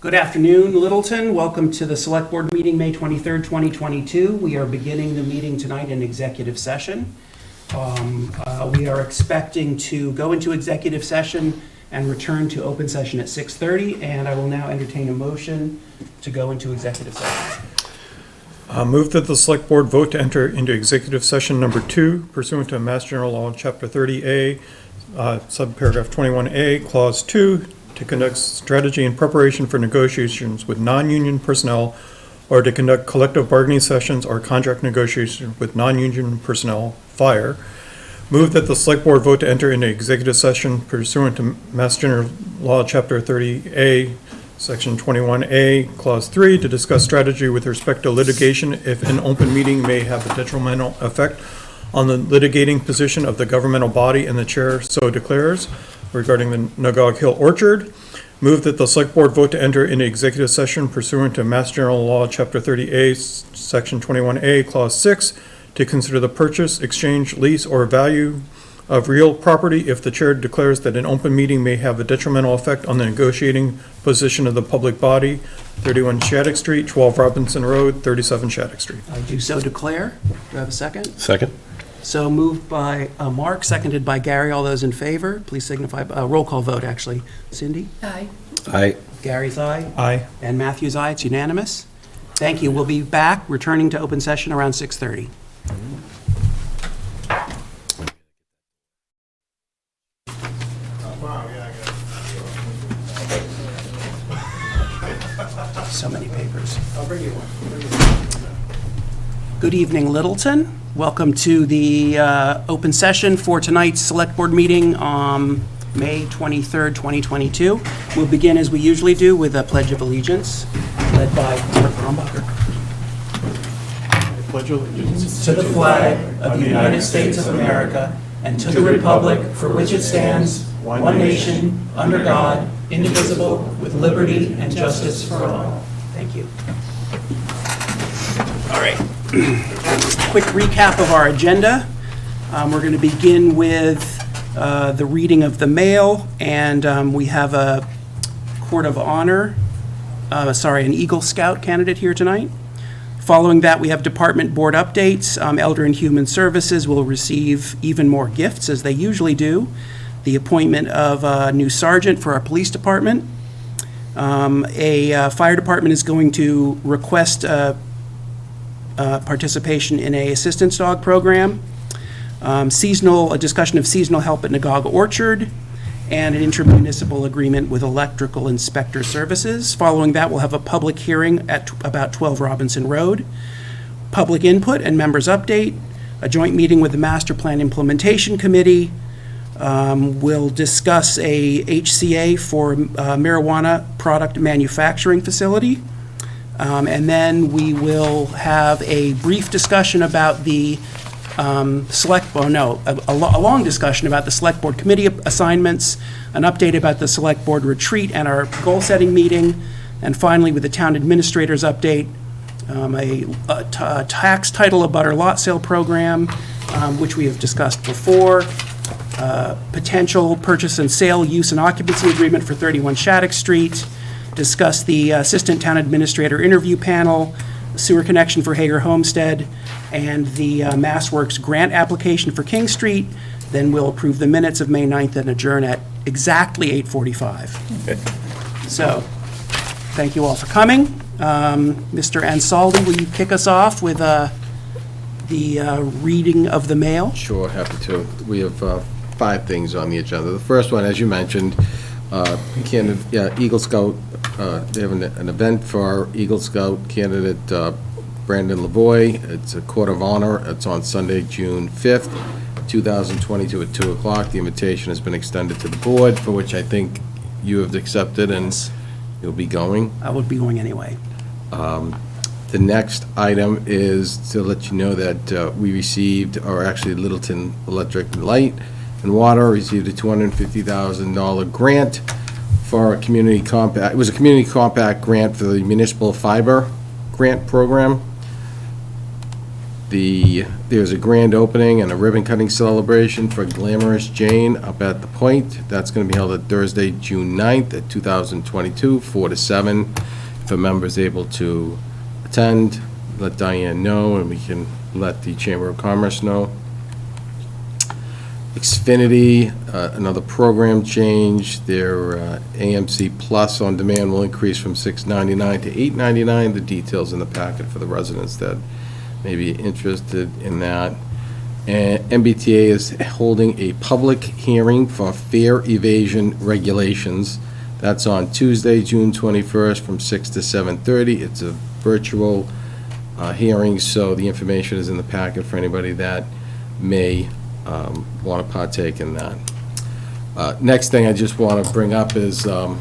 Good afternoon, Littleton. Welcome to the Select Board meeting, May 23rd, 2022. We are beginning the meeting tonight in executive session. We are expecting to go into executive session and return to open session at 6:30, and I will now entertain a motion to go into executive session. Move that the Select Board vote to enter into executive session number 2 pursuant to Mass General Law, Chapter 30A, subparagraph 21A, Clause 2, to conduct strategy and preparation for negotiations with non-union personnel or to conduct collective bargaining sessions or contract negotiations with non-union personnel, fire. Move that the Select Board vote to enter into executive session pursuant to Mass General Law, Chapter 30A, Section 21A, Clause 3, to discuss strategy with respect to litigation if an open meeting may have a detrimental effect on the litigating position of the governmental body and the chair so declares regarding the Nagog Hill Orchard. Move that the Select Board vote to enter into executive session pursuant to Mass General Law, Chapter 30A, Section 21A, Clause 6, to consider the purchase, exchange, lease, or value of real property if the chair declares that an open meeting may have a detrimental effect on the negotiating position of the public body, 31 Shattuck Street, 12 Robinson Road, 37 Shattuck Street. I do so declare. Do I have a second? Second. So moved by Mark, seconded by Gary. All those in favor, please signify, roll call vote, actually. Cindy? Aye. Aye. Gary's aye. Aye. And Matthew's aye. It's unanimous. Thank you. We'll be back, returning to open session around 6:30. So many papers. I'll bring you one. Good evening, Littleton. Welcome to the open session for tonight's Select Board meeting on May 23rd, 2022. We'll begin, as we usually do, with a Pledge of Allegiance, led by Mark Brombacher. I pledge allegiance To the flag of the United States of America and to the republic for which it stands, one nation, under God, indivisible, with liberty and justice for all. Thank you. All right. Quick recap of our agenda. We're going to begin with the reading of the mail, and we have a Court of Honor, an Eagle Scout candidate here tonight. Following that, we have department board updates. Elder and Human Services will receive even more gifts, as they usually do. The appointment of a new sergeant for our police department. A fire department is going to request participation in a assistance dog program. A discussion of seasonal help at Nagog Orchard, and an intermunicipal agreement with Electrical Inspector Services. Following that, we'll have a public hearing at about 12 Robinson Road. Public input and members update. A joint meeting with the Master Plan Implementation Committee. We'll discuss a HCA for marijuana product manufacturing facility. And then we will have a brief discussion about the a long discussion about the Select Board committee assignments, an update about the Select Board retreat and our goal-setting meeting, and finally, with the town administrator's update, a tax title abutter lot sale program, which we have discussed before, potential purchase and sale, use and occupancy agreement for 31 Shattuck Street, discuss the assistant town administrator interview panel, sewer connection for Hager Homestead, and the Massworks Grant application for King Street. Then we'll approve the minutes of May 9th and adjourn at exactly 8:45. So, thank you all for coming. Mr. Ansaldi, will you kick us off with the reading of the mail? Sure, happy to. We have 5 things on the agenda. The first one, as you mentioned, Eagle Scout, they have an event for our Eagle Scout candidate, Brandon Lavoie. It's a Court of Honor. It's on Sunday, June 5th, 2022 at 2 o'clock. The invitation has been extended to the board, for which I think you have accepted, and you'll be going. I would be going anyway. The next item is to let you know that we received, or actually Littleton Electric and Light and Water received a $250,000 grant for a community compact. It was a community compact grant for the municipal fiber grant program. There's a grand opening and a ribbon cutting celebration for Glamorous Jane up at the Point. That's going to be held at Thursday, June 9th at 2022, 4 to 7. If a member is able to attend, let Diane know, and we can let the Chamber of Commerce know. Xfinity, another program change. Their AMC Plus on demand will increase from $6.99 to $8.99. The details in the packet for the residents that may be interested in that. And MBTA is holding a public hearing for fare evasion regulations. That's on Tuesday, June 21st from 6 to 7:30. It's a virtual hearing, so the information is in the packet for anybody that may want to partake in that. Next thing I just want to bring up is the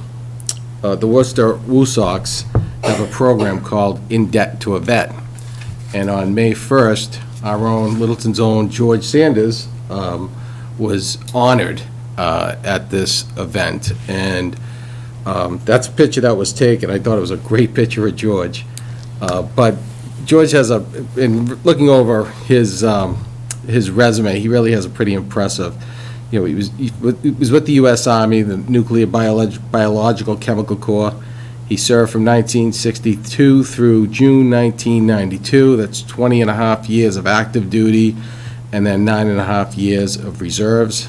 Worcester Woo Sox have a program called In Debt to a Vet. And on May 1st, our own, Littleton's own George Sanders was honored at this event. And that's a picture that was taken. I thought it was a great picture of George. But George has in looking over his resume, he really has a pretty impressive, he was with the U.S. Army, the Nuclear Biological Chemical Corps. He served from 1962 through June 1992. That's 20 and a half years of active duty, and then 9.5 years of reserves.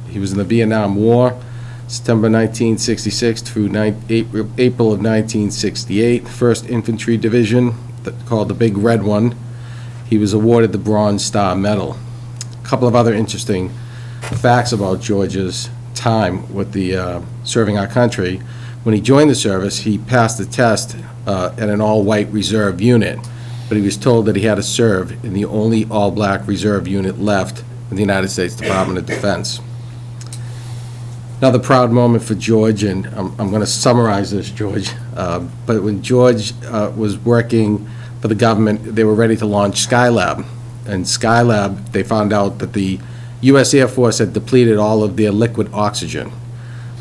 He was in the Vietnam War, September 1966 through April of 1968, 1st Infantry Division, called the Big Red One. He was awarded the Bronze Star Medal. A couple of other interesting facts about George's time with the serving our country. When he joined the service, he passed the test at an all-white reserve unit, but he was told that he had to serve in the only all-black reserve unit left in the United States Department of Defense. Another proud moment for George, and I'm going to summarize this, George, but when George was working for the government, they were ready to launch Skylab. And Skylab, they found out that the U.S. Air Force had depleted all of their liquid oxygen.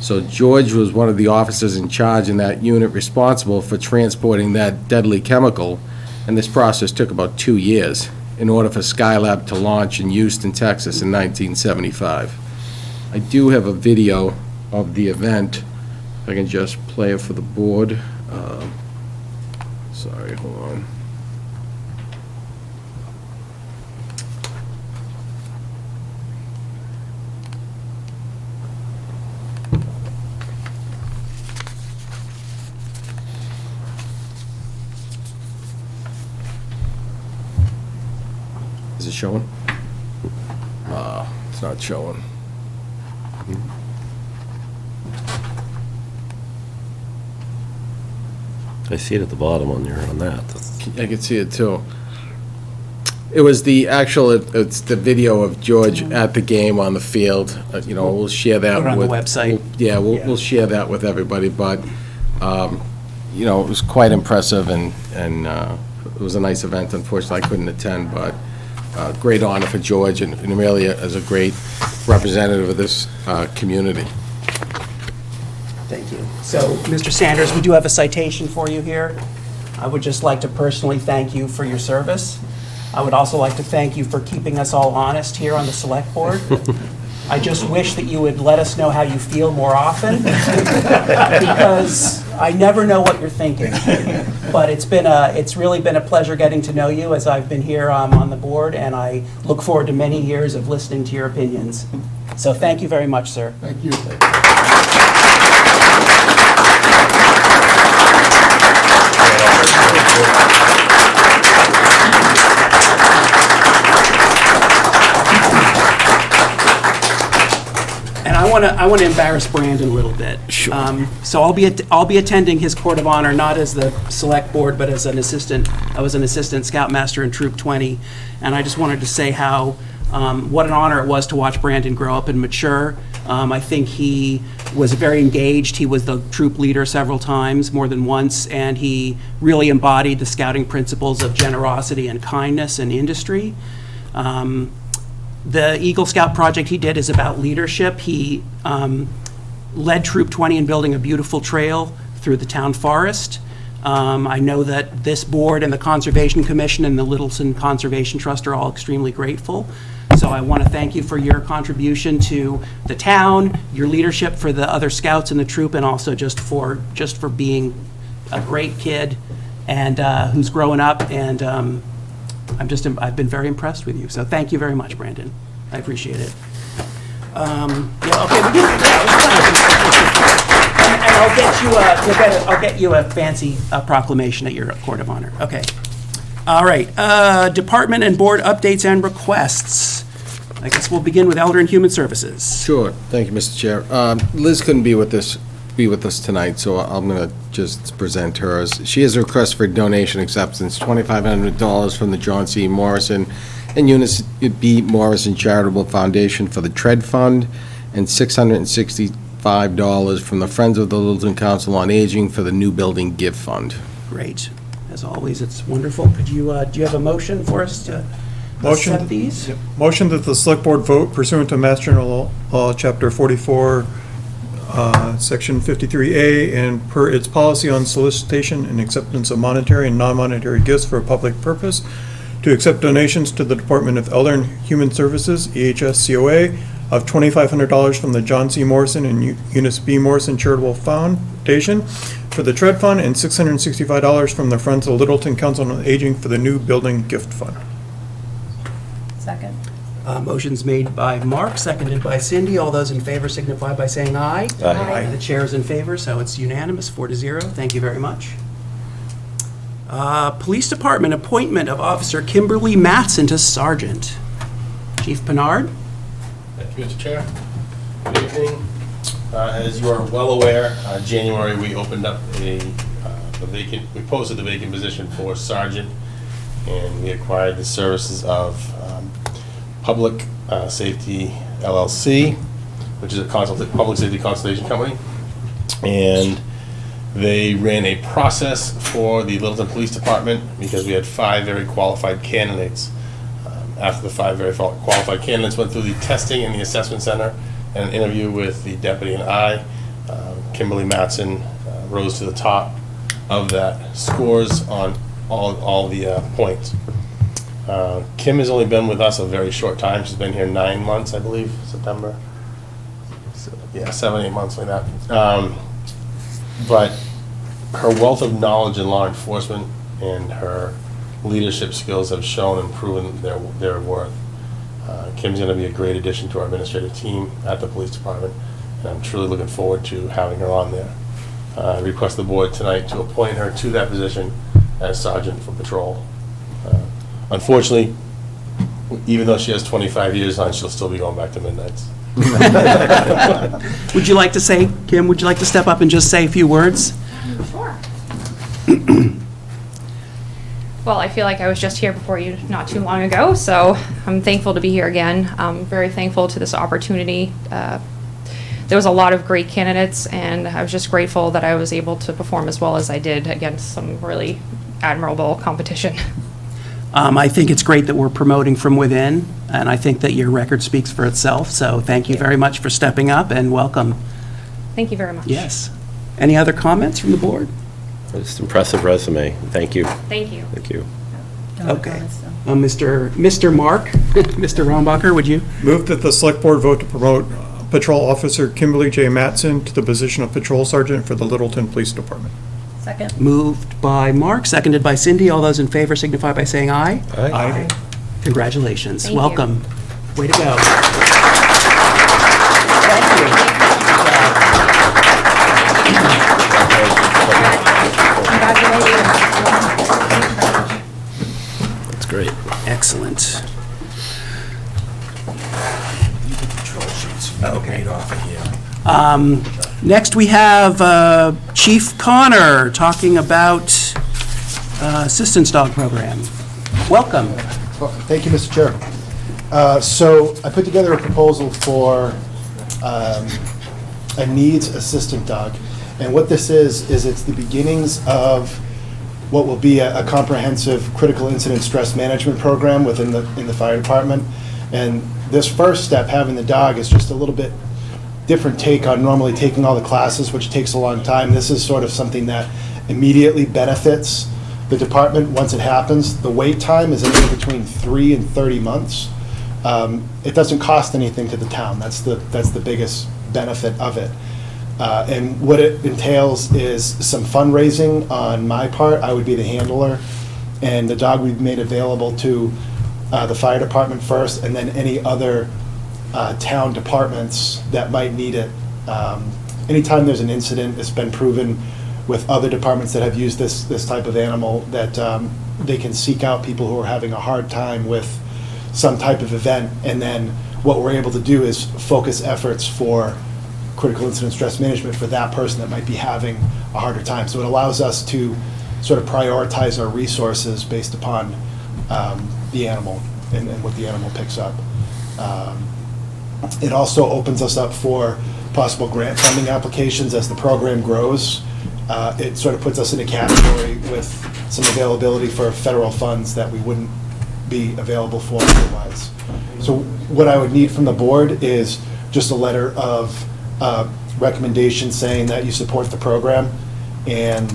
So George was one of the officers in charge in that unit responsible for transporting that deadly chemical, and this process took about 2 years in order for Skylab to launch in Houston, Texas in 1975. I do have a video of the event. If I can just play it for the board. Sorry, hold on. Is it showing? It's not showing. I see it at the bottom on that. I can see it too. It was the actual, it's the video of George at the game on the field. We'll share that Put it on with. the website. We'll share that with everybody, but, it was quite impressive and it was a nice event. Unfortunately, I couldn't attend, but great honor for George and really as a great representative of this community. Thank you. So, Mr. Sanders, we do have a citation for you here. I would just like to personally thank you for your service. I would also like to thank you for keeping us all honest here on the Select Board. I just wish that you would let us know how you feel more often, because I never know what you're thinking. But it's really been a pleasure getting to know you as I've been here on the board, and I look forward to many years of listening to your opinions. So thank you very much, sir. Thank you. And I want to embarrass Brandon a little bit. Sure. So I'll be attending his court of honor, not as the select board, but as an assistant. I was an assistant scoutmaster in Troop 20, and I just wanted to say how what an honor it was to watch Brandon grow up and mature. I think he was very engaged. He was the troop leader several times, more than once, and he really embodied the scouting principles of generosity and kindness and industry. The Eagle Scout project he did is about leadership. He led Troop 20 in building a beautiful trail through the town forest. I know that this board and the Conservation Commission and the Littleton Conservation Trust are all extremely grateful. So I want to thank you for your contribution to the town, your leadership for the other scouts in the troop, and also just for being a great kid and who's growing up. And I've been very impressed with you. So thank you very much, Brandon. I appreciate it. And I'll get you a fancy proclamation at your court of honor. Okay. All right. Department and board updates and requests. I guess we'll begin with Elder and Human Services. Sure. Thank you, Mr. Chair. Liz couldn't be with us tonight, so I'm going to just present hers. She has a request for donation acceptance, $2,500 from the John C. Morrison and Eunice B. Morrison Charitable Foundation for the TREAD Fund, and $665 from the Friends of the Littleton Council on Aging for the New Building Gift Fund. Great. As always, it's wonderful. Could you, do you have a motion for us to accept these? Yep. Motion that the Select Board vote pursuant to Mass General Law, Chapter 44, Section 53A, and per its policy on solicitation and acceptance of monetary and non-monetary gifts for a public purpose, to accept donations to the Department of Elder and Human Services, EHS-COA, of $2,500 from the John C. Morrison and Eunice B. Morrison Charitable Foundation for the TREAD Fund, and $665 from the Friends of Littleton Council on Aging for the New Building Gift Fund. Second. Motion's made by Mark, seconded by Cindy. All those in favor signify by saying aye. Aye. The chair is in favor, so it's unanimous, 4-0. Thank you very much. Police Department appointment of Officer Kimberly Matson to Sergeant. Chief Pinard? Thank you, Mr. Chair. Good evening. As you are well aware, January we opened up we posted the vacant position for sergeant, and we acquired the services of Public Safety LLC, which is a public safety consultation company, and they ran a process for the Littleton Police Department because we had 5 very qualified candidates. After the 5 very qualified candidates went through the testing in the assessment center and an interview with the deputy and I, Kimberly Matson rose to the top of that, scores on all the points. Kim has only been with us a very short time. She's been here 9 months, I believe, September. So, yeah, 7, 8 months like that. But her wealth of knowledge in law enforcement and her leadership skills have shown and proven their worth. Kim's going to be a great addition to our administrative team at the police department, and I'm truly looking forward to having her on there. I request the board tonight to appoint her to that position as sergeant for patrol. Unfortunately, even though she has 25 years on, she'll still be going back to midnights. Would you like to say, Kim, would you like to step up and just say a few words? Sure. Well, I feel like I was just here before you not too long ago, so I'm thankful to be here again. I'm very thankful to this opportunity. There was a lot of great candidates, and I was just grateful that I was able to perform as well as I did against some really admirable competition. I think it's great that we're promoting from within, and I think that your record speaks for itself, so thank you very much for stepping up, and welcome. Thank you very much. Yes. Any other comments from the board? Just impressive resume. Thank you. Thank you. Thank you. Okay. Mr. Mark, Mr. Rombacher, would you? Move that the Select Board vote to promote Patrol Officer Kimberly J. Matson to the position of Patrol Sergeant for the Littleton Police Department. Second. Moved by Mark, seconded by Cindy. All those in favor signify by saying aye. Aye. Congratulations. Thank you. Welcome. Way to go. That's great. Excellent. Okay. Next, we have Chief Connor talking about assistance dog program. Welcome. Thank you, Mr. Chair. So I put together a proposal for a needs assistant dog. And what this is it's the beginnings of what will be a comprehensive critical incident stress management program within the fire department. And this first step, having the dog, is just a little bit different take on normally taking all the classes, which takes a long time. This is sort of something that immediately benefits the department once it happens. The wait time is anywhere between 3 and 30 months. It doesn't cost anything to the town. That's the biggest benefit of it. And what it entails is some fundraising on my part. I would be the handler, and the dog we've made available to the fire department first, and then any other town departments that might need it. Anytime there's an incident, it's been proven with other departments that have used this type of animal that they can seek out people who are having a hard time with some type of event, and then what we're able to do is focus efforts for critical incident stress management for that person that might be having a harder time. So it allows us to sort of prioritize our resources based upon the animal and what the animal picks up. It also opens us up for possible grant funding applications as the program grows. It sort of puts us in a category with some availability for federal funds that we wouldn't be available for otherwise. So what I would need from the board is just a letter of recommendation saying that you support the program, and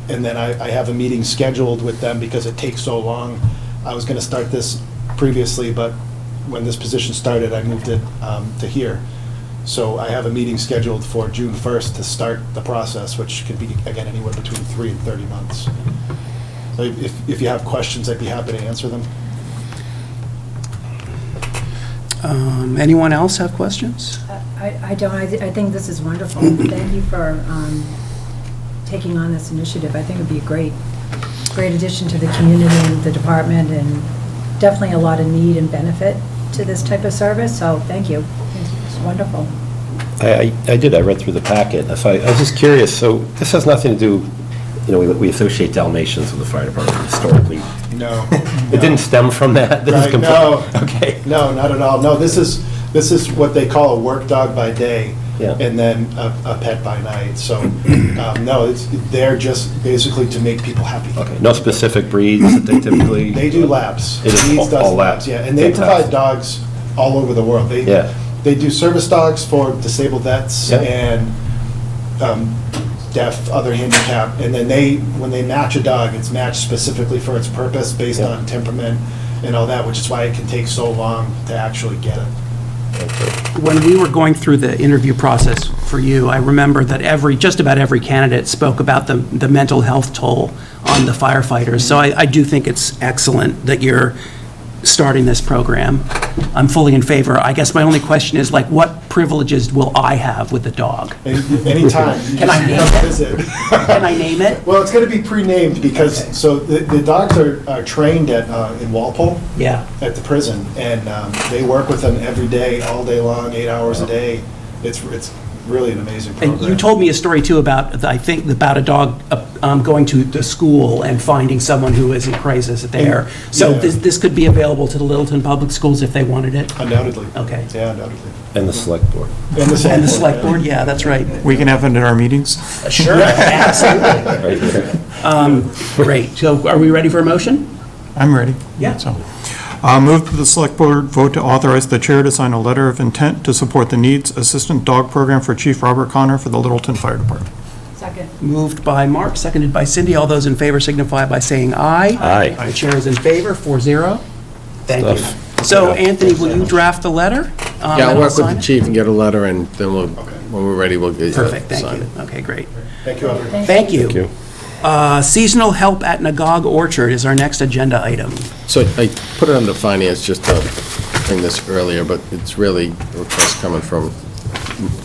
then I have a meeting scheduled with them because it takes so long. I was going to start this previously, but when this position started, I moved it to here. So I have a meeting scheduled for June 1st to start the process, which could be, again, anywhere between 3 and 30 months. So if you have questions, I'd be happy to answer them. Anyone else have questions? I don't. I think this is wonderful. Thank you for taking on this initiative. I think it'd be a great addition to the community and the department, and definitely a lot of need and benefit to this type of service. So thank you. It's wonderful. I did, I read through the packet, so I was just curious, so this has nothing to do, you know, we associate Dalmatians with the fire department historically. No. It didn't stem from that? This is Right, no. Okay. No, not at all. No, this is what they call a work dog by day, Yeah. and then a pet by night. So, no, they're just basically to make people happy. Okay, no specific breeds that they typically? They do laps. It is Needs does all laps. Yeah, and they Fantastic. provide dogs all over the world. Yeah. They do service dogs for disabled vets Yeah. and deaf, other handicap, and then when they match a dog, it's matched specifically for its purpose based Yeah. on temperament and all that, which is why it can take so long to actually get it. When we were going through the interview process for you, I remember that just about every candidate spoke about the mental health toll on the firefighters. So I do think it's excellent that you're starting this program. I'm fully in favor. I guess my only question is, like, what privileges will I have with the dog? Anytime. Can I name Come it? visit. Can I name it? Well, it's going to be pre-named because, so the dogs are trained in Walpole, Yeah. at the prison, and they work with them every day, all day long, 8 hours a day. It's really an amazing program. And you told me a story, too, about a dog going to the school and finding someone who is in crisis there. So Yeah. this could be available to the Littleton Public Schools if they wanted it? Undoubtedly. Okay. Yeah, undoubtedly. And the select board. And the And the select board, yeah, that's right. We can have it in our meetings? Sure, absolutely. Right here. Great. So are we ready for a motion? I'm ready. Yeah. So, move that the select board vote to authorize the chair to sign a letter of intent to support the Needs Assistant Dog Program for Chief Robert Connor for the Littleton Fire Department. Second. Moved by Mark, seconded by Cindy. All those in favor signify by saying aye. Aye. The chair is in favor, 4-0. Thank you. Stuff. So, Anthony, will you draft the letter? Yeah, And I'll work with sign the it? chief and get a letter, and then when we're ready, we'll get you to Perfect, thank sign you. it. Okay, great. Thank you, Albert. Thank you. Thank you. Seasonal help at Nagog Orchard is our next agenda item. So I put it under finance just to bring this earlier, but it's really a request coming from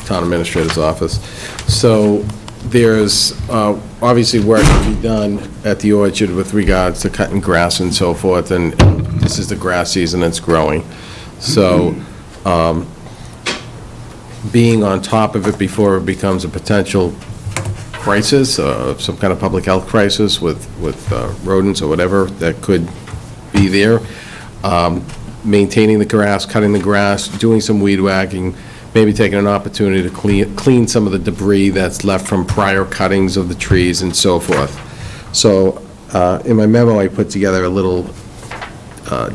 town administrator's office. So there's obviously work to be done at the orchard with regards to cutting grass and so forth, and this is the grass season, it's growing. So being on top of it before it becomes a potential crisis, some kind of public health crisis with rodents or whatever that could be there, maintaining the grass, cutting the grass, doing some weed whacking, maybe taking an opportunity to clean some of the debris that's left from prior cuttings of the trees and so forth. So in my memo, I put together a little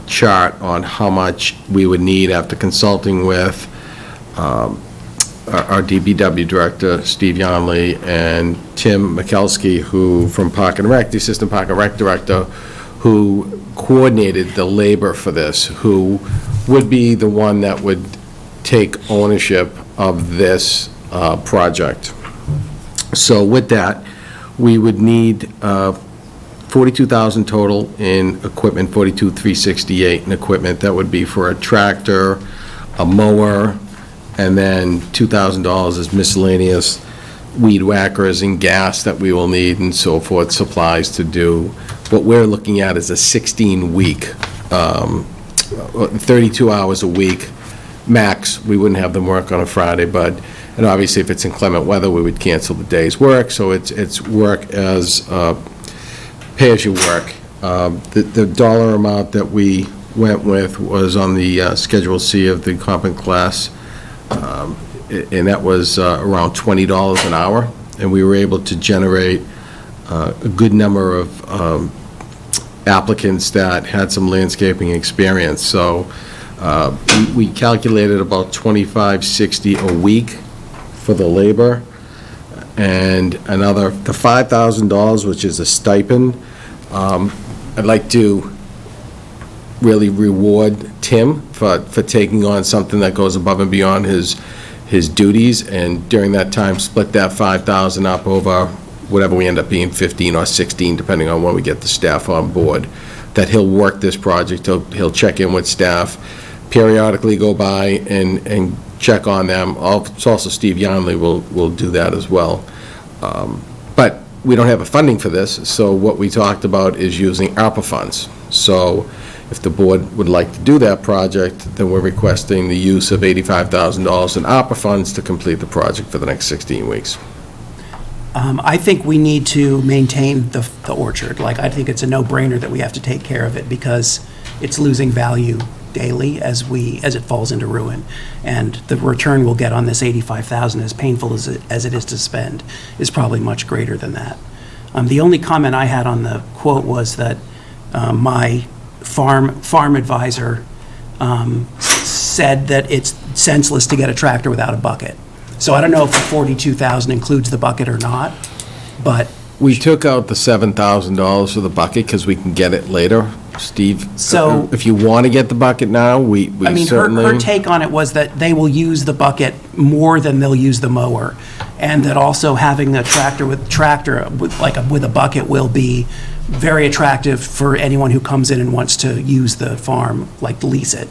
chart on how much we would need after consulting with our DBW director, Steve Yonley, and Tim Mikelski, who, from Park and Rec, the assistant Park and Rec director, who coordinated the labor for this, who would be the one that would take ownership of this project. So with that, we would need $42,000 total in equipment, $42,368 in equipment. That would be for a tractor, a mower, and then $2,000 is miscellaneous weed whackers and gas that we will need and so forth, supplies to do. What we're looking at is a 16-week, 32 hours a week max. We wouldn't have them work on a Friday, and obviously if it's inclement weather, we would cancel the day's work, so it's work as pay as you work. The dollar amount that we went with was on the Schedule C of the competent class, and that was around $20 an hour, and we were able to generate a good number of applicants that had some landscaping experience. So we calculated about $25.60 a week for the labor, and the $5,000, which is a stipend. I'd like to really reward Tim for taking on something that goes above and beyond his duties, and during that time, split that $5,000 up over whatever we end up being, 15 or 16, depending on when we get the staff on board, that he'll work this project, he'll check in with staff, periodically go by and check on them. Also Steve Yonley will do that as well. But we don't have a funding for this, so what we talked about is using ARPA funds. So if the board would like to do that project, then we're requesting the use of $85,000 in ARPA funds to complete the project for the next 16 weeks. I think we need to maintain the orchard. Like, I think it's a no-brainer that we have to take care of it because it's losing value daily as it falls into ruin. And the return we'll get on this $85,000, as painful as it is to spend, is probably much greater than that. The only comment I had on the quote was that my farm advisor said that it's senseless to get a tractor without a bucket. So I don't know if the $42,000 includes the bucket or not, but We took out the $7,000 for the bucket because we can get it later, Steve. So- if you want to get the bucket now, we I mean, certainly. her take on it was that they will use the bucket more than they'll use the mower, and that also having a tractor with a bucket will be very attractive for anyone who comes in and wants to use the farm, like lease it.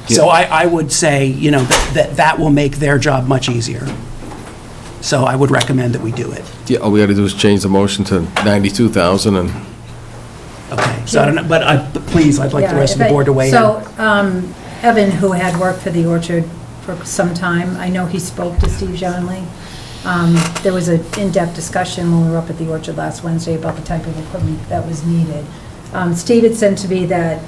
So I would say, that will make their job much easier. So I would recommend that we do it. Yeah, all we got to do is change the motion to 92,000 and. Okay, so I don't know, but please, I'd like the rest of the board to weigh in. So, Evan, who had worked for the orchard for some time, I know he spoke to Steve Johnley. There was an in-depth discussion when we were up at the orchard last Wednesday about the type of equipment that was needed. Steve had said to me that,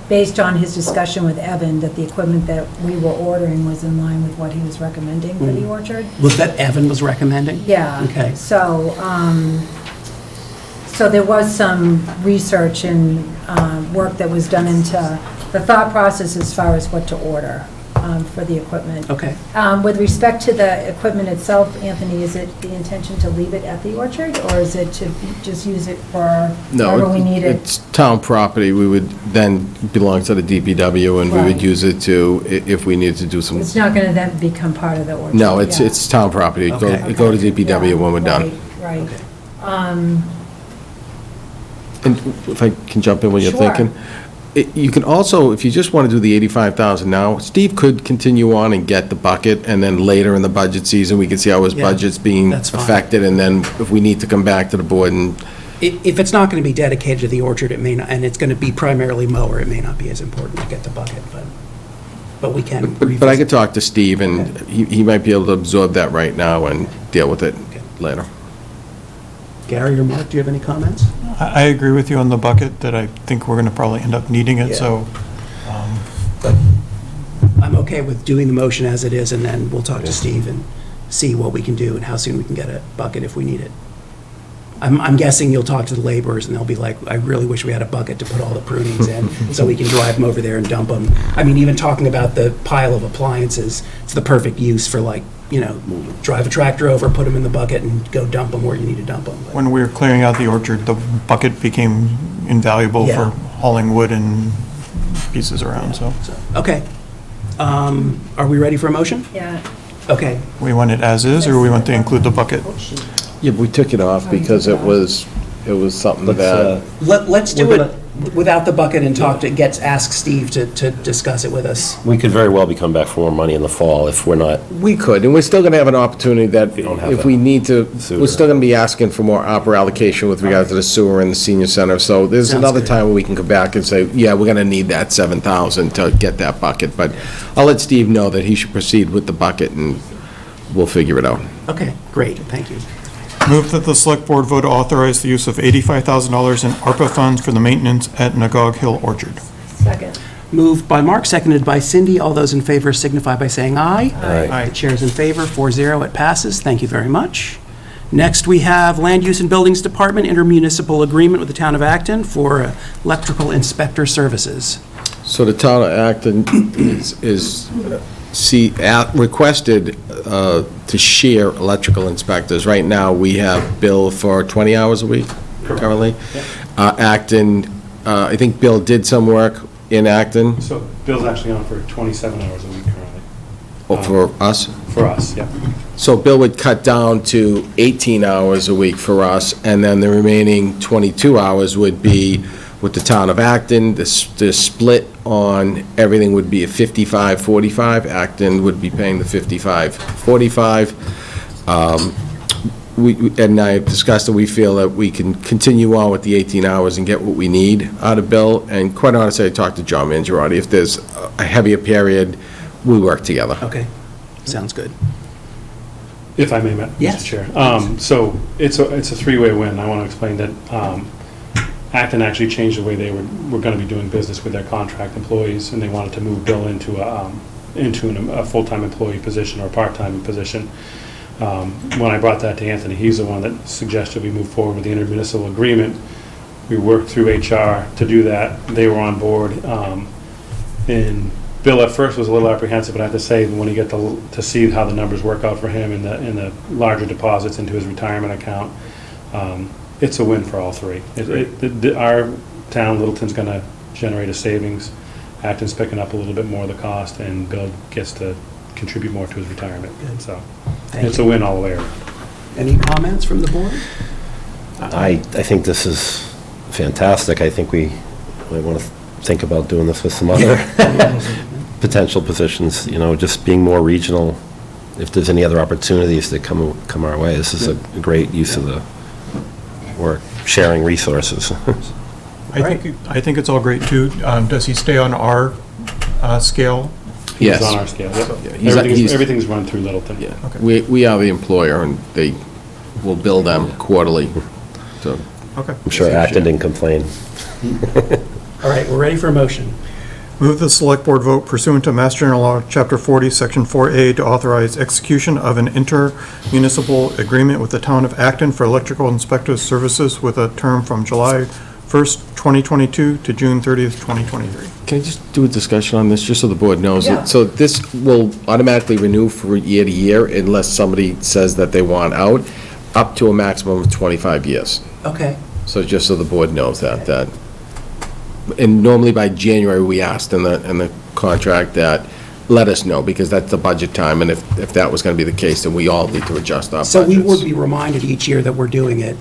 based on his discussion with Evan, that the equipment that we were ordering was in line with what he was recommending for the orchard. Was that Evan was recommending? Yeah. Okay. So, so there was some research and work that was done into the thought process as far as what to order for the equipment. Okay. With respect to the equipment itself, Anthony, is it the intention to leave it at the orchard, or is it to just use it for wherever we need it? It's town property. We would then belong to the DPW, and we would Right. use it if we needed to do some. It's not going to then become part of the orchard? No, yeah. it's town property. Okay. Go to DPW when we're done. Right, Okay. right. And if I can jump in when you're Sure. thinking, you can also, if you just want to do the 85,000 now, Steve could continue on and get the bucket, and then later in the budget season, we can see how his Yeah, budget's being that's fine. affected, and then if we need to come back to the board and, If it's not going to be dedicated to the orchard, it may not, and it's going to be primarily mower, it may not be as important to get the bucket, but we can but I revisit. could talk to Steve, and he might be able to absorb that right now and deal with it Okay. later. Gary or Mark, do you have any comments? I agree with you on the bucket, that I think we're going to probably end up needing it, Yeah. so. I'm okay with doing the motion as it is, and then we'll talk to Steve and see what we can do and how soon we can get a bucket if we need it. I'm guessing you'll talk to the laborers, and they'll be like, I really wish we had a bucket to put all the prunings in, so we can drive them over there and dump them. I mean, even talking about the pile of appliances, it's the perfect use for like drive a tractor over, put them in the bucket, and go dump them where you need to dump them. When we were clearing out the orchard, the bucket became invaluable Yeah. for hauling wood and pieces around, so Okay. Are we ready for a motion? Yeah. Okay. we want it as is, or we want to include the bucket? Yeah, we took it off because it was something Let's, that, Let's do We're it without the bucket and ask Steve to discuss it with us. we could very well be coming back for more money in the fall if we're not, we could, and we're still gonna have an opportunity that don't have if a we need to, sewer. we're still gonna be asking for more opera allocation with regard to the sewer and the senior center. So there's Sounds another good. time where we can come back and say, yeah, we're gonna need that 7,000 to get that bucket. But I'll let Steve know that he should proceed with the bucket and we'll figure it out. Okay, great, thank you. Move that the select board vote to authorize the use of $85,000 in ARPA funds for the maintenance at Nagog Hill Orchard. Second. Moved by Mark, seconded by Cindy. All those in favor signify by saying aye. Aye. The chair's in favor, 4-0, it passes. Thank you very much. Next, we have Land Use and Buildings Department intermunicipal agreement with the town of Acton for electrical inspector services. So the town of Acton requested to share electrical inspectors. Right now, we have Bill for 20 hours a week currently. Acton, I think Bill did some work in Acton So Bill's actually on for 27 hours a week currently, for us. for us, yeah. So Bill would cut down to 18 hours a week for us, and then the remaining 22 hours would be with the town of Acton. The split on everything would be a 55-45. Acton would be paying the 55-45. And I have discussed that we feel that we can continue on with the 18 hours and get what we need out of Bill. And quite honestly, I talked to John Mangiarotti. If there's a heavier period, we work together. Okay, sounds good. If I may, Yes. Mr. Chair. So it's a three-way win. I want to explain that Acton actually changed the way they were going to be doing business with their contract employees, and they wanted to move Bill into a full-time employee position or a part-time position. When I brought that to Anthony, he's the one that suggested we move forward with the intermunicipal agreement. We worked through HR to do that. They were on board. And Bill at first was a little apprehensive, but I have to say, when you get to see how the numbers work out for him and the larger deposits into his retirement account, it's a win for all three. Our town, Littleton's going to generate a savings. Acton's picking up a little bit more of the cost, and Bill gets to contribute more to his retirement. Good. So Thank it's you. a win all the way around. Any comments from the board? I think this is fantastic. I think we want to think about doing this with some other potential positions, just being more regional. If there's any other opportunities that come our way, this is a great use of the work, sharing resources. I think it's all great, too. Does he stay on our scale? Yes. He's on our scale, yep. Yeah, Everything's run through Littleton. Yeah, Okay. we are the employer, and they will bill them quarterly. So Okay. I'm sure Acton didn't complain. All right, we're ready for a motion. Move the select board vote pursuant to Mass General Law, Chapter 40, Section 4A, to authorize execution of an intermunicipal agreement with the town of Acton for electrical inspector services with a term from July 1st, 2022 to June 30th, 2023. can I just do a discussion on this, just so the board knows? Yeah. So this will automatically renew for year to year unless somebody says that they want out, up to a maximum of 25 years. Okay, So just so the board knows that. And normally by January, we asked in the contract that, let us know, because that's the budget time, and if that was going to be the case, then we all need to adjust our budgets. so we would be reminded each year that we're doing it,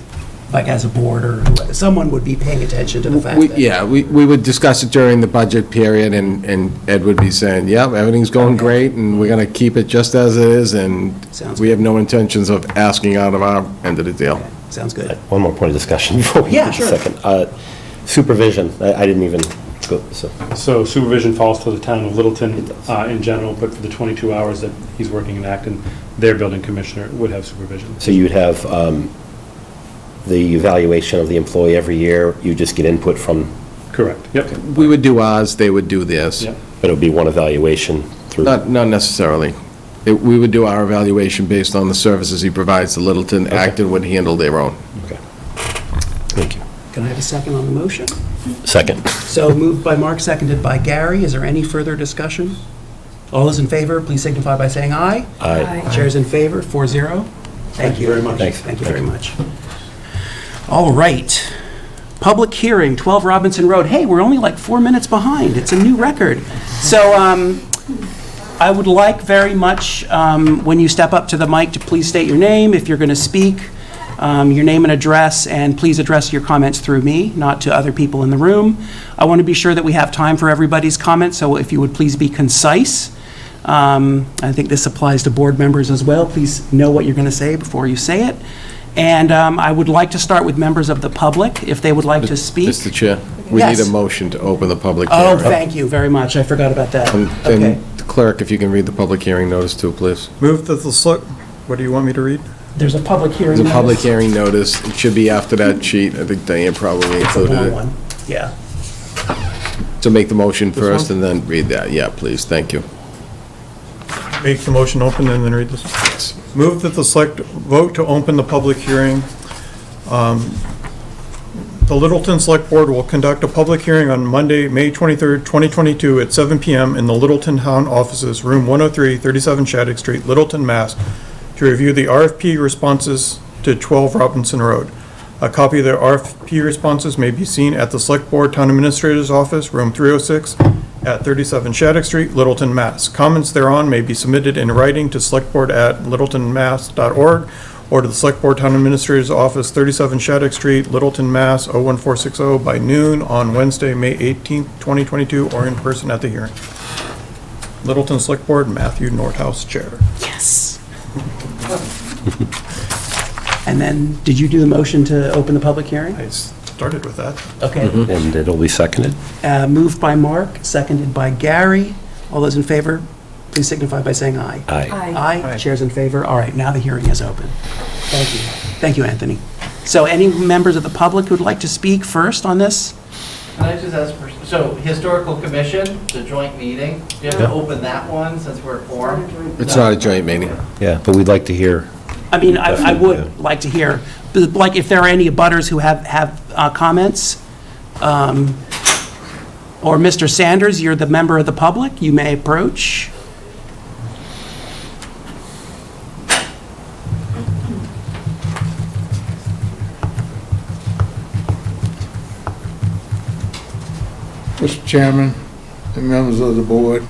like as a board, or someone would be paying attention to the fact that... We would discuss it during the budget period, and Ed would be saying, yep, everything's going great, and we're going to keep it just as it is, and Sounds we good. have no intentions of asking out of our end of the deal. Sounds good. One more point of discussion before we Yeah, take sure. a second. Supervision, I didn't even go, so. So supervision falls to the town of Littleton in general, but for the 22 hours that he's working in Acton, their building commissioner would have supervision. So you'd have the evaluation of the employee every year, you just get input from, Correct, yep. We would do ours, they would do theirs. Yep. but it would be one evaluation through. Not necessarily. We would do our evaluation based on the services he provides to Littleton. Acton would handle their own. Okay. Thank you. Can I have a second on the motion? Second. So moved by Mark, seconded by Gary. Is there any further discussion? All those in favor, please signify by saying aye. Aye. Chair's in favor, 4-0. Thank you very much. Thanks. Thank you very much. All right. Public hearing, 12 Robinson Road. Hey, we're only like 4 minutes behind. It's a new record. So I would like very much, when you step up to the mic, to please state your name, if you're going to speak, your name and address, and please address your comments through me, not to other people in the room. I want to be sure that we have time for everybody's comments, so if you would please be concise. I think this applies to board members as well. Please know what you're going to say before you say it. And I would like to start with members of the public, if they would like to speak. Mr. Chair, we need Yes. a motion to open the public Oh, hearing. thank you very much. I forgot about that. Okay. And clerk, if you can read the public hearing notice too, please. Move that the select, what do you want me to read? There's a public hearing. The public notice. hearing notice, it should be after that sheet. I think Diane probably It's a included long it. one. Yeah. So make the motion This first one? and then read that. Yeah, please, thank you. Make the motion open and then read this. Move that the select vote to open the public hearing. The Littleton Select Board will conduct a public hearing on Monday, May 23rd, 2022 at 7 PM in the Littleton Town Offices, Room 103, 37 Shattuck Street, Littleton, Mass., to review the RFP responses to 12 Robinson Road. A copy of the RFP responses may be seen at the Select Board Town Administrator's Office, Room 306, at 37 Shattuck Street, Littleton, Mass. Comments thereon may be submitted in writing to selectboard@littletonmass.org or to the Select Board Town Administrator's Office, 37 Shattuck Street, Littleton, Mass. 01460 by noon on Wednesday, May 18th, 2022, or in person at the hearing. Littleton Select Board, Matthew Nordhaus, Chair. Yes. And then, did you do the motion to open the public hearing? I started with that. Okay. And it'll be seconded? Moved by Mark, seconded by Gary. All those in favor, please signify by saying aye. Aye. Aye. Chairs in favor. All right, now the hearing is open. Thank you. Thank you, Anthony. So any members of the public who'd like to speak first on this? Can I just ask, so Historical Commission, the joint meeting, do you have to open that one since we're a quorum? It's not a joint meeting. Yeah, but we'd like to hear. I mean, I Definitely, would yeah. like to hear, like, if there are any abutters who have comments, or Mr. Sanders, you're the member of the public, you may approach. Mr. Chairman and members of the board,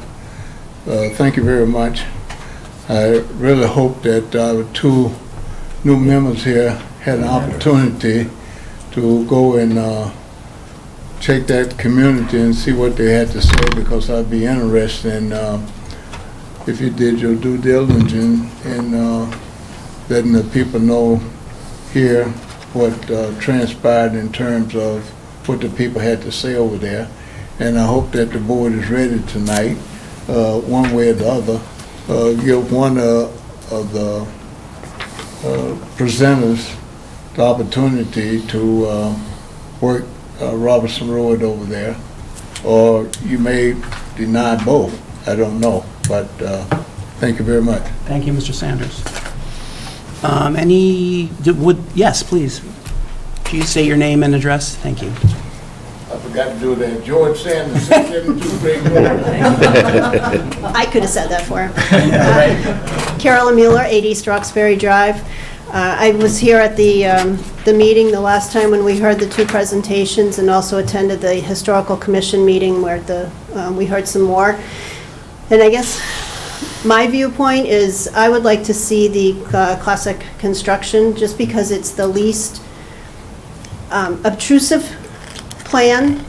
thank you very much. I really hope that our two new members here had an opportunity to go and check that community and see what they had to say, because I'd be interested in if you did your due diligence in letting the people know here what transpired in terms of what the people had to say over there. And I hope that the board is ready tonight, one way or the other, give one of the presenters the opportunity to work Robinson Road over there, or you may deny both. I don't know, but thank you very much. Thank you, Mr. Sanders. Yes, please. Could you say your name and address? Thank you. I forgot to do that. George Sanders, 672 Great North. I could have said that for him. Carolyn Mueller, 80 East Roxbury Drive. I was here at the meeting the last time when we heard the two presentations, and also attended the Historical Commission meeting where we heard some more. And I guess my viewpoint is I would like to see the classic construction, just because it's the least obtrusive plan.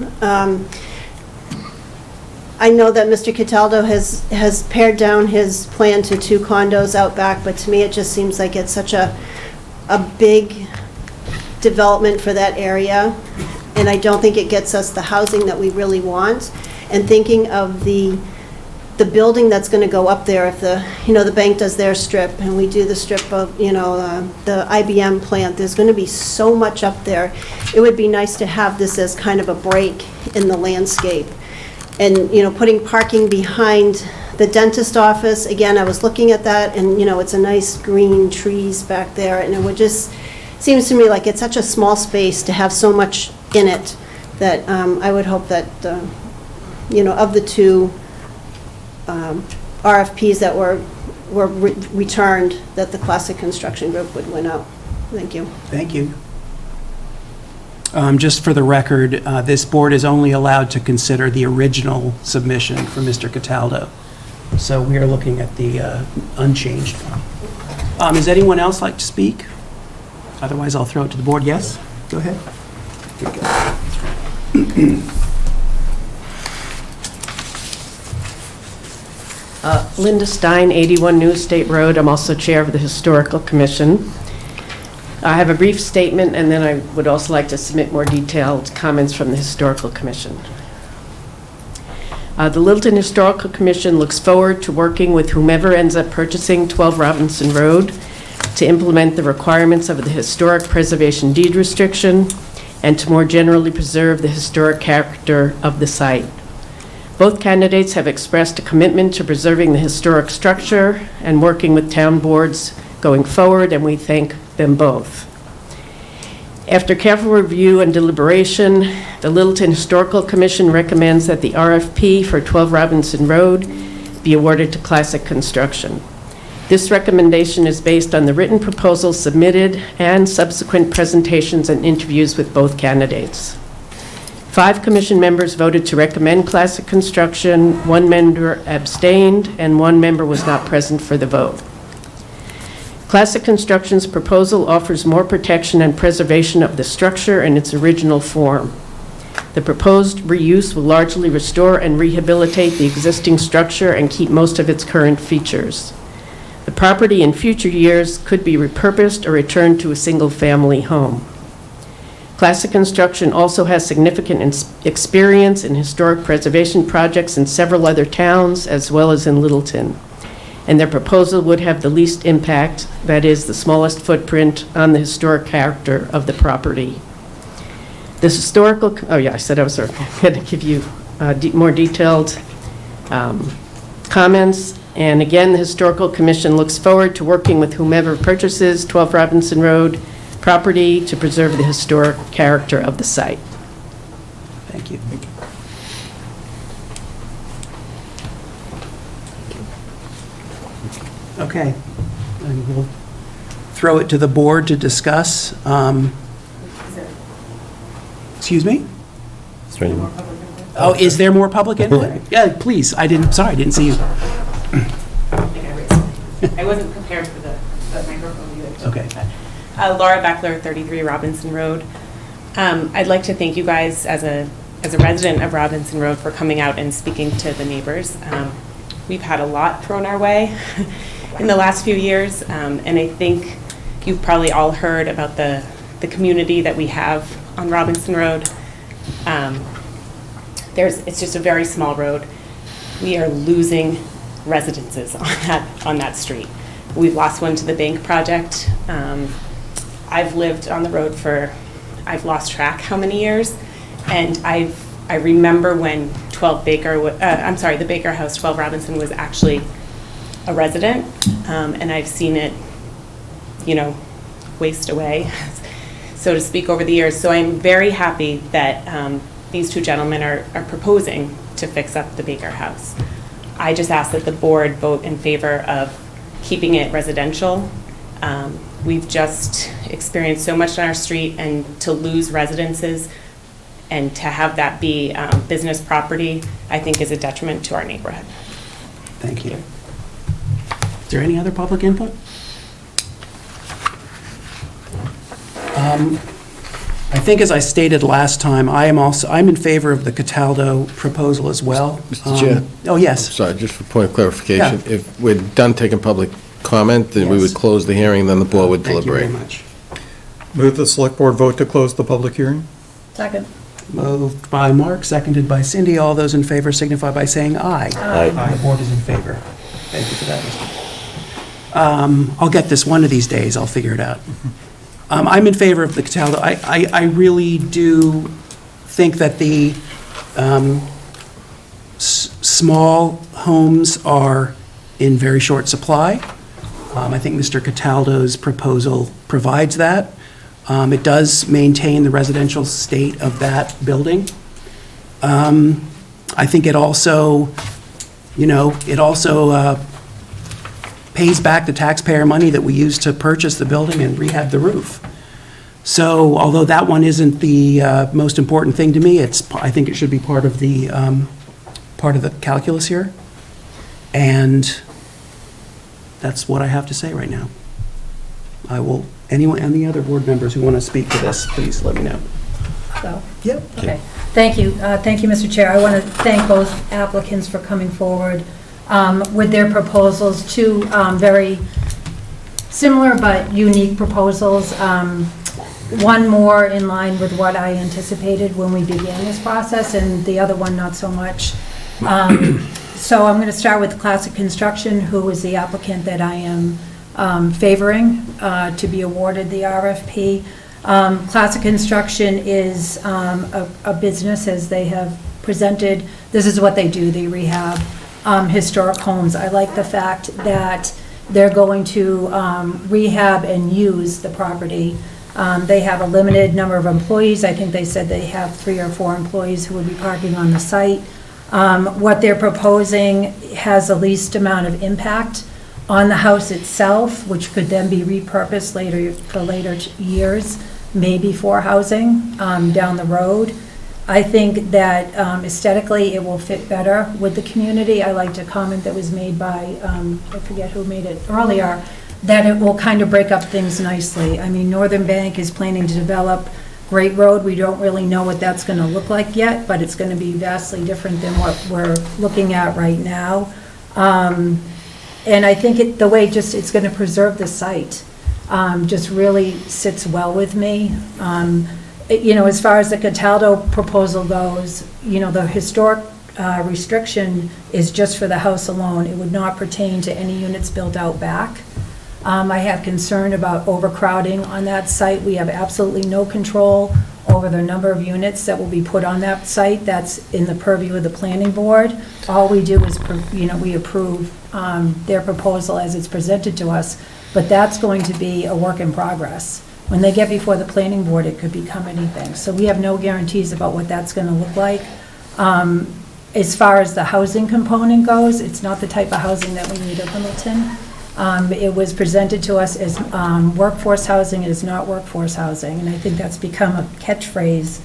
I know that Mr. Cataldo has pared down his plan to 2 condos out back, but to me it just seems like it's such a big development for that area, and I don't think it gets us the housing that we really want. And thinking of the building that's going to go up there, if the bank does their strip and we do the strip of, the IBM plant, there's going to be so much up there. It would be nice to have this as kind of a break in the landscape. And, putting parking behind the dentist office, again, I was looking at that, and, it's a nice green trees back there, and it would just, seems to me like it's such a small space to have so much in it that I would hope that, of the two RFPs that were returned, that the Classic Construction Group would win out. Thank you. Thank you. Just for the record, this board is only allowed to consider the original submission from Mr. Cataldo. So we are looking at the unchanged one. Does anyone else like to speak? Otherwise, I'll throw it to the board. Yes? Go ahead. Here you go. Linda Stein, 81 New State Road. I'm also Chair of the Historical Commission. I have a brief statement, and then I would also like to submit more detailed comments from the Historical Commission. The Littleton Historical Commission looks forward to working with whomever ends up purchasing 12 Robinson Road to implement the requirements of the historic preservation deed restriction and to more generally preserve the historic character of the site. Both candidates have expressed a commitment to preserving the historic structure and working with town boards going forward, and we thank them both. After careful review and deliberation, the Littleton Historical Commission recommends that the RFP for 12 Robinson Road be awarded to Classic Construction. This recommendation is based on the written proposals submitted and subsequent presentations and interviews with both candidates. 5 commission members voted to recommend Classic Construction, 1 member abstained, and 1 member was not present for the vote. Classic Construction's proposal offers more protection and preservation of the structure in its original form. The proposed reuse will largely restore and rehabilitate the existing structure and keep most of its current features. The property in future years could be repurposed or returned to a single-family home. Classic Construction also has significant experience in historic preservation projects in several other towns, as well as in Littleton. And their proposal would have the least impact, that is, the smallest footprint on the historic character of the property. The historical, I said I was going to give you more detailed comments. And again, the Historical Commission looks forward to working with whomever purchases 12 Robinson Road property to preserve the historic character of the site. Thank you. Okay, and we'll throw it to the board to discuss. Excuse me? Is there any more? Oh, is there more public input? Yeah, please. I didn't see you. I wasn't prepared for the microphone either. Okay. Laura Beckler, 33 Robinson Road. I'd like to thank you guys as a resident of Robinson Road for coming out and speaking to the neighbors. We've had a lot thrown our way in the last few years, and I think you've probably all heard about the community that we have on Robinson Road. It's just a very small road. We are losing residences on that street. We've lost one to the bank project. I've lived on the road I've lost track how many years, and I remember when the Baker House, 12 Robinson, was actually a resident, and I've seen it, waste away, so to speak, over the years. So I'm very happy that these 2 gentlemen are proposing to fix up the Baker House. I just ask that the board vote in favor of keeping it residential. We've just experienced so much on our street, and to lose residences and to have that be business property, I think is a detriment to our neighborhood. Thank you. Is there any other public input? I think, as I stated last time, I'm in favor of the Cataldo proposal as well. Mr. Chair? Oh, yes. Sorry, just for point of clarification. Yeah. If we're done taking public comment, then we Yes. would close the hearing, then the board would Thank you deliberate. very much. Move the select board vote to close the public hearing. Second. Moved by Mark, seconded by Cindy. All those in favor signify by saying aye. Aye. The board is in favor. Thank you for that, Mr. I'll get this one of these days. I'll figure it out. I'm in favor of the Cataldo. I really do think that the small homes are in very short supply. I think Mr. Cataldo's proposal provides that. It does maintain the residential state of that building. I think it also it also pays back the taxpayer money that we used to purchase the building and rehab the roof. So although that one isn't the most important thing to me, I think it should be part of the calculus here. And that's what I have to say right now. Any other board members who want to speak to this, please let me know. So, Yep. okay. Thank you. Thank you, Mr. Chair. I want to thank both applicants for coming forward with their proposals, two very similar but unique proposals. One more in line with what I anticipated when we began this process, and the other one not so much. So I'm going to start with Classic Construction, who is the applicant that I am favoring to be awarded the RFP. Classic Construction is a business, as they have presented. This is what they do. They rehab historic homes. I like the fact that they're going to rehab and use the property. They have a limited number of employees. I think they said they have 3 or 4 employees who would be parking on the site. What they're proposing has the least amount of impact on the house itself, which could then be repurposed later for later years, maybe for housing down the road. I think that aesthetically it will fit better with the community. I liked a comment that was made by, I forget who made it earlier, that it will kind of break up things nicely. I mean, Northern Bank is planning to develop Great Road. We don't really know what that's going to look like yet, but it's going to be vastly different than what we're looking at right now. And I think the way it's going to preserve the site just really sits well with me. As far as the Cataldo proposal goes, the historic restriction is just for the house alone. It would not pertain to any units built out back. I have concern about overcrowding on that site. We have absolutely no control over the number of units that will be put on that site. That's in the purview of the planning board. All we do is, we approve their proposal as it's presented to us, but that's going to be a work in progress. When they get before the planning board, it could become anything. So we have no guarantees about what that's going to look like. As far as the housing component goes, it's not the type of housing that we need in Littleton. It was presented to us as workforce housing. It is not workforce housing, and I think that's become a catchphrase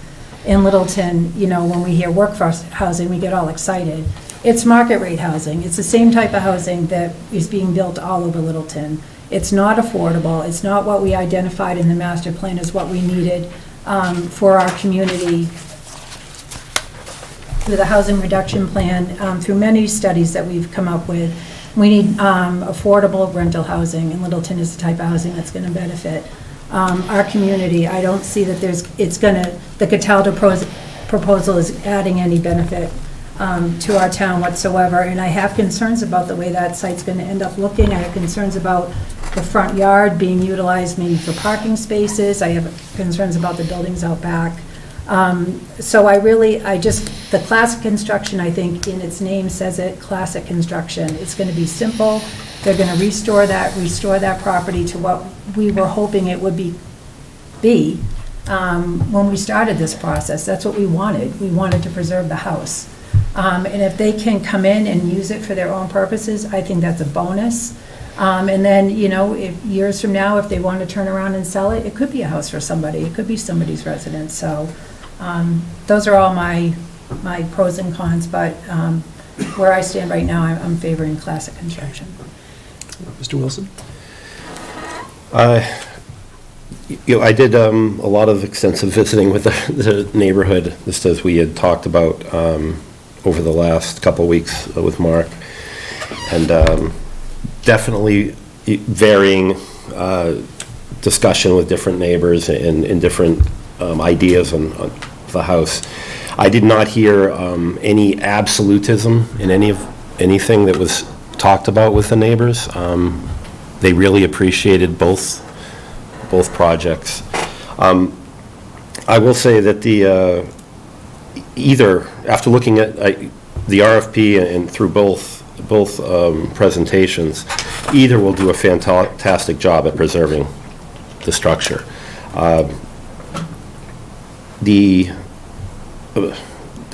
in Littleton. When we hear workforce housing, we get all excited. It's market rate housing. It's the same type of housing that is being built all over Littleton. It's not affordable. It's not what we identified in the master plan as what we needed for our community. Through the housing reduction plan, through many studies that we've come up with, we need affordable rental housing, and Littleton is the type of housing that's going to benefit our community. I don't see that the Cataldo proposal is adding any benefit to our town whatsoever, and I have concerns about the way that site's going to end up looking. I have concerns about the front yard being utilized maybe for parking spaces. I have concerns about the buildings out back. So the Classic Construction, I think in its name says it, Classic Construction. It's going to be simple. They're going to restore that property to what we were hoping it would be when we started this process. That's what we wanted. We wanted to preserve the house. And if they can come in and use it for their own purposes, I think that's a bonus. And then, if years from now, if they want to turn around and sell it, it could be a house for somebody. It could be somebody's residence. So those are all my pros and cons, but where I stand right now, I'm favoring Classic Construction. Mr. Wilson? I did a lot of extensive visiting with the neighborhood, just as we had talked about over the last couple of weeks with Mark. And definitely varying discussion with different neighbors and different ideas on the house. I did not hear any absolutism in anything that was talked about with the neighbors. They really appreciated both projects. I will say that after looking at the RFP and through both presentations, either will do a fantastic job at preserving the structure. They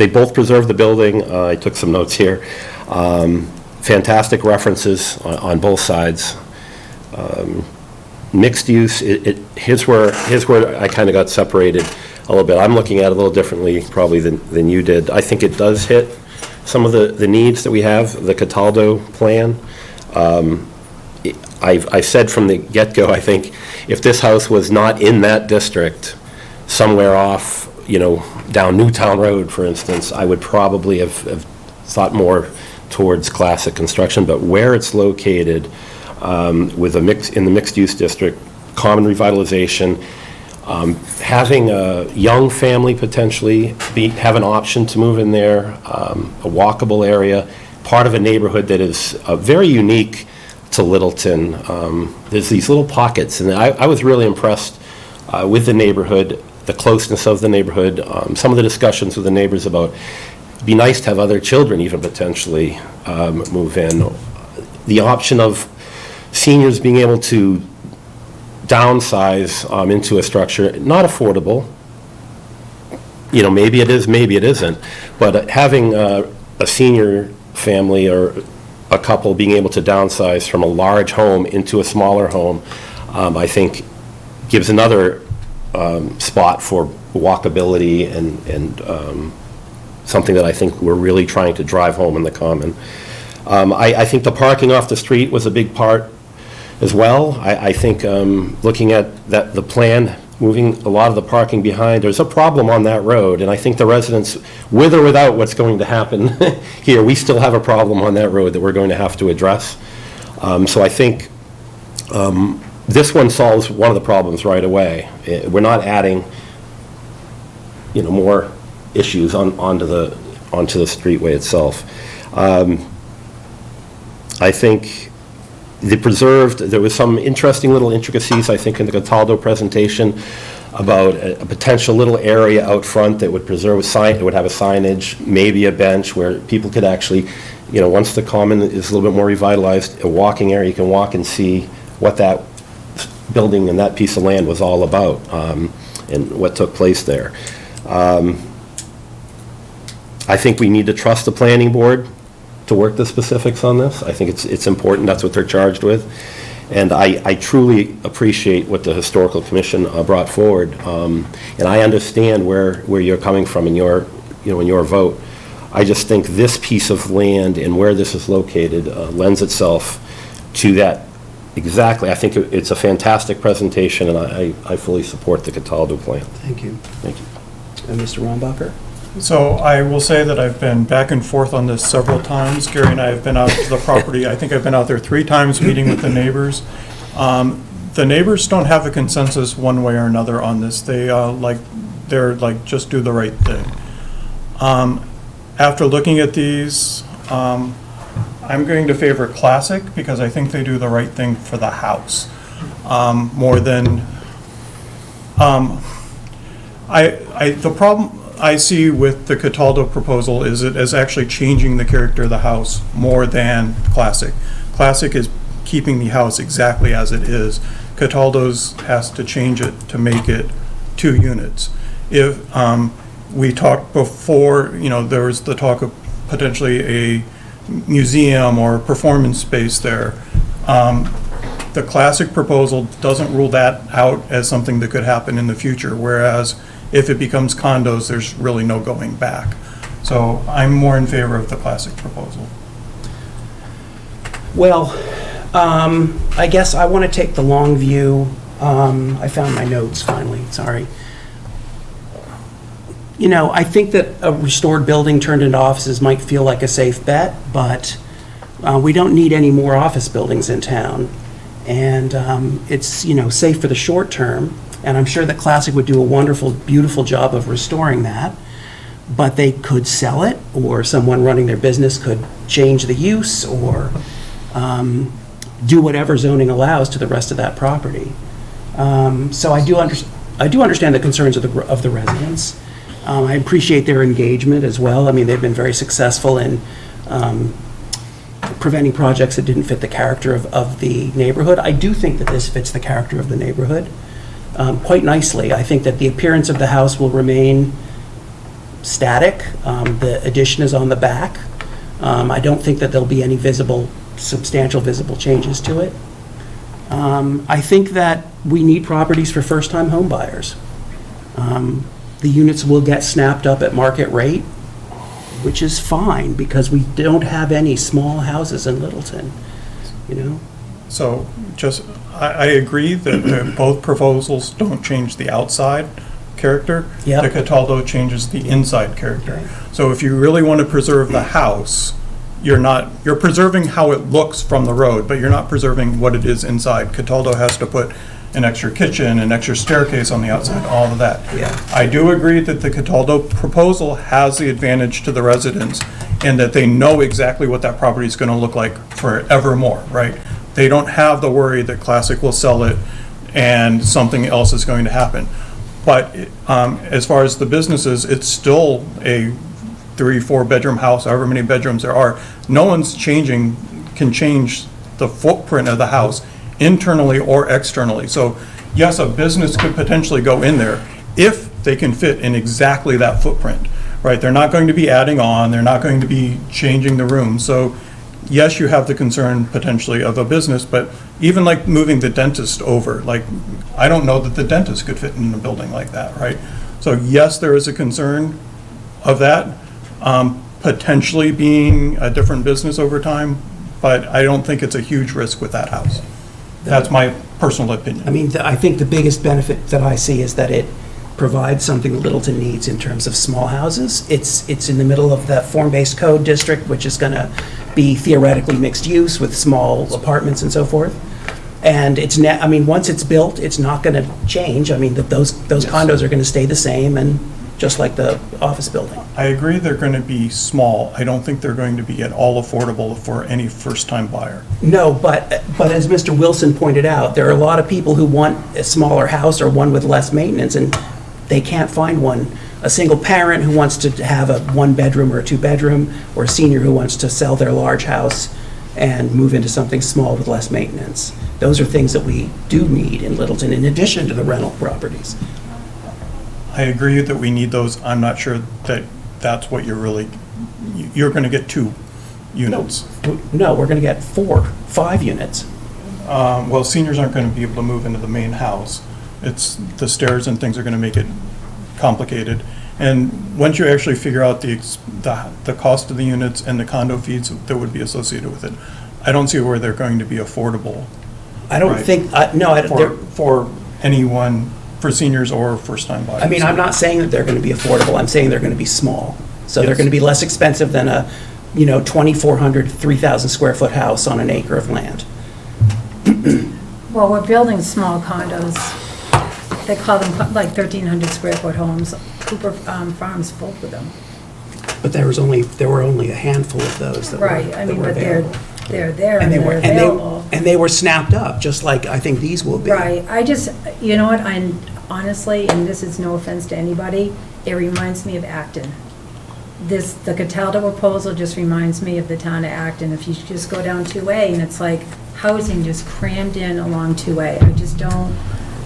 both preserve the building. I took some notes here. Fantastic references on both sides. Mixed use, here's where I kind of got separated a little bit. I'm looking at it a little differently probably than you did. I think it does hit some of the needs that we have, the Cataldo plan. I said from the get-go, I think if this house was not in that district, somewhere off, down Newtown Road, for instance, I would probably have thought more towards classic construction, but where it's located, with in the mixed-use district, common revitalization, having a young family potentially have an option to move in there, a walkable area, part of a neighborhood that is very unique to Littleton. There's these little pockets, and I was really impressed with the neighborhood, the closeness of the neighborhood, some of the discussions with the neighbors about it'd be nice to have other children even potentially move in. The option of seniors being able to downsize into a structure, not affordable. Maybe it is, maybe it isn't. But having a senior family or a couple being able to downsize from a large home into a smaller home, I think gives another spot for walkability and something that I think we're really trying to drive home in the common. I think the parking off the street was a big part as well. I think looking at the plan, moving a lot of the parking behind, there's a problem on that road, and I think the residents, with or without what's going to happen here, we still have a problem on that road that we're going to have to address. So I think this one solves one of the problems right away. We're not adding, more issues onto the streetway itself. I think there was some interesting little intricacies, I think, in the Cataldo presentation about a potential little area out front that would preserve it would have a signage, maybe a bench where people could actually, once the common is a little bit more revitalized, a walking area, you can walk and see what that building and that piece of land was all about, and what took place there. I think we need to trust the planning board to work the specifics on this. I think it's important. That's what they're charged with. And I truly appreciate what the Historical Commission brought forward. And I understand where you're coming from in your vote. I just think this piece of land and where this is located lends itself to that exactly. I think it's a fantastic presentation, and I fully support the Cataldo plan. Thank you. Thank you. And Mr. Rombacher? So I will say that I've been back and forth on this several times. Gary and I have been out to the property. I think I've been out there 3 times meeting with the neighbors. The neighbors don't have a consensus one way or another on this. They're like, just do the right thing. After looking at these, I'm going to favor classic because I think they do the right thing for the house. More than, the problem I see with the Cataldo proposal is it is actually changing the character of the house more than classic. Classic is keeping the house exactly as it is. Cataldo's has to change it to make it 2 units. If we talked before, there was the talk of potentially a museum or performance space there. The classic proposal doesn't rule that out as something that could happen in the future, whereas if it becomes condos, there's really no going back. So I'm more in favor of the classic proposal. Well, I guess I want to take the long view. I found my notes finally, sorry. I think that a restored building turned into offices might feel like a safe bet, but we don't need any more office buildings in town. And it's, safe for the short term. And I'm sure that Classic would do a wonderful, beautiful job of restoring that. But they could sell it, or someone running their business could change the use, or do whatever zoning allows to the rest of that property. So I do understand the concerns of the residents. I appreciate their engagement as well. I mean, they've been very successful in preventing projects that didn't fit the character of the neighborhood. I do think that this fits the character of the neighborhood quite nicely. I think that the appearance of the house will remain static. The addition is on the back. I don't think that there'll be any substantial visible changes to it. I think that we need properties for first-time home buyers. The units will get snapped up at market rate, which is fine, because we don't have any small houses in Littleton, So I agree that both proposals don't change the outside character. Yep. The Cataldo changes the inside character. Okay. So if you really want to preserve the house, you're preserving how it looks from the road, but you're not preserving what it is inside. Cataldo has to put an extra kitchen, an extra staircase on the outside, all of that. Yeah. I do agree that the Cataldo proposal has the advantage to the residents in that they know exactly what that property is going to look like forevermore, right? They don't have the worry that Classic will sell it and something else is going to happen. But as far as the businesses, it's still a 3-4 bedroom house, however many bedrooms there are. No one's can change the footprint of the house internally or externally. So yes, a business could potentially go in there if they can fit in exactly that footprint, right? They're not going to be adding on, they're not going to be changing the room. So yes, you have the concern potentially of a business, but even like moving the dentist over, like, I don't know that the dentist could fit in a building like that, right? So yes, there is a concern of that, potentially being a different business over time, but I don't think it's a huge risk with that house. That's my personal opinion. I mean, I think the biggest benefit that I see is that it provides something that Littleton needs in terms of small houses. It's in the middle of the form-based code district, which is going to be theoretically mixed use with small apartments and so forth. And once it's built, it's not going to change. I mean, those condos are going to stay the same, and just like the office building. I agree they're going to be small. I don't think they're going to be at all affordable for any first-time buyer. No, but as Mr. Wilson pointed out, there are a lot of people who want a smaller house or one with less maintenance, and they can't find one. A single parent who wants to have a 1-bedroom or a 2-bedroom, or a senior who wants to sell their large house and move into something small with less maintenance. Those are things that we do need in Littleton, in addition to the rental properties. I agree that we need those. I'm not sure that that's what you're going to get 2 units. No, we're going to get 5 units. Well, seniors aren't going to be able to move into the main house. It's the stairs and things are going to make it complicated. And once you actually figure out the cost of the units and the condo fees that would be associated with it, I don't see where they're going to be affordable. I don't think, for anyone, for seniors or first-time buyers. I mean, I'm not saying that they're going to be affordable, I'm saying they're going to be small. So they're Yes. going to be less expensive than a, 2,400, 3,000 square foot house on an acre of land. Well, we're building small condos. They call them like 1,300 square foot homes. Cooper Farm's full with them. But there were only a handful of those that were Right, I mean, that were but they're available. there and they're available. And they were snapped up, just like I think these will be. Right, you know what, honestly, and this is no offense to anybody, it reminds me of Acton. The Cataldo proposal just reminds me of the town of Acton. If you just go down 2A and it's like housing just crammed in along 2A.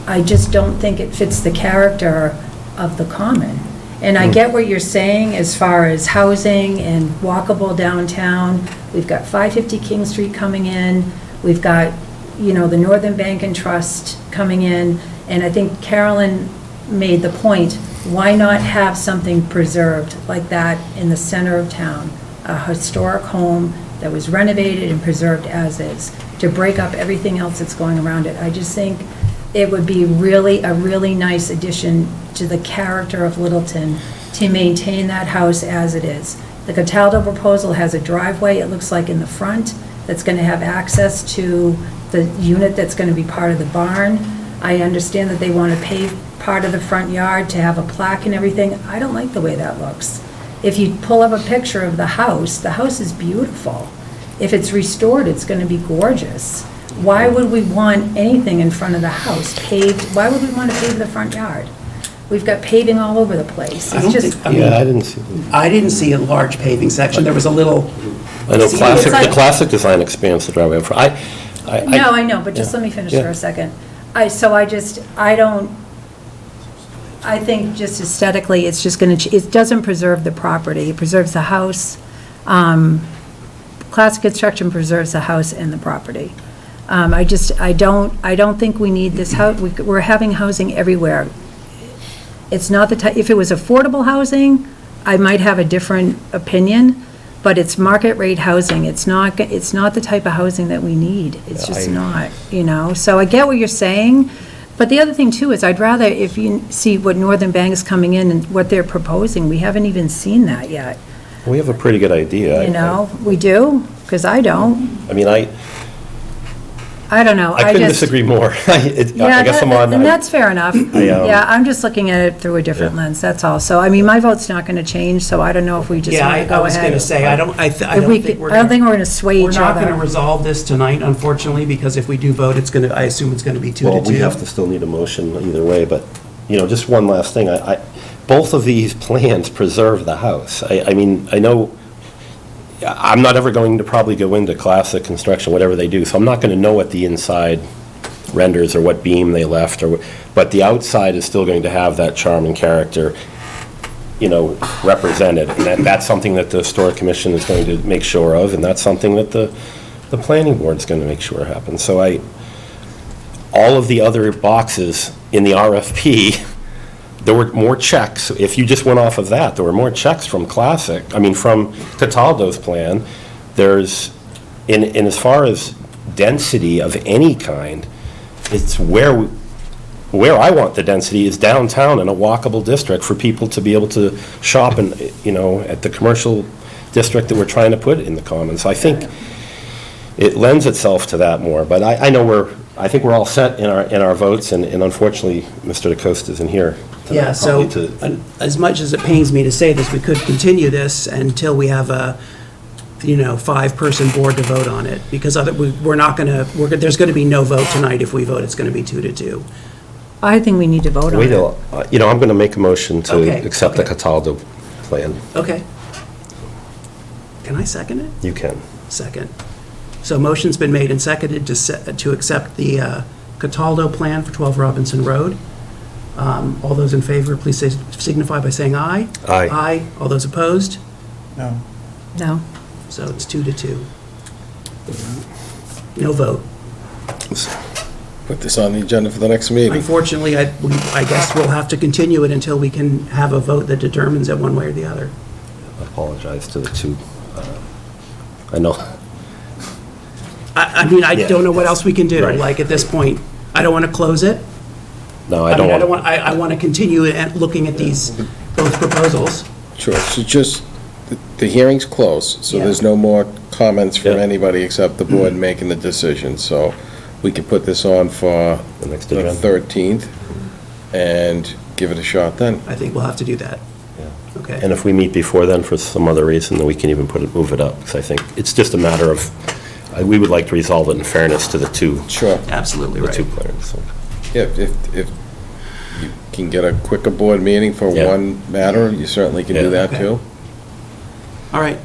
I just don't think it fits the character of the common. And I get what you're saying as far as housing and walkable downtown. We've got 550 King Street coming in. We've got, the Northern Bank and Trust coming in. And I think Carolyn made the point, why not have something preserved like that in the center of town? A historic home that was renovated and preserved as is, to break up everything else that's going around it. I just think it would be a really nice addition to the character of Littleton to maintain that house as it is. The Cataldo proposal has a driveway, it looks like in the front, that's going to have access to the unit that's going to be part of the barn. I understand that they want to pave part of the front yard to have a plaque and everything. I don't like the way that looks. If you pull up a picture of the house is beautiful. If it's restored, it's going to be gorgeous. Why would we want anything in front of the house paved? Why would we want to pave the front yard? We've got paving all over the place. I didn't see that. I didn't see a large paving section. There was a little. I know See, it's like- the classic design expands the driveway. No, I know, but just let me finish for a second. I think just aesthetically, it's just going to, it doesn't preserve the property. It preserves the house. classic construction preserves the house and the property. I don't think we need this house, we're having housing everywhere. It's not the type, if it was affordable housing, I might have a different opinion, but it's market rate housing. It's not the type of housing that we need. It's just not, you know? So I get what you're saying, but the other thing too is I'd rather, if you see what Northern Bank's coming in and what they're proposing, we haven't even seen that yet. We have a pretty good idea. You know, we do, because I don't. I mean, I don't know. I couldn't disagree more. I guess I'm on. And that's fair enough. Yeah, I'm just looking at it through a different lens, that's all. So, I mean, my vote's not going to change, so I don't know if we just want to go ahead. I was going to say, I don't think we're going to sway each other. We're not going to resolve this tonight, unfortunately, because if we do vote, I assume it's going to be 2-2. Well, we have to still need a motion either way, but, you know, just one last thing. Both of these plans preserve the house. I mean, I know, I'm not ever going to probably go into classic construction, whatever they do, so I'm not going to know what the inside renders or what beam they left, but the outside is still going to have that charm and character, you know, represented. And that's something that the Historic Commission is going to make sure of, and that's something that the Planning Board is going to make sure happens. So all of the other boxes in the RFP, there were more checks. If you just went off of that, there were more checks from from Cataldo's plan. There's, in as far as density of any kind, it's where I want the density is downtown in a walkable district for people to be able to shop and, you know, at the commercial district that we're trying to put in the Commons. I think it lends itself to that more, but I think we're all set in our votes, and unfortunately, Mr. DeCosta isn't here. Yeah, so as much as it pains me to say this, we could continue this until we have a, you know, 5-person board to vote on it, because we're not going to, there's going to be no vote tonight. If we vote, it's going to be 2-2. I think we need to vote on it. You know, I'm going to make a motion to accept the Cataldo plan. Okay. Can I second it? You can. Second. So motion's been made and seconded to accept the Cataldo plan for 12 Robinson Road. All those in favor, please signify by saying aye. Aye. Aye. All those opposed? No. No. So it's 2-2. No vote. Put this on the agenda for the next meeting. Unfortunately, I guess we'll have to continue it until we can have a vote that determines it one way or the other. I apologize to the two. I know. I mean, I don't know what else we can do. Right. Like, at this point, I don't want to close it. No, I want to continue looking at both proposals. Sure, so just, the hearing's closed, so there's no more comments from anybody except the board making the decision. So we can put this on for the 13th and give it a shot then. I think we'll have to do that. Okay. And if we meet before then for some other reason, then we can even move it up, because I think it's just a matter of, we would like to resolve it in fairness to the two. Sure. Absolutely right. The two players. So. Yeah, if you can get a quicker board meeting for one matter, you certainly can do that too. All right.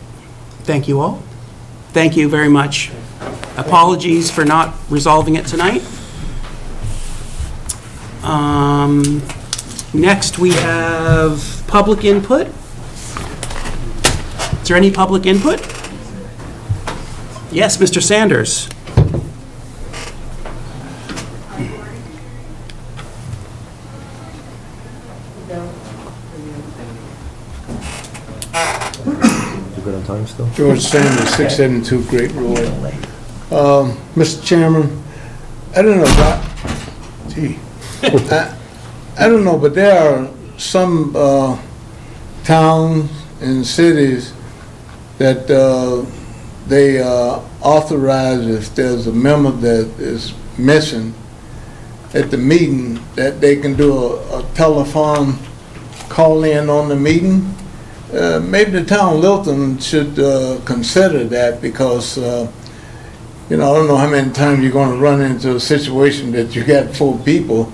Thank you all. Thank you very much. Apologies for not resolving it tonight. Next, we have public input. Is there any public input? Yes, Mr. Sanders. Good on time still? George Sanders, 672 Great Road. Mr. Chairman, I don't know about, I don't know, but there are some towns and cities that they authorize, if there's a member that is missing at the meeting, that they can do a telephone call-in on the meeting. Maybe the town of Littleton should consider that, because you know, I don't know how many times you're going to run into a situation that you got 4 people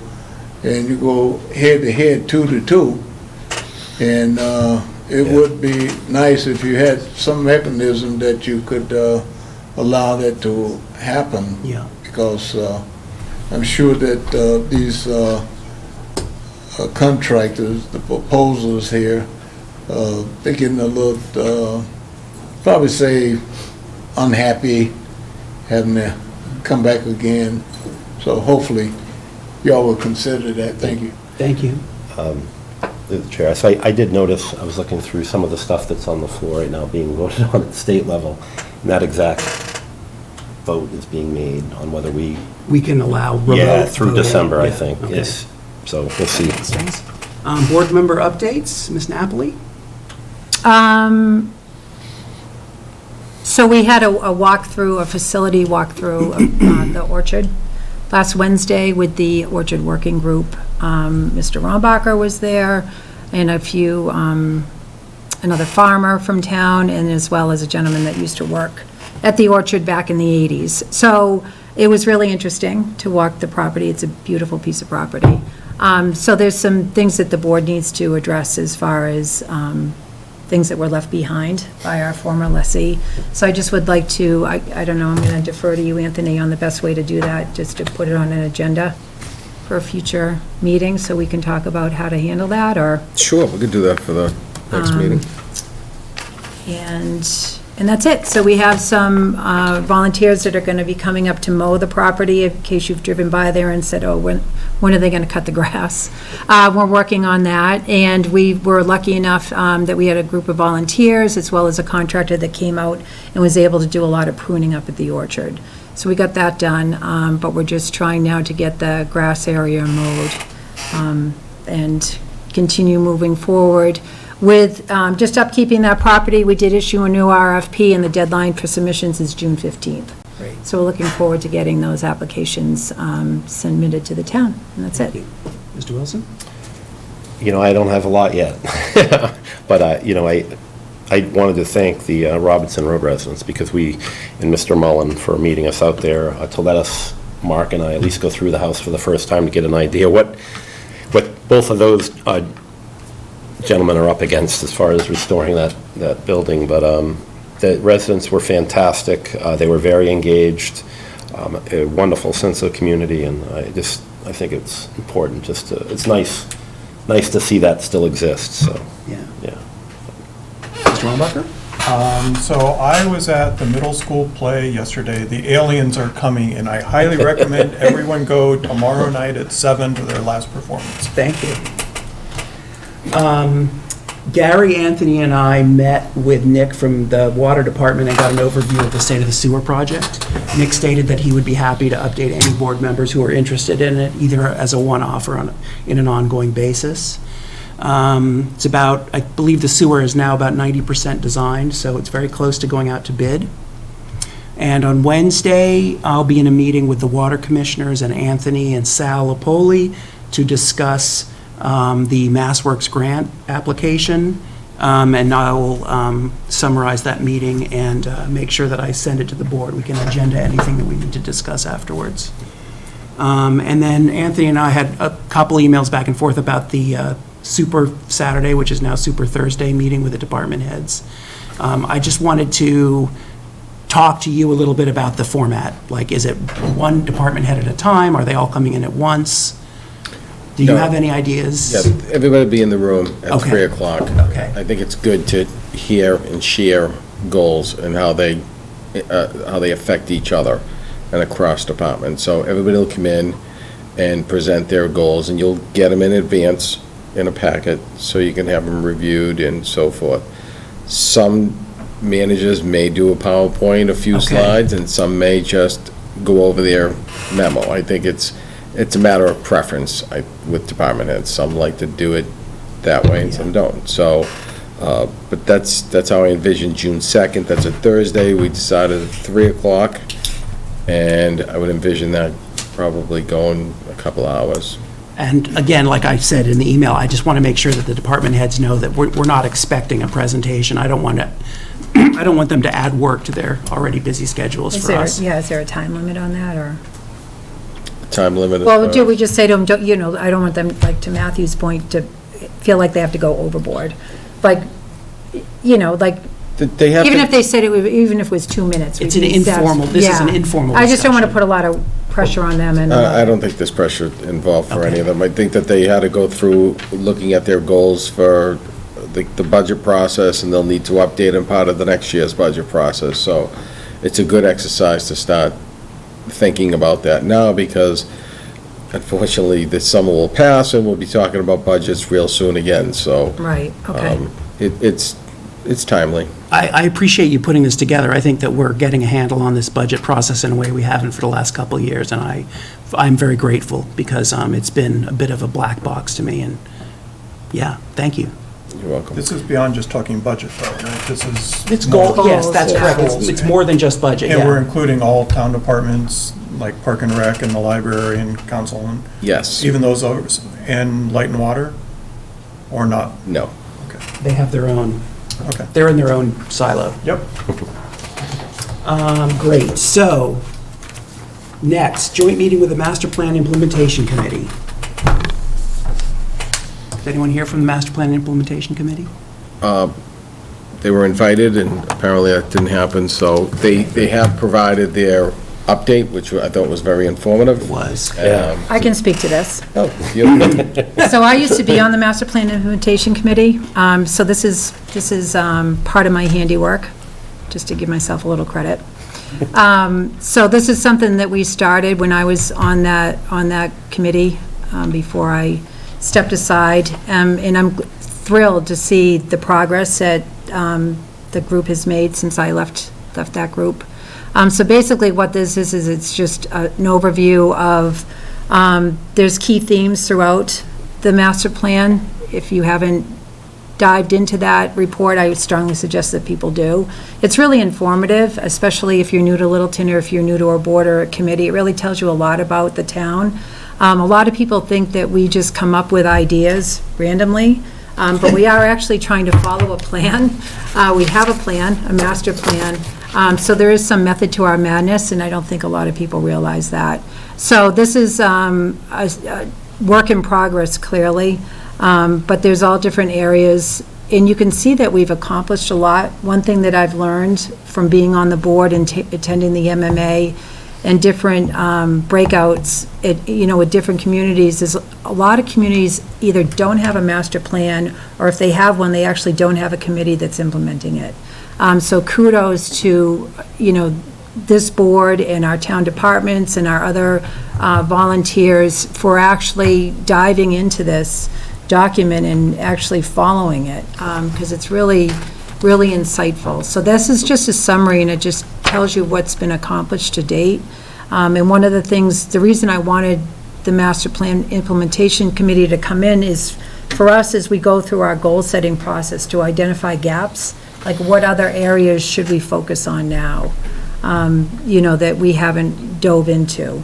and you go head-to-head, 2-2, and it would be nice if you had some mechanism that you could allow that to happen. Yeah. Because I'm sure that these contractors, the proposals here, they're getting a little, probably say unhappy having to come back again. So hopefully, y'all will consider that. Thank you. Thank you. The Chair, so I did notice, I was looking through some of the stuff that's on the floor right now being voted on at state level, and that exact vote is being made on whether we... We can allow remote Yeah, through voting. December, I Yeah, think, okay. yes. So we'll see. Board member updates, Ms. Napoli? So we had a walkthrough, a facility walkthrough of the orchard last Wednesday with the Orchard Working Group. Mr. Rombacher was there, and a few, another farmer from town, and as well as a gentleman that used to work at the orchard back in the 80s. So it was really interesting to walk the property. It's a beautiful piece of property. So there's some things that the board needs to address as far as things that were left behind by our former lessee. So I just would like to, I don't know, I'm going to defer to you, Anthony, on the best way to do that, just to put it on an agenda for a future meeting, so we can talk about how to handle that, or... Sure, we could do that for the next meeting. And that's it. So we have some volunteers that are going to be coming up to mow the property, in case you've driven by there and said, oh, when are they going to cut the grass? We're working on that, and we were lucky enough that we had a group of volunteers, as well as a contractor that came out and was able to do a lot of pruning up at the orchard. So we got that done, but we're just trying now to get the grass area mowed and continue moving forward. With just upkeeping that property, we did issue a new RFP, and the deadline for submissions is June 15th. Great. So we're looking forward to getting those applications submitted to the town, and that's it. Mr. Wilson? You know, I don't have a lot yet, but, you know, I wanted to thank the Robinson Road residents, because we, and Mr. Mullen for meeting us out there, to let us, Mark and I, at least go through the house for the first time to get an idea what both of those gentlemen are up against as far as restoring that building. But the residents were fantastic. They were very engaged, a wonderful sense of community, and I think it's important it's nice to see that still exists, so, Yeah. yeah. Mr. Rombacher? So I was at the middle school play yesterday. The Aliens Are Coming, and I highly recommend everyone go tomorrow night at 7 to their last performance. Thank you. Gary, Anthony, and I met with Nick from the Water Department and got an overview of the state of the sewer project. Nick stated that he would be happy to update any board members who are interested in it, either as a one-off or in an ongoing basis. It's about, I believe the sewer is now about 90% designed, so it's very close to going out to bid. And on Wednesday, I'll be in a meeting with the water commissioners and Anthony and Sal Lapoli to discuss the Massworks Grant application, and I will summarize that meeting and make sure that I send it to the board. We can agenda anything that we need to discuss afterwards. And then Anthony and I had a couple emails back and forth about the Super Saturday, which is now Super Thursday, meeting with the department heads. I just wanted to talk to you a little bit about the format. Like, is it one department head at a time? Are they all coming in at once? Do you No. have any ideas? Yeah, everybody be in the room at Okay. 3 o'clock. Okay. I think it's good to hear and share goals and how they affect each other and across departments. So everybody will come in and present their goals, and you'll get them in advance in a packet, so you can have them reviewed and so forth. Some managers may do a PowerPoint, a few Okay. slides, and some may just go over their memo. I think it's a matter of preference with department heads. Some like to do it that way and some don't. So, but that's how I envision June 2nd. That's a Thursday. We decided at 3 o'clock, and I would envision that probably going a couple hours. And again, like I said in the email, I just want to make sure that the department heads know that we're not expecting a presentation. I don't want them to add work to their already busy schedules Is for there, us. yeah, is there a time limit on that, or? Time limit. Well, do we just say to them, I don't want them, like, to Matthew's point, to feel like they have to go overboard? Like, like, They have even to- if they said even if it was 2 minutes. It's we an can assess- informal, this is an yeah. informal I just don't want to discussion. put a lot of pressure on them, and. I don't think there's pressure involved for any of them. I think that they had to go through looking at their goals for the budget process, and they'll need to update them part of the next year's budget process. So it's a good exercise to start thinking about that now, because unfortunately, this summer will pass, and we'll be talking about budgets real soon again, so. Right, okay. It's timely. I appreciate you putting this together. I think that we're getting a handle on this budget process in a way we haven't for the last couple of years, and I'm very grateful, because it's been a bit of a black box to me, and, yeah, thank you. You're welcome. This is beyond just talking budget, though, right? This is. It's goal, yes, that's yeah. correct. It's more than just budget, And we're yeah. including all town departments, like Park and Rec and the library and council, and Yes. even those others, and light and water, or not? No. They have their own, Okay. they're in their own silo. Yep. Great, so, next, joint meeting with the Master Plan Implementation Committee. Is anyone here from the Master Plan Implementation Committee? They were invited, and apparently that didn't happen, so they have provided their update, which I thought was very informative. It was. I can speak to this. Oh, you, So I used to be on the Master Plan Implementation Committee, so this is part of my handiwork, just to give myself a little credit. So this is something that we started when I was on that committee, before I stepped aside, and I'm thrilled to see the progress that the group has made since I left that group. So basically what this is it's just an overview of, there's key themes throughout the master plan. If you haven't dived into that report, I would strongly suggest that people do. It's really informative, especially if you're new to Littleton or if you're new to our board or a committee. It really tells you a lot about the town. A lot of people think that we just come up with ideas randomly, but we are actually trying to follow a plan. We have a plan, a master plan. So there is some method to our madness, and I don't think a lot of people realize that. So this is a work in progress, clearly, but there's all different areas, and you can see that we've accomplished a lot. One thing that I've learned from being on the board and attending the MMA and different breakouts with different communities is a lot of communities either don't have a master plan, or if they have one, they actually don't have a committee that's implementing it. So kudos to, this board and our town departments and our other volunteers for actually diving into this document and actually following it, because it's really, really insightful. So this is just a summary, and it just tells you what's been accomplished to date. And one of the things, the reason I wanted the Master Plan Implementation Committee to come in is for us as we go through our goal-setting process to identify gaps, like what other areas should we focus on now, that we haven't dove into,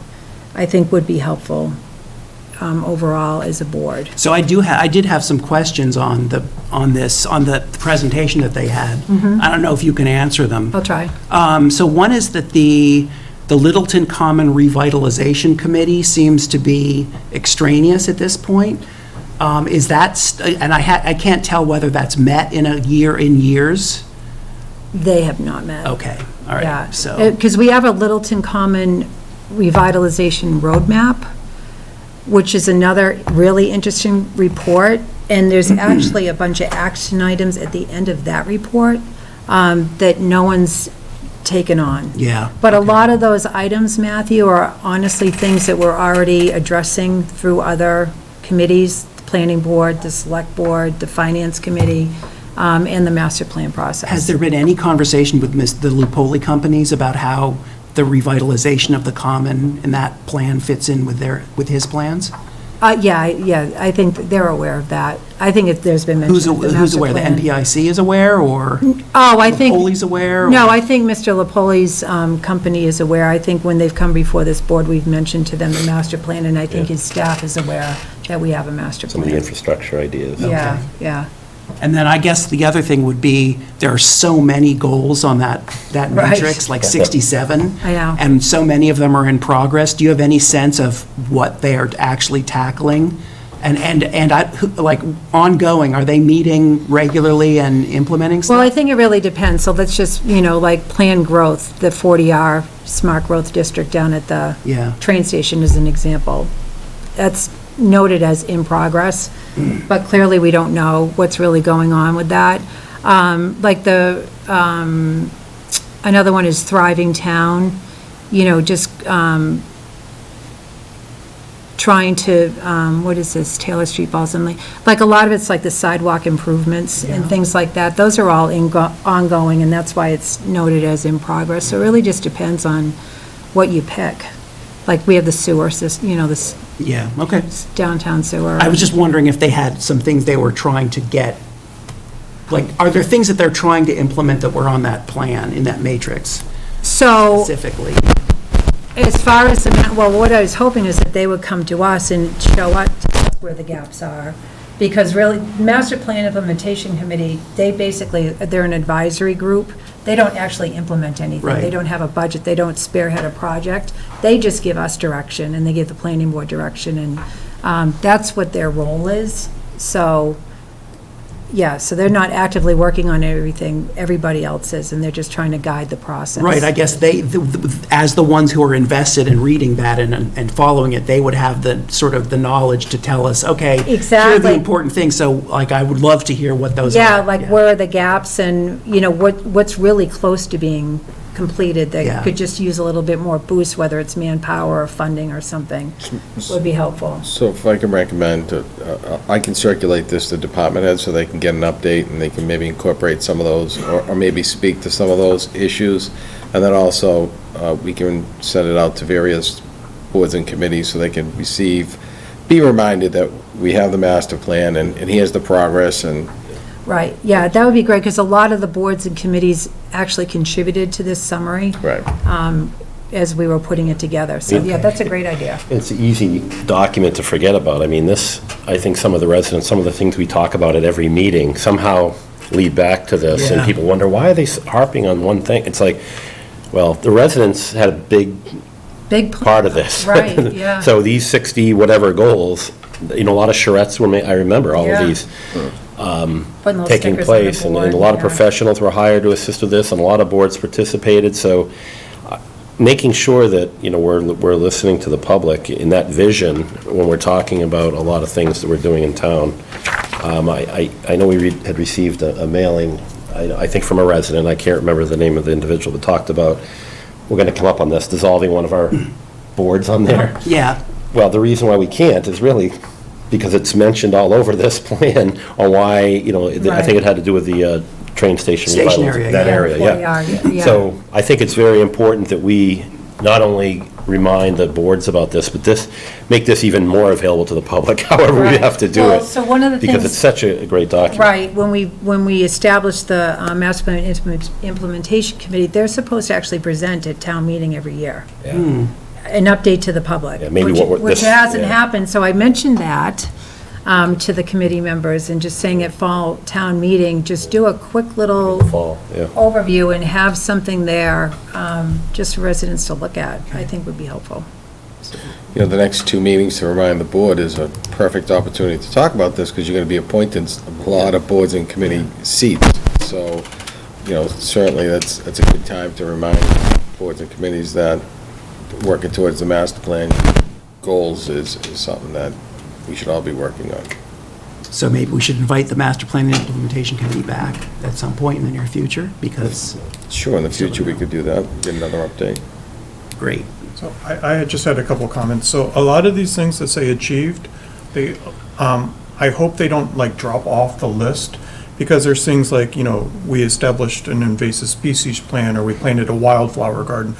I think would be helpful overall as a board. So I did have some questions on the presentation that they had. I don't know if you can answer them. I'll try. So one is that the Littleton Common Revitalization Committee seems to be extraneous at this point. Is that, and I can't tell whether that's met in years? They have not met. Okay, all right. Yeah, So, because we have a Littleton Common Revitalization Roadmap, which is another really interesting report, and there's actually a bunch of action items at the end of that report that no one's taken on. yeah. But a lot of those items, Matthew, are honestly things that we're already addressing through other committees, the planning board, the select board, the finance committee, and the master plan process. Has there been any conversation with the Lupoli companies about how the revitalization of the common and that plan fits in with his plans? Yeah, I think they're aware of that. I think there's been mention of the Who's master aware? The plan. NPIC is aware, or Oh, I think. Lupoli's aware? No, I think Mr. Lupoli's company is aware. I think when they've come before this board, we've mentioned to them the master plan, and I think his staff is aware that we have a master Some plan. of the infrastructure ideas. Yeah, yeah. And then I guess the other thing would be, there are so many goals on that Right. matrix, like 67. I know. And so many of them are in progress. Do you have any sense of what they are actually tackling? And like ongoing, are they meeting regularly and implementing stuff? Well, I think it really depends. So let's just, like planned growth, the 40R Smart Growth District down at the Yeah. train station is an example. That's noted as in progress, but clearly we don't know what's really going on with that. Like the Another one is Thriving Town, just trying to, what is this, Taylor Street, Balsam Lane? Like, a lot of it's like the sidewalk improvements and things like that. Those are all ongoing, and that's why it's noted as in progress. So it really just depends on what you pick. Like, we have the sewer system, this Yeah, okay. downtown sewer. I was just wondering if they had some things they were trying to get, like, are there things that they're trying to implement that were on that plan, in that matrix So, specifically? as far as, what I was hoping is that they would come to us and show us where the gaps are. Because really, Master Plan Implementation Committee, they're an advisory group. They don't actually implement anything. Right. They don't have a budget. They don't spearhead a project. They just give us direction, and they give the planning board direction, and that's what their role is. So, yeah, so they're not actively working on everything everybody else is, and they're just trying to guide the process. Right, I guess as the ones who are invested in reading that and following it, they would have the sort of the knowledge to tell us, okay, here are the Exactly. important things, so like, I would love to hear what those are. Yeah, like where are the gaps and, what's really close to being completed Yeah. that could just use a little bit more boost, whether it's manpower or funding or something, would be helpful. So if I can recommend, I can circulate this to department heads so they can get an update and they can maybe incorporate some of those, or maybe speak to some of those issues. And then also, we can send it out to various boards and committees so they can be reminded that we have the master plan and here's the progress and. Right, yeah, that would be great, because a lot of the boards and committees actually contributed to this summary. Right. As we were putting it together. So, yeah, that's a great idea. It's an easy document to forget about. I mean, this, I think some of the residents, some of the things we talk about at every meeting somehow lead back to this, and Yeah. people wonder, why are they harping on one thing? It's like, well, the residents had a big part of this. Right, yeah. So these 60 whatever goals, a lot of charrettes were made, I remember all Yeah. of these Putting those taking stickers on the place, and board, a lot of yeah. professionals were hired to assist with this, and a lot of boards participated, so making sure that, we're listening to the public in that vision when we're talking about a lot of things that we're doing in town. I know we had received a mailing, I think from a resident, I can't remember the name of the individual, that talked about, we're going to come up on this, dissolving one of our boards on there. Yeah, Well, the reason why we can't is really because it's mentioned all over this plan on why, I think it had to do with the train station. Station revival, area, that yeah. area, Yeah. So I think it's very important that we not only remind the boards about this, but make this even more available to the public, however we Right. have to do Well, it. so one of the Because things- it's such a great document. Right, when we established the Master Plan Implementation Committee, they're supposed to actually present at town meeting every year. Yeah. An update to the public. Yeah, maybe Which hasn't yeah. happened, so I mentioned that to the committee members, and just saying at fall town meeting, just do a quick little Fall, yeah. overview and have something there, just for residents to look at, I think would be helpful. The next two meetings, to remind the board, is a perfect opportunity to talk about this, because you're going to be appointing a lot of boards and committee seats. So, certainly that's a good time to remind boards and committees that working towards the master plan goals is something that we should all be working on. so maybe we should invite the Master Plan and Implementation Committee back at some point in the near future, because, Sure, in the future, we could do that, get another update. great. So I just had a couple of comments. So a lot of these things that say achieved, I hope they don't drop off the list, because there's things like, we established an invasive species plan, or we planted a wildflower garden.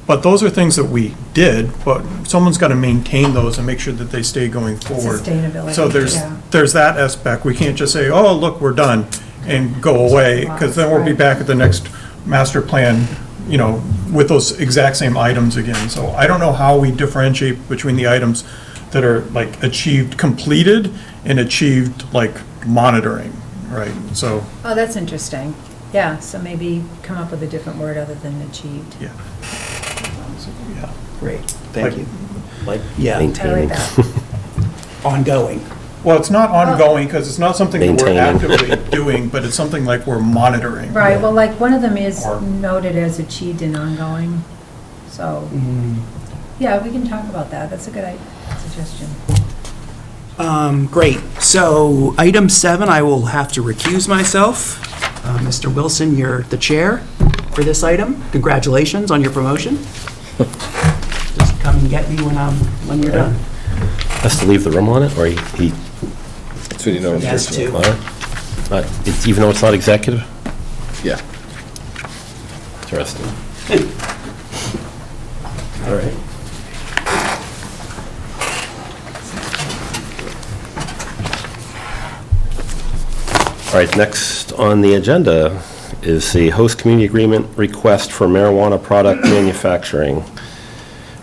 But those are things that we did, but someone's got to maintain those and make sure that they stay going forward. Sustainability, So yeah. there's that aspect. We can't just say, oh, look, we're done, and go away, because then we'll be back at the next master plan, with those exact same items again. So I don't know how we differentiate between the items that are achieved completed and achieved monitoring, right? So, Oh, that's interesting. Yeah, so maybe come up with a different word other than achieved. yeah. Yeah. Great, thank you. Like Yeah. I like maintaining. that. Ongoing. Well, it's not ongoing, because it's not something that we're Maintaining. actively doing, but it's something we're monitoring. Right, well, one of them is Or- noted as achieved and ongoing, so, yeah, we can talk about that, that's a good suggestion. Great. So, item 7, I will have to recuse myself. Mr. Wilson, you're the chair. for this item. Congratulations on your promotion. Just come and get me when you're done. Has to leave the room on it, or he That's what you know. He has to. even though it's not executive? Yeah. Interesting. All right. All right, next on the agenda is the host community agreement request for marijuana product manufacturing.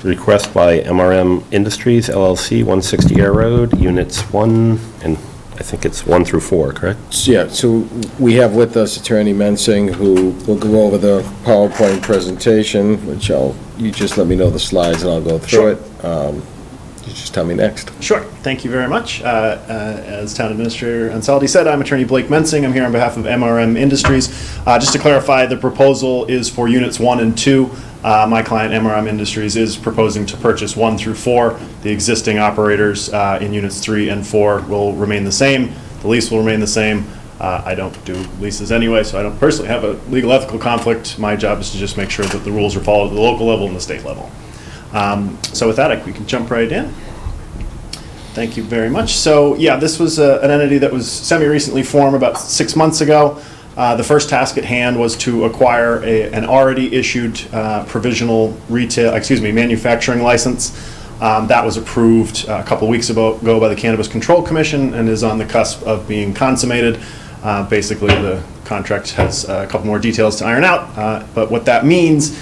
Request by MRM Industries LLC, 160 Air Road, Units 1, and I think it's 1 through 4, correct? Yeah, so we have with us Attorney Mensing, who will go over the PowerPoint presentation, which you just let me know the slides and I'll go through it. You just tell me next. Sure. Thank you very much. As Town Administrator Ansaldi said, I'm Attorney Blake Mensing. I'm here on behalf of MRM Industries. Just to clarify, the proposal is for Units 1 and 2. My client, MRM Industries, is proposing to purchase 1 through 4. The existing operators in Units 3 and 4 will remain the same. The lease will remain the same. I don't do leases anyway, so I don't personally have a legal ethical conflict. My job is to just make sure that the rules are followed at the local level and the state level. So with that, we can jump right in. Thank you very much. So yeah, this was an entity that was semi-recently formed about 6 months ago. The first task at hand was to acquire an already issued provisional manufacturing license. That was approved a couple weeks ago by the Cannabis Control Commission and is on the cusp of being consummated. Basically, the contract has a couple more details to iron out, but what that means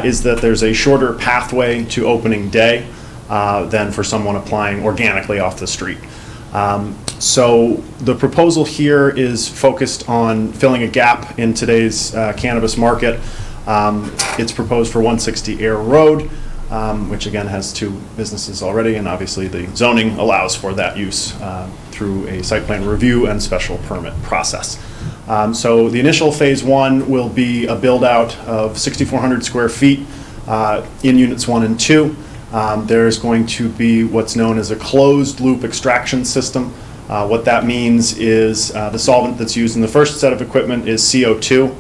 is that there's a shorter pathway to opening day than for someone applying organically off the street. So the proposal here is focused on filling a gap in today's cannabis market. It's proposed for 160 Air Road, which again has 2 businesses already, and obviously the zoning allows for that use through a site plan review and special permit process. So the initial phase 1 will be a build out of 6,400 square feet in Units 1 and 2. There's going to be what's known as a closed loop extraction system. What that means is the solvent that's used in the first set of equipment is CO2.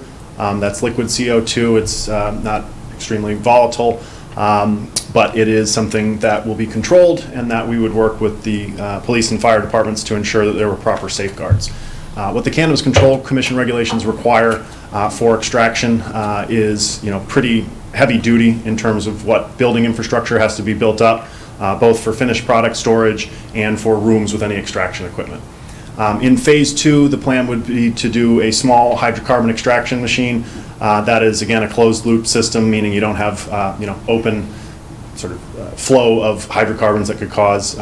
That's liquid CO2. It's not extremely volatile, but it is something that will be controlled and that we would work with the police and fire departments to ensure that there were proper safeguards. What the Cannabis Control Commission regulations require for extraction is, pretty heavy duty in terms of what building infrastructure has to be built up, both for finished product storage and for rooms with any extraction equipment. In phase 2, the plan would be to do a small hydrocarbon extraction machine. That is, again, a closed loop system, meaning you don't have, open sort of flow of hydrocarbons that could cause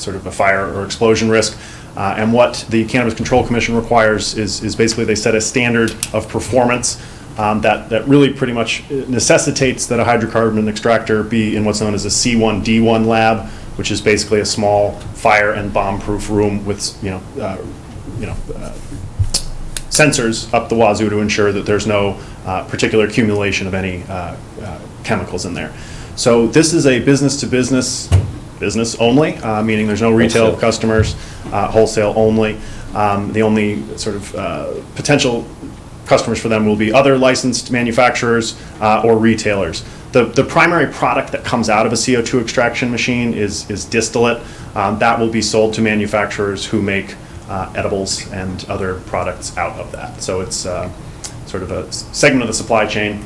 sort of a fire or explosion risk. And what the Cannabis Control Commission requires is basically they set a standard of performance that really pretty much necessitates that a hydrocarbon extractor be in what's known as a C1D1 lab, which is basically a small fire and bomb-proof room with sensors up the wazoo to ensure that there's no particular accumulation of any chemicals in there. So this is a business only, meaning there's no retail customers, wholesale only. The only sort of potential customers for them will be other licensed manufacturers or retailers. The primary product that comes out of a CO2 extraction machine is distillate. That will be sold to manufacturers who make edibles and other products out of that. So it's sort of a segment of the supply chain.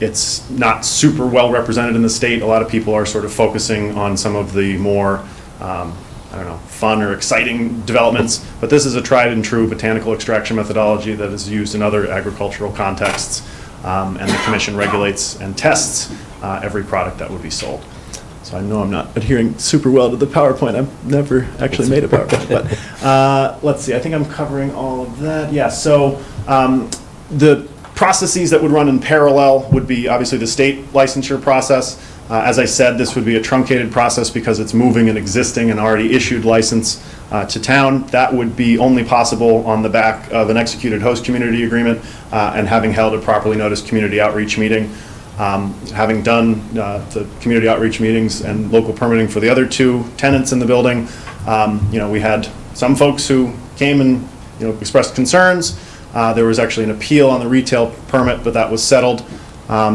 It's not super well represented in the state. A lot of people are sort of focusing on some of the more fun or exciting developments, but this is a tried and true botanical extraction methodology that is used in other agricultural contexts, and the commission regulates and tests every product that would be sold. So I know I'm not adhering super well to the PowerPoint. I've never actually made a PowerPoint, but let's see, I think I'm covering all of that. Yeah, so the processes that would run in parallel would be obviously the state licensure process. As I said, this would be a truncated process because it's moving an existing and already issued license to town. That would be only possible on the back of an executed host community agreement and having held a properly noticed community outreach meeting. Having done the community outreach meetings and local permitting for the other 2 tenants in the building, we had some folks who came and expressed concerns. There was actually an appeal on the retail permit, but that was settled.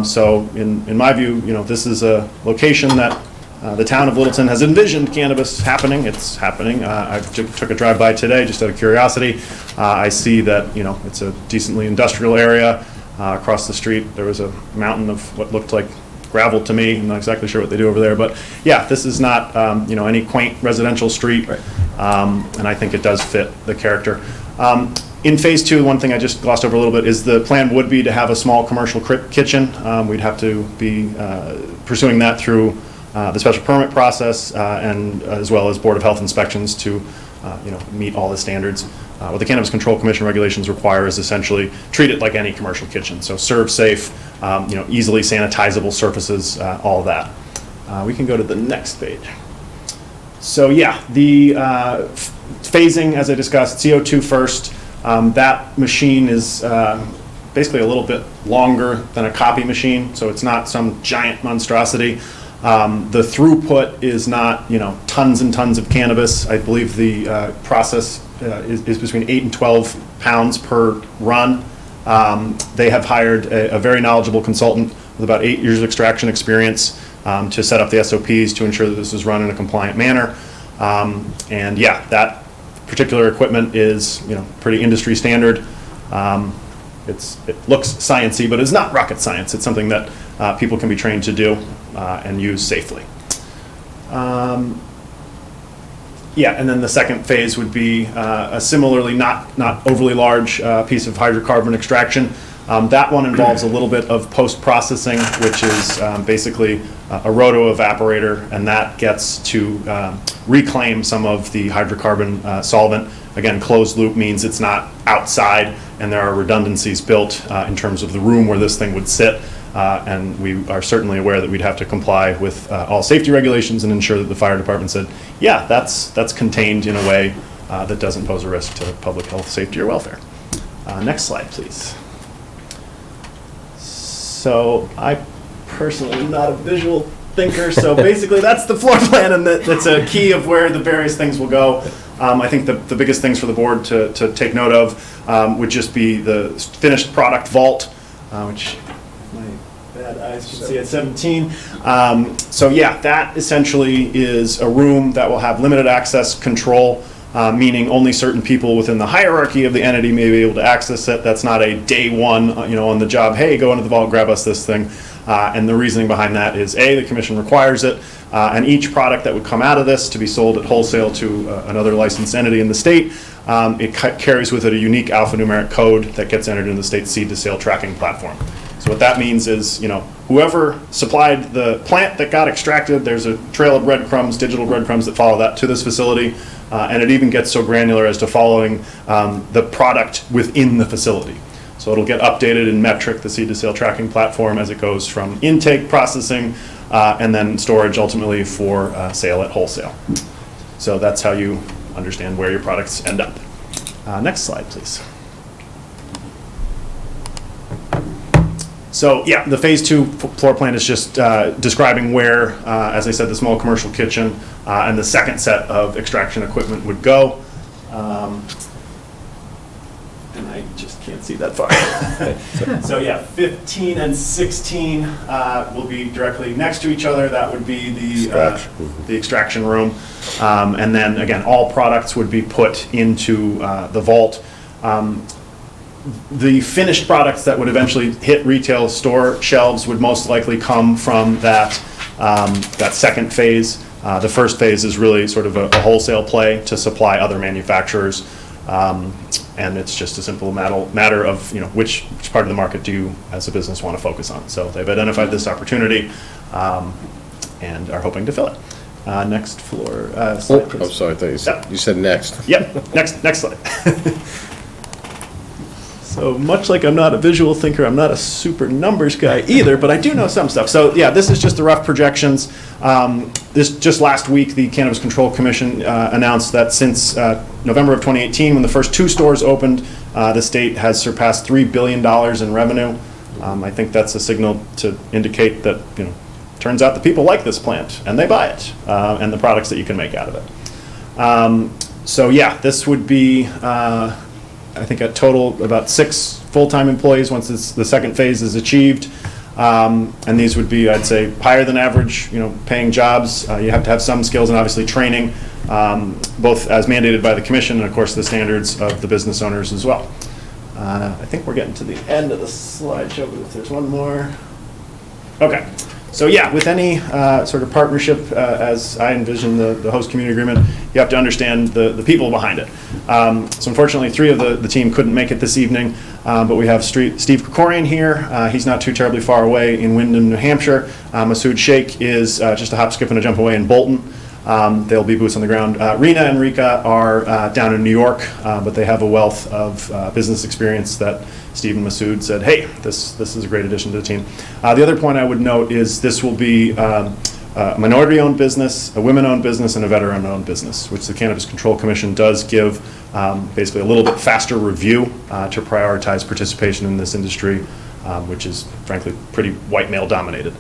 So in my view, this is a location that the town of Littleton has envisioned cannabis happening. It's happening. I took a drive-by today just out of curiosity. I see that, it's a decently industrial area. Across the street, there was a mountain of what looked like gravel to me. I'm not exactly sure what they do over there. But, yeah, this is not, any quaint residential street. Right. And I think it does fit the character. In phase 2, one thing I just glossed over a little bit is the plan would be to have a small commercial kitchen. We'd have to be pursuing that through the special permit process and as well as Board of Health inspections to meet all the standards. What the Cannabis Control Commission regulations require is essentially treat it like any commercial kitchen. So serve safe, easily sanitizable surfaces, all of that. We can go to the next page. So yeah, the phasing, as I discussed, CO2 first. That machine is basically a little bit longer than a copy machine, so it's not some giant monstrosity. The throughput is not, tons and tons of cannabis. I believe the process is between 8 and 12 pounds per run. They have hired a very knowledgeable consultant with about 8 years of extraction experience to set up the SOPs to ensure that this is run in a compliant manner. And yeah, that particular equipment is, pretty industry standard. It looks sciencey, but it's not rocket science. It's something that people can be trained to do and use safely. Yeah, and then the second phase would be a similarly not overly large piece of hydrocarbon extraction. That one involves a little bit of post-processing, which is basically a roto-evaporator, and that gets to reclaim some of the hydrocarbon solvent. Again, closed loop means it's not outside, and there are redundancies built in terms of the room where this thing would sit. And we are certainly aware that we'd have to comply with all safety regulations and ensure that the fire department said, yeah, that's contained in a way that doesn't pose a risk to public health, safety, or welfare. Next slide, please. So I personally am not a visual thinker, so basically that's the floor plan, and that's a key of where the various things will go. I think the biggest things for the board to take note of would just be the finished product vault, which my bad eyes can see at 17. So yeah, that essentially is a room that will have limited access control, meaning only certain people within the hierarchy of the entity may be able to access it. That's not a day one, on the job, hey, go into the vault, grab us this thing. And the reasoning behind that is A, the commission requires it, and each product that would come out of this to be sold at wholesale to another licensed entity in the state, it carries with it a unique alphanumeric code that gets entered in the state seed to sale tracking platform. So what that means is, whoever supplied the plant that got extracted, there's a trail of breadcrumbs, digital breadcrumbs that follow that to this facility, and it even gets so granular as to following the product within the facility. So it'll get updated in Metric, the seed to sale tracking platform, as it goes from intake, processing, and then storage ultimately for sale at wholesale. So that's how you understand where your products end up. Next slide, please. So yeah, the phase 2 floor plan is just describing where, as I said, the small commercial kitchen and the second set of extraction equipment would go. And I just can't see that far. So yeah, 15 and 16 will be directly next to each other. That would be the extraction room. And then again, all products would be put into the vault. The finished products that would eventually hit retail store shelves would most likely come from that second phase. The first phase is really sort of a wholesale play to supply other manufacturers. And it's just a simple matter of which part of the market do you as a business want to focus on. So they've identified this opportunity and are hoping to fill it. Next floor slide, please. Oh, sorry, I thought you said next. Yep, next slide. So much like I'm not a visual thinker, I'm not a super numbers guy either, but I do know some stuff. So yeah, this is just the rough projections. Just last week, the Cannabis Control Commission announced that since November of 2018, when the first 2 stores opened, the state has surpassed $3 billion in revenue. I think that's a signal to indicate that, turns out that people like this plant and they buy it and the products that you can make out of it. So yeah, this would be I think at total, about 6 full-time employees once the second phase is achieved. And these would be, I'd say, higher than average, paying jobs. You have to have some skills and obviously training, both as mandated by the commission and, of course, the standards of the business owners as well. I think we're getting to the end of the slideshow, but if there's one more. Okay. So yeah, with any sort of partnership, as I envision the host community agreement, you have to understand the people behind it. So unfortunately, 3 of the team couldn't make it this evening, but we have Steve Krikorian here. He's not too terribly far away in Windham, New Hampshire. Masood Sheikh is just a hop, skip, and a jump away in Bolton. They'll be boots on the ground. Rena and Rika are down in New York, but they have a wealth of business experience that Steve and Masood said, hey, this is a great addition to the team. The other point I would note is this will be a minority-owned business, a women-owned business, and a veteran-owned business, which the Cannabis Control Commission does give basically a little bit faster review to prioritize participation in this industry, which is frankly pretty white male dominated.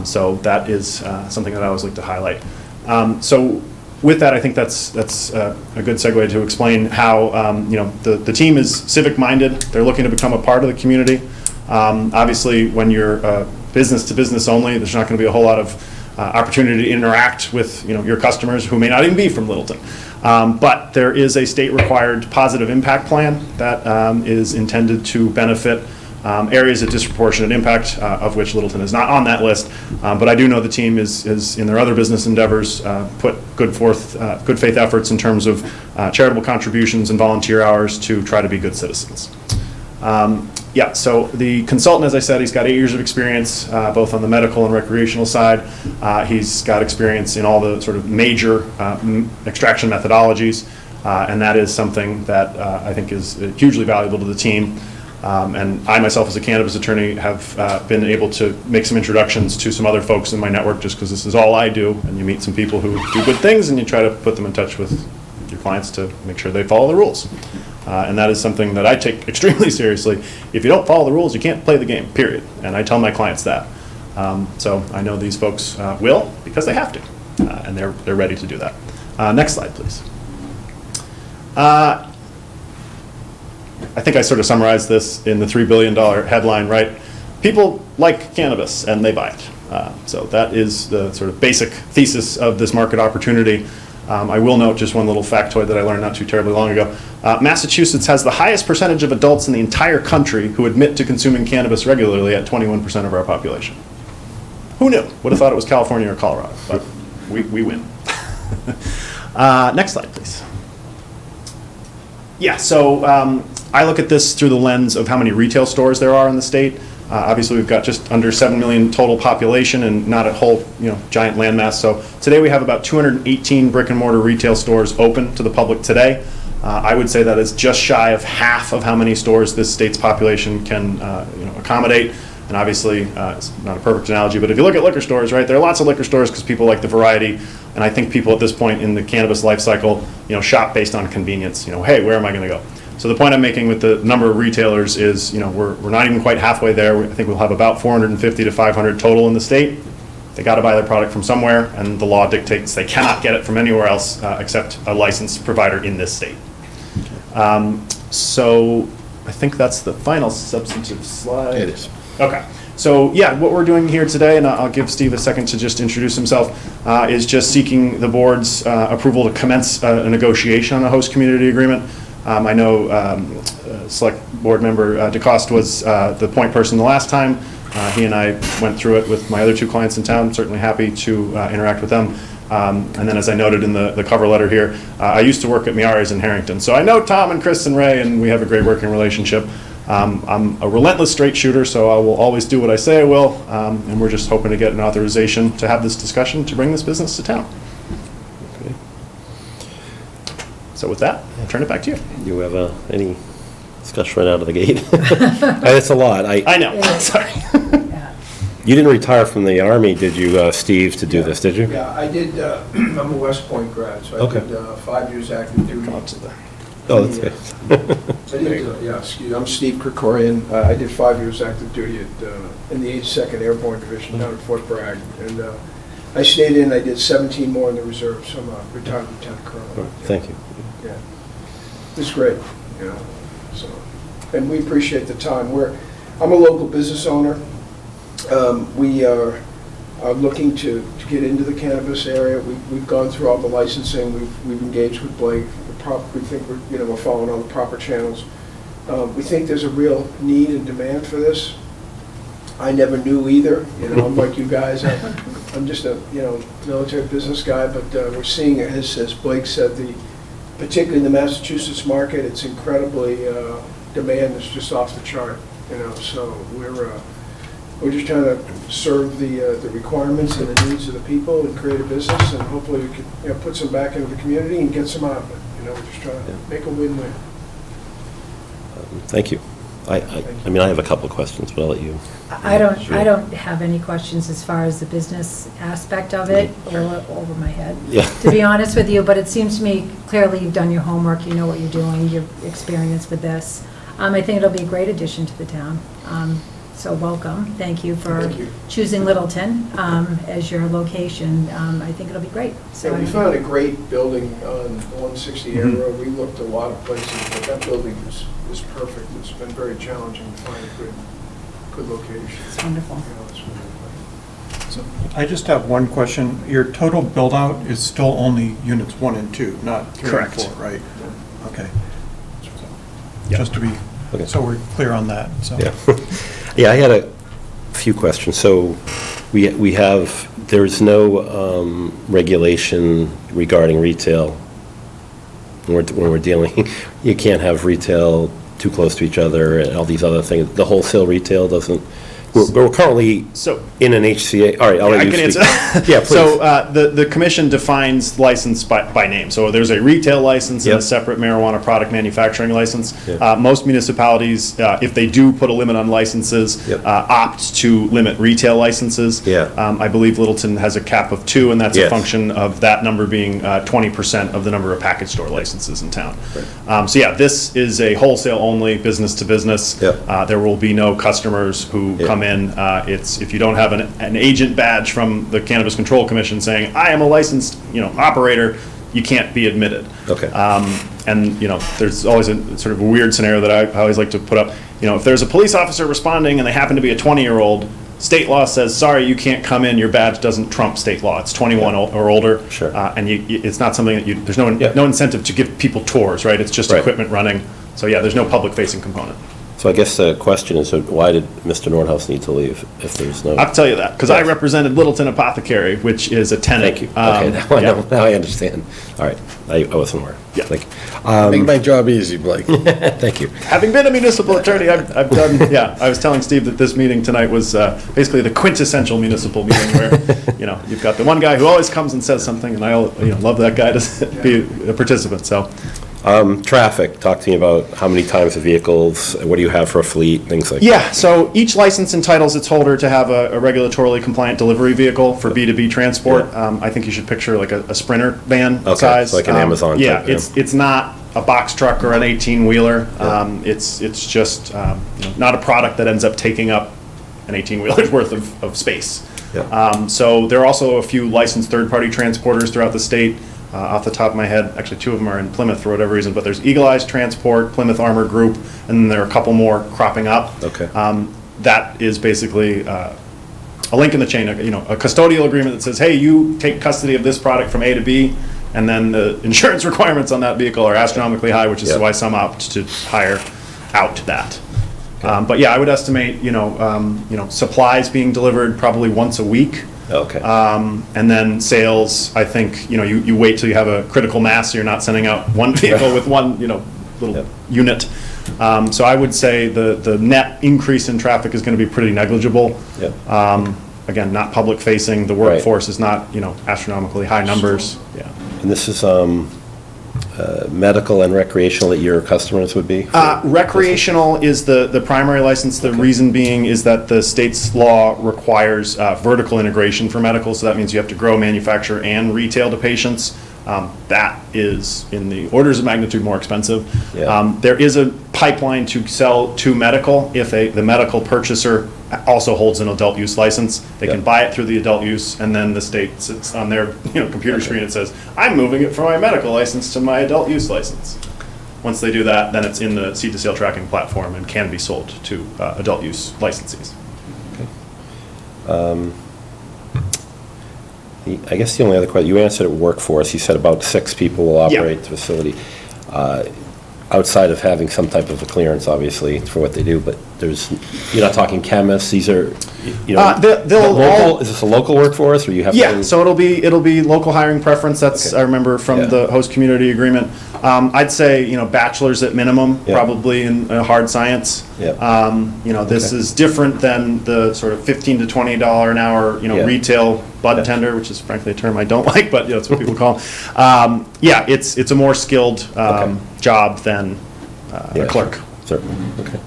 So that is something that I always like to highlight. So with that, I think that's a good segue to explain how the team is civic-minded. They're looking to become a part of the community. Obviously, when you're business to business only, there's not going to be a whole lot of opportunity to interact with your customers who may not even be from Littleton. But there is a state-required positive impact plan that is intended to benefit areas of disproportionate impact, of which Littleton is not on that list. But I do know the team is in their other business endeavors, put good faith efforts in terms of charitable contributions and volunteer hours to try to be good citizens. Yeah, so the consultant, as I said, he's got 8 years of experience, both on the medical and recreational side. He's got experience in all the sort of major extraction methodologies, and that is something that I think is hugely valuable to the team. And I myself, as a cannabis attorney, have been able to make some introductions to some other folks in my network just because this is all I do, and you meet some people who do good things and you try to put them in touch with your clients to make sure they follow the rules. And that is something that I take extremely seriously. If you don't follow the rules, you can't play the game, period. And I tell my clients that. So I know these folks will because they have to, and they're ready to do that. Next slide, please. I think I sort of summarized this in the $3 billion headline, right? People like cannabis and they buy it. So that is the sort of basic thesis of this market opportunity. I will note just one little factoid that I learned not too terribly long ago. Massachusetts has the highest percentage of adults in the entire country who admit to consuming cannabis regularly at 21% of our population. Who knew? Would have thought it was California or Colorado, but we win. Next slide, please. Yeah, so I look at this through the lens of how many retail stores there are in the state. Obviously, we've got just under 7 million total population and not a whole giant landmass. So today we have about 218 brick and mortar retail stores open to the public today. I would say that is just shy of half of how many stores this state's population can accommodate. And obviously, it's not a perfect analogy, but if you look at liquor stores, right, there are lots of liquor stores because people like the variety. And I think people at this point in the cannabis life cycle, shop based on convenience. Hey, where am I going to go? So the point I'm making with the number of retailers is, we're not even quite halfway there. I think we'll have about 450 to 500 total in the state. They got to buy their product from somewhere, and the law dictates they cannot get it from anywhere else except a licensed provider in this state. So I think that's the final substantive slide. It is. Okay. So yeah, what we're doing here today, and I'll give Steve a second to just introduce himself, is just seeking the board's approval to commence a negotiation on a host community agreement. I know Select Board Member DeCoste was the point person the last time. He and I went through it with my other 2 clients in town. Certainly happy to interact with them. And then as I noted in the cover letter here, I used to work at Miari's in Harrington. So I know Tom and Chris and Ray, and we have a great working relationship. I'm a relentless straight shooter, so I will always do what I say I will. And we're just hoping to get an authorization to have this discussion to bring this business to town. Okay. So with that, I'll turn it back to you. You have any discussion right out of the gate? That's a lot. I know. Sorry. You didn't retire from the Army, did you, Steve, to do this, did you? Yeah, I did. I'm a West Point grad, so I did 5 years active duty. Oh, that's good. I'm Steve Krikorian. I did 5 years active duty in the 82nd Airborne Division down at Fort Bragg. And I stayed in, I did 17 more in the reserve, so I'm a retired lieutenant colonel. Thank you. Yeah. It was great, So, and we appreciate the time. I'm a local business owner. We are looking to get into the cannabis area. We've gone through all the licensing. We've engaged with Blake. We think we're following all the proper channels. We think there's a real need and demand for this. I never knew either. I'm like you guys. I'm just a military business guy, but we're seeing it, as Blake said, particularly in the Massachusetts market, it's incredibly demand is just off the chart. So we're just trying to serve the requirements and the needs of the people and create a business, and hopefully we can put some back into the community and get some out of it. We're just trying to make a win-win. Thank you. I have a couple of questions, but I'll let you. I don't have any questions as far as the business aspect of it, over my head, to be honest with you, but it seems to me clearly you've done your homework, you know what you're doing, your experience with this. I think it'll be a great addition to the town. So welcome. Thank you for choosing Littleton as your location. I think it'll be great. So we found a great building on 160 Air Road. We looked at a lot of places, but that building is perfect. It's been very challenging to find a good location. It's wonderful. So I just have one question. Your total build-out is still only units 1 and 2, not 3 Correct. and 4, right? Okay. Yep. Just to be, so we're clear on that, so. Yeah. Yeah, I had a few questions. So there's no regulation regarding retail when we're dealing, you can't have retail too close to each other and all these other things. The wholesale retail doesn't, we're currently in an HCA. All right, I'll let you speak. Yeah, please. So the commission defines license by name. So there's a retail license and a separate marijuana product manufacturing license. Most municipalities, if they do put a limit on licenses, opt to limit retail licenses. I believe Littleton has a cap of 2, and that's a function of that number being 20% of the number of package store licenses in town. So yeah, this is a wholesale only, business to business. There will be no customers who come in. It's if you don't have an agent badge from the Cannabis Control Commission saying I am a licensed operator, you can't be admitted. And there's always a sort of a weird scenario that I always like to put up. If there's a police officer responding and they happen to be a 20-year-old, state law says, sorry, you can't come in, your badge doesn't trump state law. It's 21 or older. And it's not something that there's no incentive to give people tours, right? It's just equipment running. So yeah, there's no public-facing component. So I guess the question is, why did Mr. Nordhaus need to leave if there's no? I'll tell you that, because I represented Littleton Apothecary, which is a tenant. Thank you. Okay, now I understand. All right, I wasn't aware. Yeah. Thank you. Make my job easy, Blake. Thank you. Having been a municipal attorney, I've done, I was telling Steve that this meeting tonight was basically the quintessential municipal meeting where, you've got the one guy who always comes and says something, and I love that guy to be a participant, so. Traffic, talk to me about how many times the vehicles, what do you have for a fleet, things like that. Yeah, so each license entitles its holder to have a regulatorily compliant delivery vehicle for B2B transport. I think you should picture like a Sprinter van size. So like an Amazon type. It's not a box truck or an 18-wheeler. It's just not a product that ends up taking up an 18-wheeler's worth of space. So there are also a few licensed third-party transporters throughout the state. Off the top of my head, actually 2 of them are in Plymouth for whatever reason, but there's Eagle Eyes Transport, Plymouth Armor Group, and then there are a couple more cropping up. That is basically a link in the chain, a custodial agreement that says, hey, you take custody of this product from A to B, and then the insurance requirements on that vehicle are astronomically high, which is why some opt to hire out that. But yeah, I would estimate, supplies being delivered probably once a week. And then sales, I think, you wait till you have a critical mass, so you're not sending out one vehicle with one, little unit. So I would say the net increase in traffic is going to be pretty negligible. Again, not public facing, the workforce is not, astronomically high numbers. And this is medical and recreational that your customers would be? Recreational is the primary license. The reason being is that the state's law requires vertical integration for medical, so that means you have to grow, manufacture, and retail to patients. That is in the orders of magnitude more expensive. There is a pipeline to sell to medical if the medical purchaser also holds an adult use license. They can buy it through the adult use, and then the state sits on their computer screen and says, I'm moving it from my medical license to my adult use license. Once they do that, then it's in the seed to sale tracking platform and can be sold to adult use licensees. I guess the only other question, you answered at workforce, you said about 6 people will Yeah. operate the facility. Outside of having some type of a clearance, obviously, for what they do, but you're not talking chemists, these are, you know, they'll local, all- is this a local workforce, or you have? Yeah, to- so it'll be local hiring preference. That's, Okay. I remember from Yeah. the host community agreement. I'd say, bachelor's at minimum, Yeah. probably in hard science. Yeah. This Okay. is different than the sort of $15 to $20 an hour, Yeah. retail bud tender, which is frankly a term I don't like, but that's what people call them. Yeah, it's a more skilled job than Yeah, a clerk. Certainly, okay.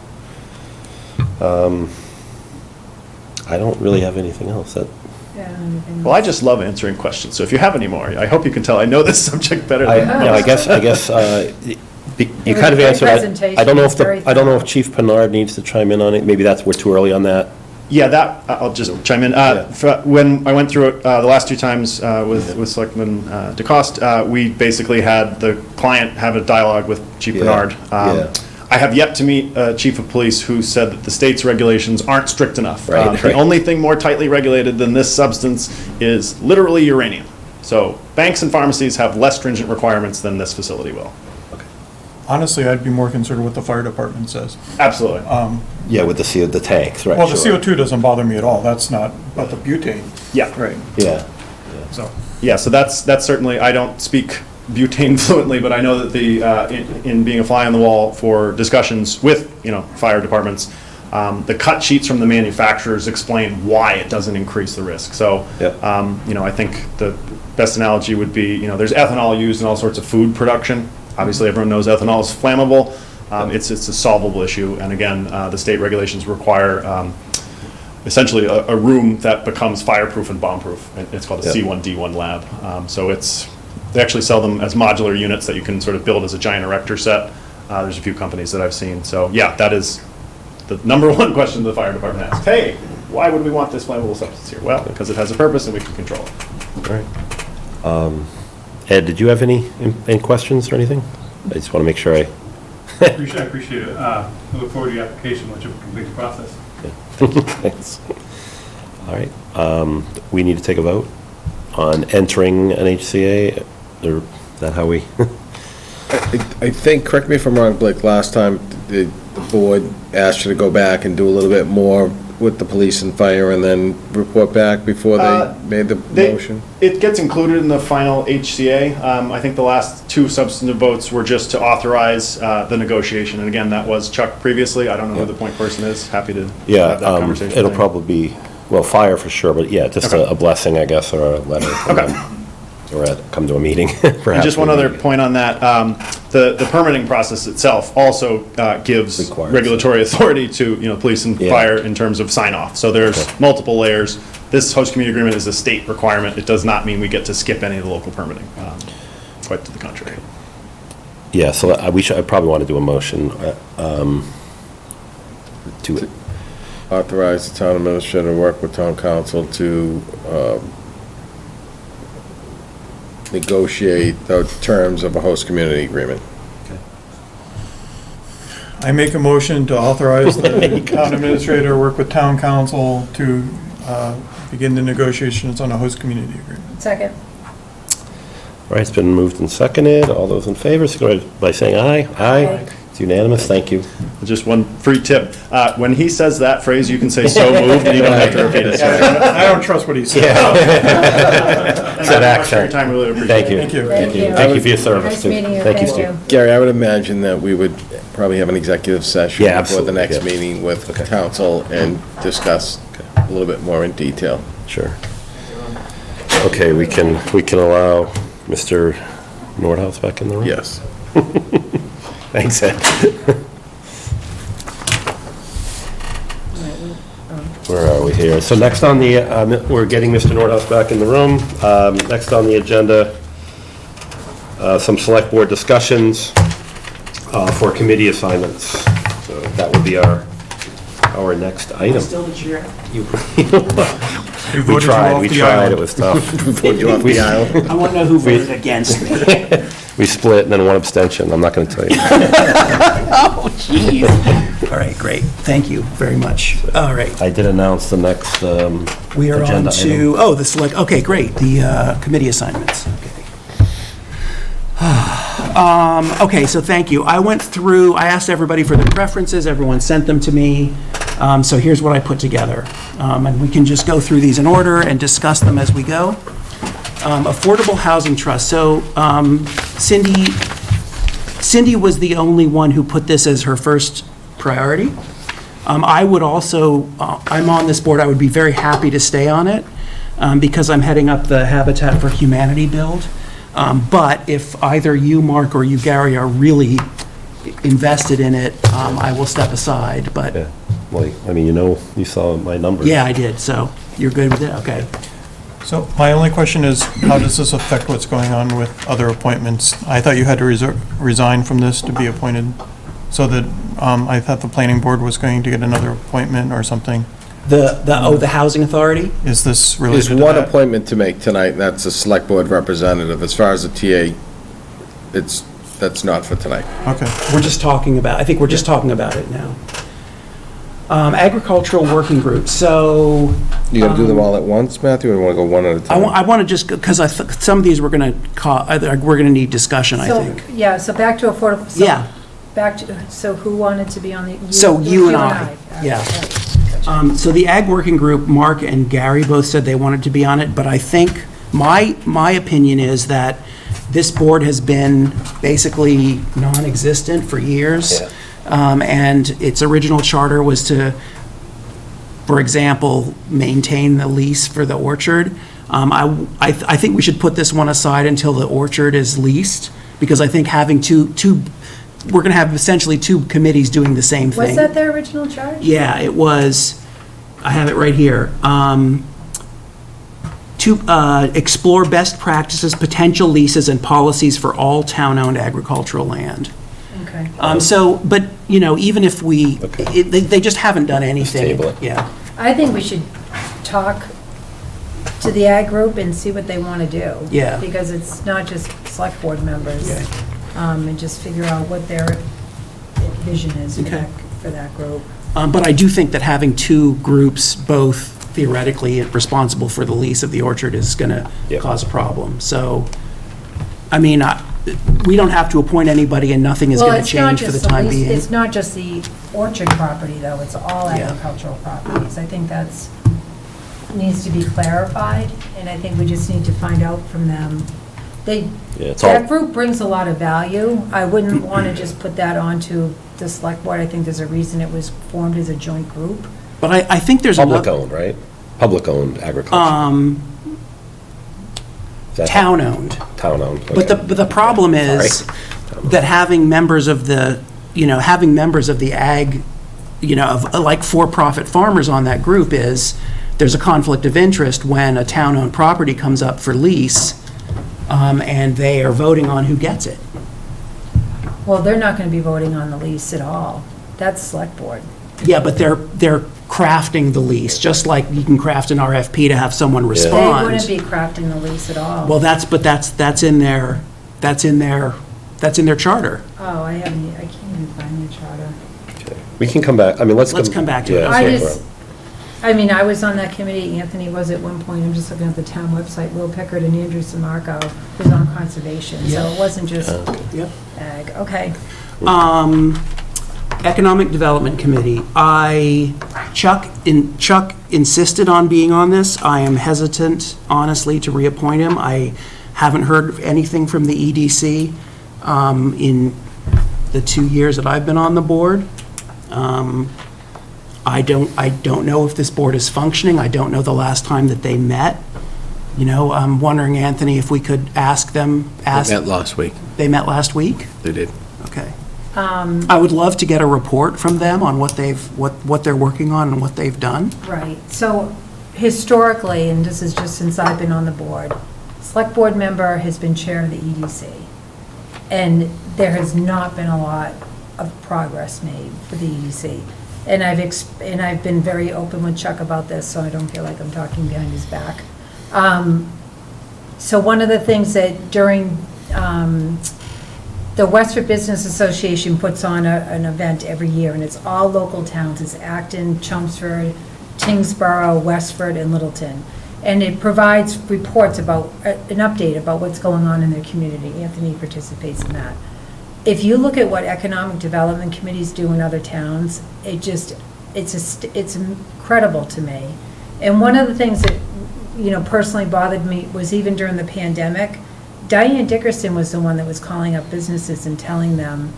I don't really have anything else. Well, I just love answering questions, so if you have any more, I hope you can tell I know this subject better than I guess, you was kind a of great answered, presentation. I don't know It was very if Chief Pennard needs to chime in on it, maybe we're too early on that. Yeah, I'll just chime in. When I went through it the last 2 times with Selectman DeCoste, we basically had the client have a dialogue with Chief Bernard. I have yet to meet a chief of police who said that the state's regulations aren't strict enough. The only thing more tightly regulated than this substance is literally uranium. So banks and pharmacies have less stringent requirements than this facility will. Honestly, I'd be more concerned what the fire department says. Absolutely. Yeah, with the tanks, right? Well, the sure. CO2 doesn't bother me at all. That's not, but the butane. Yeah. Right. Yeah. So. Yeah, so that's certainly, I don't speak butane fluently, but I know that in being a fly on the wall for discussions with, fire departments, the cut sheets from the manufacturers explain why it doesn't increase the risk. So, I think the best analogy would be, there's ethanol used in all sorts of food production. Obviously, everyone knows ethanol is flammable. It's a solvable issue, and again, the state regulations require essentially a room that becomes fireproof and bomb-proof. It's called a C1D1 lab. They actually sell them as modular units that you can sort of build as a giant erector set. There's a few companies that I've seen. So yeah, that is the number one question the fire department asks. Hey, why would we want this flammable substance here? Well, because it has a purpose and we can control it. All right. Ed, did you have any questions or anything? I just want to make sure I appreciate it. I look forward to your application once you've completed the process. Thanks. All right. We need to take a vote on entering an HCA. Or is that how we? I think, correct me if I'm wrong, Blake, last time the board asked you to go back and do a little bit more with the police and fire and then report back before they made the motion? It gets included in the final HCA. I think the last 2 substantive votes were just to authorize the negotiation. And again, that was Chuck previously. I don't know who the point person is. Happy to have that conversation. It'll probably be, fire for sure, but yeah, just a blessing, I guess, or a letter. Or come to a meeting, perhaps. And just one other point on that, the permitting process itself also gives regulatory authority to, police and fire in terms of sign-off. So there's multiple layers. This host community agreement is a state requirement. It does not mean we get to skip any of the local permitting. Quite to the contrary. Yeah, so I probably want to do a motion to Authorize the town administrator to work with town council to negotiate the terms of a host community agreement. I make a motion to authorize the town administrator to work with town council to begin the negotiations on a host community agreement. Second. All right, it's been moved and seconded. All those in favor, signify by saying aye. Aye. It's unanimous. Thank you. Just one free tip. When he says that phrase, you can say "so moved" and you don't have to repeat it. I don't trust what he said. It's that accent. Time, really appreciate Thank you. it. Thank you. Thank you for your service, Nice too. meeting you. Thank you, Thank Steve. you. Gary, I would imagine that we would probably have an executive session Yeah, before the absolutely, next yeah. meeting with council and discuss a little bit more in detail. Sure. Okay, we can allow Mr. Nordhaus back in the room? Yes. Thanks, Ed. Where are we here? So next on the, we're getting Mr. Nordhaus back in the room. Next on the agenda, some select board discussions for committee assignments. So that would be our next item. Still the chair? We We voted you tried, off we the tried, island. it was tough. Vote you off the aisle. I want to know who voted against me. We split and then one abstention, I'm not going to tell you. Oh, jeez. All right, great. Thank you very much. All right. I did announce the next We are on agenda to, item. the select, okay, great, the committee assignments. Okay. Okay, so thank you. I went through, I asked everybody for their preferences, everyone sent them to me, so here's what I put together. And we can just go through these in order and discuss them as we go. Affordable Housing Trust, so Cindy was the only one who put this as her first priority. I would also, I'm on this board, I would be very happy to stay on it, because I'm heading up the Habitat for Humanity build. But if either you, Mark, or you, Gary, are really invested in it, I will step aside, but, Yeah, well, I mean, you saw my numbers. yeah, I did, so you're good with it? Okay. So my only question is, how does this affect what's going on with other appointments? I thought you had to resign from this to be appointed, so that, I thought the planning board was going to get another appointment or something. The Housing Authority? Is this There's related to one that? appointment to make tonight, and that's a select board representative. As far as the TA, that's not for tonight. Okay. We're just talking about, I think we're just talking about it now. Agricultural Working Group, so. You gonna do them all at once, Matthew, or you wanna go one at a time? I want to just, because some of these we're going to need discussion, I think. Yeah, so back to affordable. so Yeah. Back to, so who wanted to be on the? So you and I, yeah. So the Ag Working Group, Mark and Gary both said they wanted to be on it, but I think, my opinion is that this board has been basically non-existent for years. Yeah. And its original charter was to, for example, maintain the lease for the orchard. I think we should put this one aside until the orchard is leased, because I think having we're going to have essentially two committees doing the same thing. Was that their original charge? Yeah, it was, I have it right here. To explore best practices, potential leases, and policies for all town-owned agricultural land. Okay. So, but, even if Okay. they just haven't done anything. table it. Yeah. I think we should talk to the ag group and see what they want to do. Yeah. Because it's not just select board members. Yeah. And just figure out what their vision is Okay. for that group. But I do think that having two groups, both theoretically responsible for the lease of the orchard, is going to Yep. cause a problem. So, I mean, we don't have to appoint anybody, and nothing is going to change for the time being. It's not just the orchard property, though, it's all Yeah. agricultural properties. I think that's, needs to be clarified, and I think we just need to find out from them. Yeah, it's all, That group brings a lot of value. I wouldn't want to just put that onto the select board. I think there's a reason it was formed as a joint group. But I think there's another. public-owned, right? Public-owned agriculture. Is that- Town-owned. Town-owned, But okay. the problem is Sorry. that having members of the ag, of like for-profit farmers on that group there's a conflict of interest when a town-owned property comes up for lease, and they are voting on who gets it. Well, they're not going to be voting on the lease at all. That's select board. Yeah, but they're crafting the lease, just like you can craft an RFP to have someone They respond. wouldn't be crafting the lease at all. Well, that's in their charter. Oh, I can't even find the charter. We can come back, I mean, let's come back to it. yeah, I so- just, I was on that committee, Anthony was at one point, I'm just looking at the town website, Will Pickard and Andrew Samarco was on conservation, so Yeah. it wasn't just Yep. ag, okay. Economic Development Committee, Chuck insisted on being on this. I am hesitant, honestly, to reappoint him. I haven't heard anything from the EDC in the 2 years that I've been on the board. I don't know if this board is functioning. I don't know the last time that they met. I'm wondering, Anthony, if we could ask them. They met last week. They met last week? They did. Okay. I would love to get a report from them on what they're working on and what they've done. Right, so historically, and this is just since I've been on the board, select board member has been chair of the EDC. And there has not been a lot of progress made for the EDC. and I've been very open with Chuck about this, so I don't feel like I'm talking behind his back. So one of the things that during, the Westford Business Association puts on an event every year, and it's all local towns. It's Acton, Chelmsford, Tingsboro, Westford, and Littleton. And it provides reports about, an update about what's going on in their community. Anthony participates in that. If you look at what economic development committees do in other towns, it's incredible to me. And one of the things that, personally bothered me was even during the pandemic, Diane Dickerson was the one that was calling up businesses and telling them,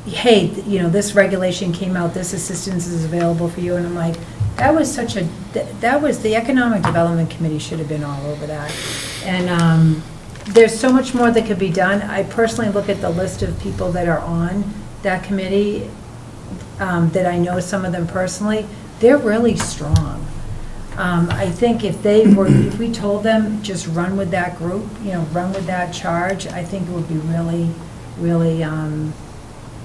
hey, this regulation came out, this assistance is available for you. And I'm like, that was the Economic Development Committee should have been all over that. And there's so much more that could be done. I personally look at the list of people that are on that committee, that I know some of them personally, they're really strong. I think if we told them, just run with that group, run with that charge, I think it would be really, really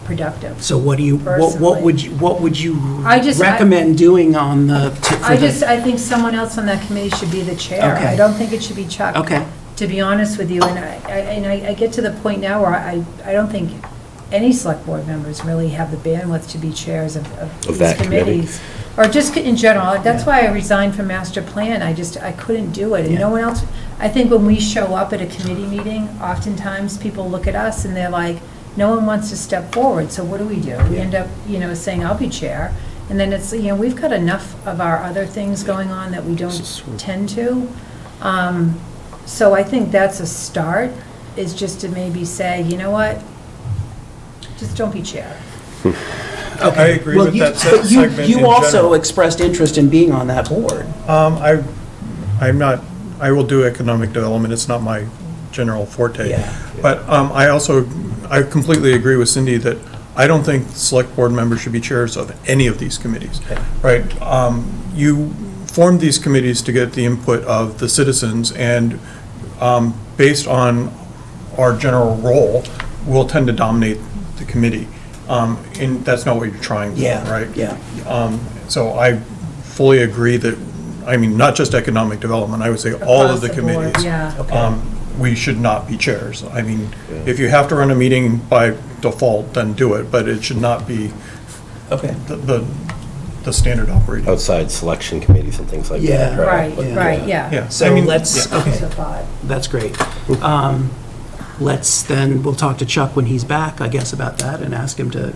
productive. So what would you I recommend doing on the? I think someone else on that committee should be the chair. Okay. I don't think it should be Chuck. Okay. To be honest with you, and I get to the point now where I don't think any select board members really have the bandwidth to be chairs of these that committees. Or just in general, that's why I resigned from master plan, I couldn't do it, and no one else, I think when we show up at a committee meeting, oftentimes people look at us and they're like, no one wants to step forward, so what do? We end up, saying, I'll be chair, and then it's, we've got enough of our other things going on that we don't tend to. So I think that's a start, is just to maybe say, you know what, just don't be chair. I agree with that segment in You also general. expressed interest in being on that board. I will do economic development, it's not my general forte. Yeah. But I completely agree with Cindy that I don't think select board members should be chairs of any of these committees, right? You formed these committees to get the input of the citizens, and based on our general role, we'll tend to dominate the committee. And that's not what you're trying for, right? Yeah. So I fully agree that, not just economic development, I would say all of the board, committees. yeah. We should not be chairs. If you have to run a meeting by default, then do it, but it should not be the standard operating. Outside selection committees and things like Yeah. that. Right, yeah. Yeah. So let's, okay, So thought. that's great. We'll talk to Chuck when he's back, I guess, about that, and ask him to,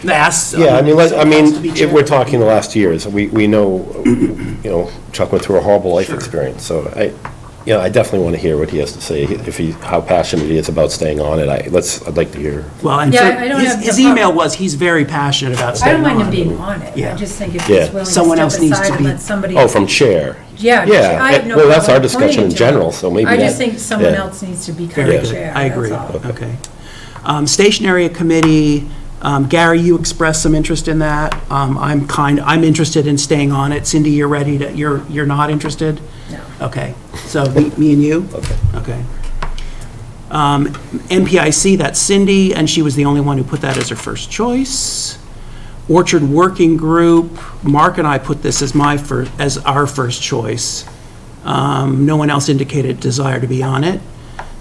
If we're talking the last years, we know, Chuck went through a horrible life experience, so I definitely want to hear what he has to say, how passionate he is about staying on it. I'd like to hear. well, and Yeah, I don't have his the email was, he's very passionate about I staying don't on. mind him being on it, Yeah. I just think if Yeah. he's willing to Someone else step needs to aside and be- let somebody. Oh, from chair. Yeah, Yeah, I have no well, that's problem our discussion in appointing to general, him. so maybe I just that- think someone yeah. else needs to become Very the good. chair, I agree. that's all. Okay. Station area committee, Gary, you expressed some interest in that. I'm interested in staying on it. Cindy, you're not interested? No. Okay, so me and you? Okay. NPIC, that's Cindy, and she was the only one who put that as her first choice. Orchard Working Group, Mark and I put this as our first choice. No one else indicated desire to be on it.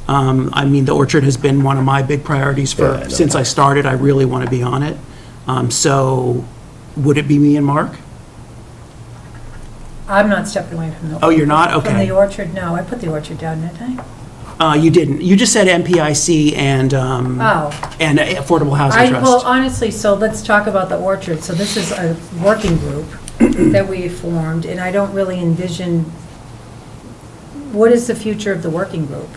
The orchard has been one of my big priorities since I started. I really want to be on it. So would it be me and Mark? I'm not stepping away from the. Oh, you're not? From Okay. the orchard, no, I put the orchard down, didn't You didn't. You just said NPIC and I? and Affordable Housing Trust. Well, honestly, so let's talk about the orchard. So this is a working group that we formed, and I don't really envision, what is the future of the working group?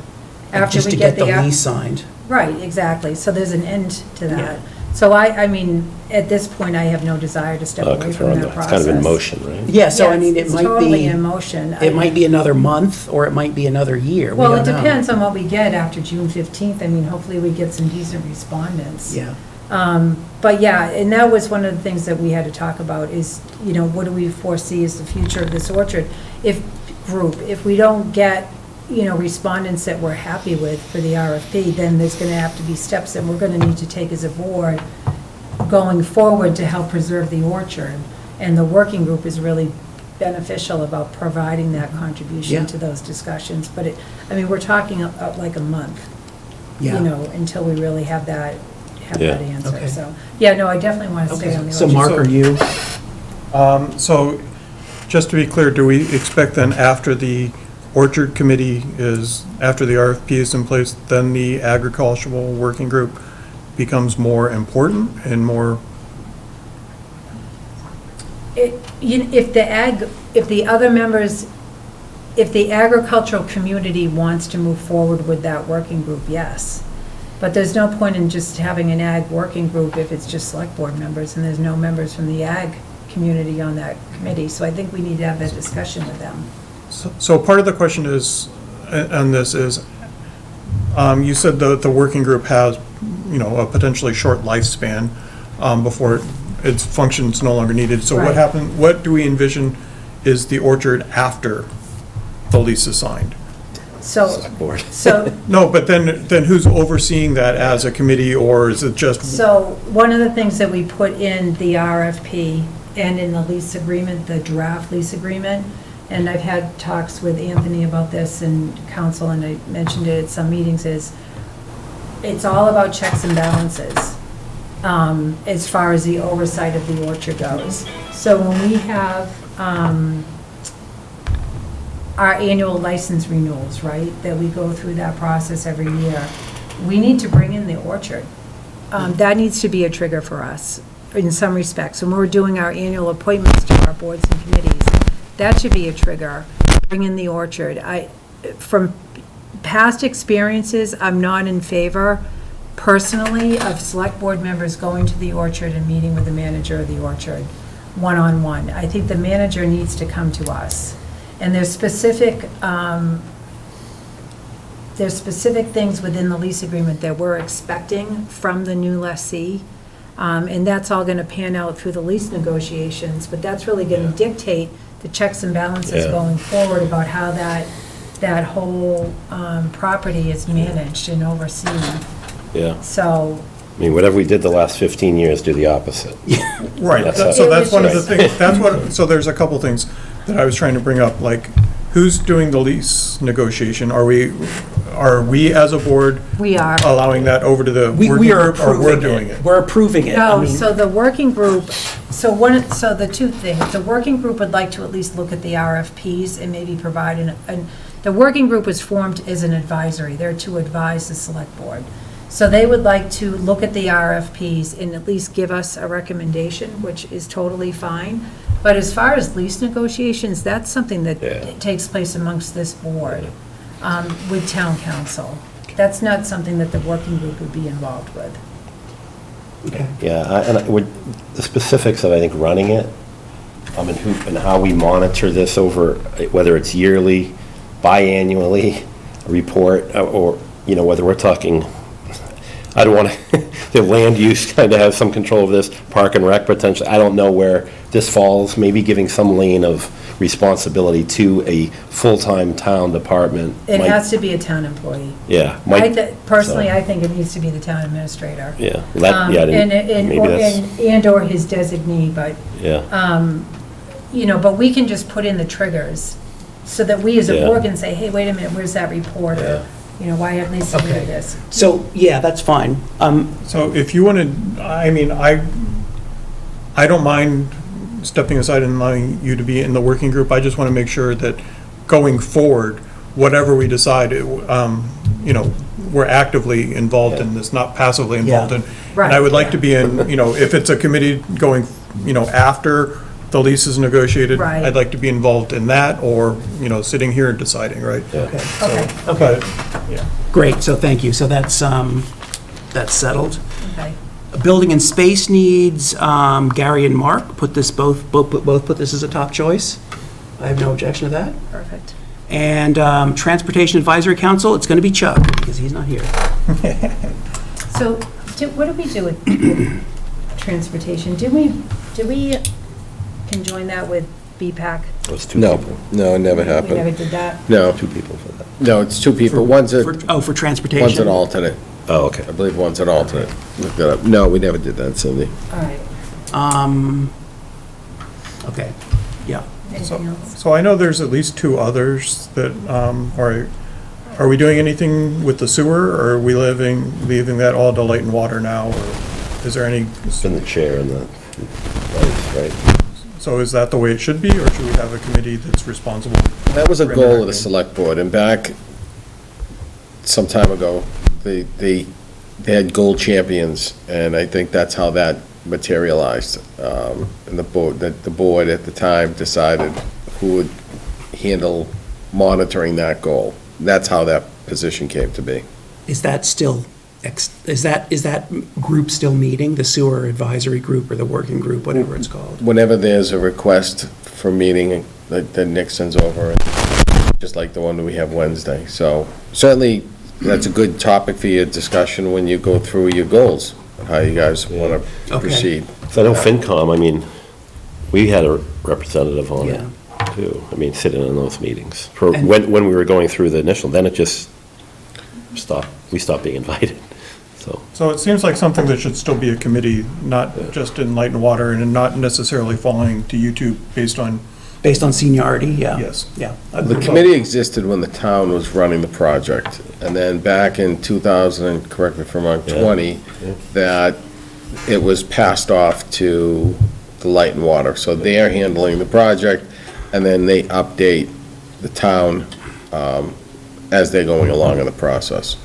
After Just we to get get the the lease signed. Right, exactly. So there's an end to that. Yeah. So at this point, I have no desire to step away Because from that it's process. kind of in motion, right? Yeah, so Yeah, it it's might totally be. in motion. It might be another month, or it might be another year. We Well, it don't know. depends on what we get after June 15th. Hopefully we get some decent respondents. Yeah. But yeah, and that was one of the things that we had to talk about is, what do we foresee as the future of this orchard? If we don't get, respondents that we're happy with for the RFP, then there's going to have to be steps that we're going to need to take as a board going forward to help preserve the orchard. And the working group is really beneficial about providing that contribution Yeah. to those discussions. But we're talking like a month, Yeah. until we really have that Yeah. answer. Okay. So, yeah, no, I definitely want to stay on the So orchard. Mark, are you? So, just to be clear, do we expect then after the Orchard Committee after the RFP is in place, then the agricultural working group becomes more important and more, If the other members, if the agricultural community wants to move forward with that working group, yes. But there's no point in just having an ag working group if it's just select board members and there's no members from the ag community on that committee. So I think we need to have that discussion with them. so part of the question is, on this is, you said the working group has, a potentially short lifespan before its function's no longer needed. So Right. what do we envision is the orchard after the lease is signed? So, Board. so, No, but then who's overseeing that as a committee, or is it just? so one of the things that we put in the RFP and in the lease agreement, the draft lease agreement, and I've had talks with Anthony about this and council, and I mentioned it at some meetings, is it's all about checks and balances as far as the oversight of the orchard goes. So when we have our annual license renewals, right, that we go through that process every year, we need to bring in the orchard. That needs to be a trigger for us in some respects. When we're doing our annual appointments to our boards and committees, that should be a trigger, bring in the orchard. From past experiences, I'm not in favor personally of select board members going to the orchard and meeting with the manager of the orchard one-on-one. I think the manager needs to come to us. And there's specific things within the lease agreement that we're expecting from the new lessee. And that's all gonna pan out through the lease negotiations, but that's really gonna dictate the checks and balances Yeah. going forward about how that whole property is managed and overseen. Yeah. So, I mean, whatever we did the last 15 years, do the opposite. Right, That's so how- that's one of the It was things, so there's a couple things that I was trying to bring up, like, who's doing the lease negotiation? Are we as a board we are. allowing that over to the We working are group, or we're approving doing it. it? We're approving it. I No, mean, so the working group, so the two things, the working group would like to at least look at the RFPs and maybe provide the working group was formed as an advisory, they're to advise the select board. So they would like to look at the RFPs and at least give us a recommendation, which is totally fine. But as far as lease negotiations, that's something that Yeah. takes place amongst this board with town council. That's not something that the working group would be involved with. Yeah, the specifics of, I think, running it, and how we monitor this over, whether it's yearly, biannually, a report, or, whether we're talking, I don't want to, the land use kind of have some control of this, park and rec potentially, I don't know where this falls, maybe giving some lane of responsibility to a full-time town department. It might- has to be a town employee. Yeah. Personally, so- I think it needs to be the town administrator. Yeah. I didn't- maybe that's, And/or his designee, but, yeah. but we can just put in the triggers so that we as a Yeah. board can say, hey, wait a minute, where's that report? Or, why haven't they submitted Okay. this? So, yeah, that's fine. So if you want to, I don't mind stepping aside and allowing you to be in the working group. I just want to make sure that going forward, whatever we decide, we're actively involved in this, not passively involved in. And I would like to be in, if it's a committee going, after the lease is negotiated, Right. I'd like to be involved in that, or, sitting here and deciding, right? Okay. Okay, Yeah. Great, so thank you. So that's settled. okay. Building and space needs, Gary and Mark put this, both put this as a top choice. I have no objection to that. Perfect. And Transportation Advisory Council, it's going to be Chuck, because he's not here. So, what did we do with transportation? Did we conjoin that with BPAC? It was two No, people. no, it never We never happened. did that? No, Two people for that. no, it's two people. One's For transportation. an alternate Oh, okay. I believe one's an alternate. Look that up. No, we never did that, Cindy. All right. Okay, yeah. Anything else? So I know there's at least two others that, are we doing anything with the sewer, or are we leaving that all to light and water now, or is there any? It's been the chair and the vice, right? So is that the way it should be, or should we have a committee that's responsible? That was a for goal of the interacting? select board, and back some time ago, they had gold champions, and I think that's how that materialized. And the board at the time decided who would handle monitoring that goal. That's how that position came to be. Is that still, is that group still meeting, the sewer advisory group or the working group, whatever it's called? Whenever there's a request for meeting that Nick sends over, just like the one that we have Wednesday. So certainly, that's a good topic for your discussion when you go through your goals, how you guys want to Okay. proceed. So I know FinCom, I mean, we had a representative on it, Yeah. too. I mean, sitting in those meetings. For And- when we were going through the initial, then it just stopped, we stopped being invited, so. So it seems like something that should still be a committee, not just in light and water, and not necessarily falling to you two based on, Based on seniority, yeah. yes. Yeah. The committee existed when the town was running the project, and then back in 2000, and correct me if I'm wrong, 20, that it was passed off to the light and water. So they're handling the project, and then they update the town as they're going along in the process.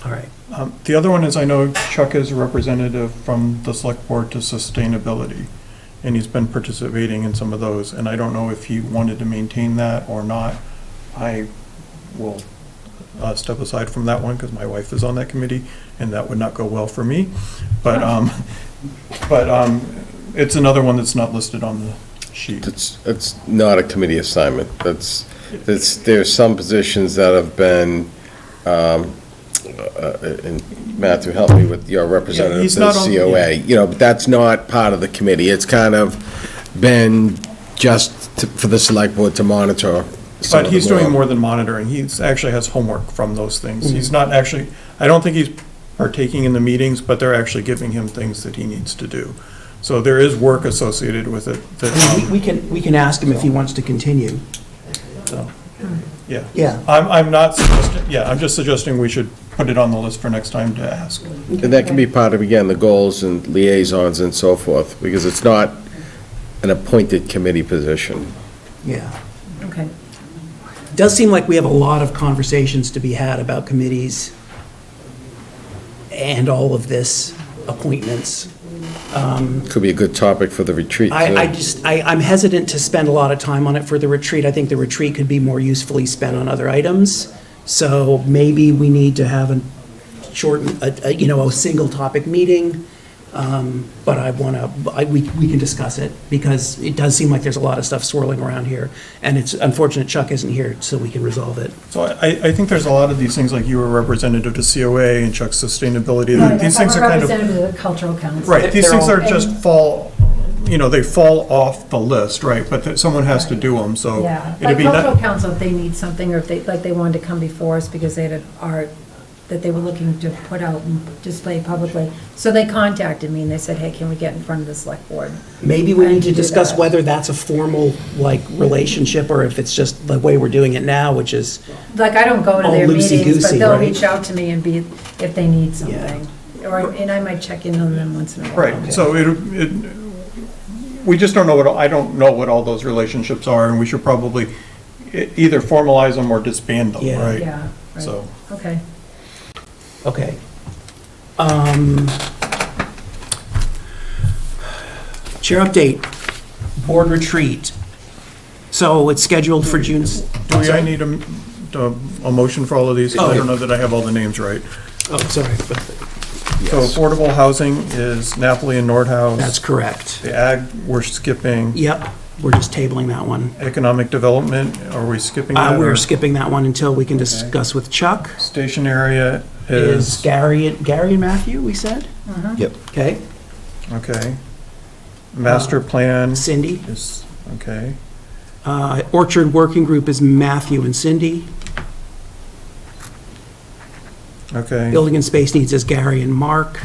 All right. The other one is, I know Chuck is a representative from the select board to sustainability, and he's been participating in some of those, and I don't know if he wanted to maintain that or not. I will step aside from that one, because my wife is on that committee, and that would not go well for me. But it's another one that's not listed on the sheet. It's not a committee assignment. There's some positions that have been, and Matthew, help me with your representative he's to the not on- COA. You know, but that's not part of the committee. It's kind of been just for the select board to monitor. some But of he's the doing more than monitoring. He's actually has homework from those things. He's not actually, I don't think he's partaking in the meetings, but they're actually giving him things that he needs to do. So there is work associated with it. I mean, we can ask him if he wants to continue. So, Yeah. yeah. I'm not suggesting, yeah, I'm just suggesting we should put it on the list for next time to ask. And that can be part of, again, the goals and liaisons and so forth, because it's not an appointed committee position. Yeah. Okay. Does seem like we have a lot of conversations to be had about committees and all of this, appointments. Could be a good topic for the retreat, too. I'm hesitant to spend a lot of time on it for the retreat. I think the retreat could be more usefully spent on other items. So maybe we need to have a single topic meeting. But we can discuss it, because it does seem like there's a lot of stuff swirling around here. And it's unfortunate Chuck isn't here so we can resolve it. So I think there's a lot of these things, like you were representative to COA and Chuck's sustainability. These things are kind of. Representative of the cultural council. Right, these things are And- just they fall off the list, right? But someone has to do them, so. Yeah, it'd like be cultural not- council, if they need something, or if they wanted to come before us because they had art that they were looking to put out and display publicly. So they contacted me and they said, hey, can we get in front of the select board? Maybe we And need to do discuss that. whether that's a formal, relationship, or if it's just the way we're doing it now, which is, Like, I don't go to All their meetings, loosey-goosey, but they'll right? reach out to me and if they need something. And I might check in on them once in a while. Right, so we just don't know I don't know what all those relationships are, and we should probably either formalize them or disband them, Yeah. right? Yeah, right. So, Okay. okay. Chair update, board retreat. So it's scheduled for June. do I need a motion for all of these? Oh. I don't know that I have all the names right. Oh, sorry. So affordable housing is Napoli and Nordhaus. That's correct. The ag, we're skipping. Yep, we're just tabling that one. Economic development, are we skipping that? We're or- skipping that one until we can discuss with Chuck. Station area Is is, Gary and Matthew, we said? Yep. Okay. okay. Master plan Cindy. is, okay. Orchard Working Group is Matthew and Cindy. Okay. Building and Space Needs is Gary and Mark.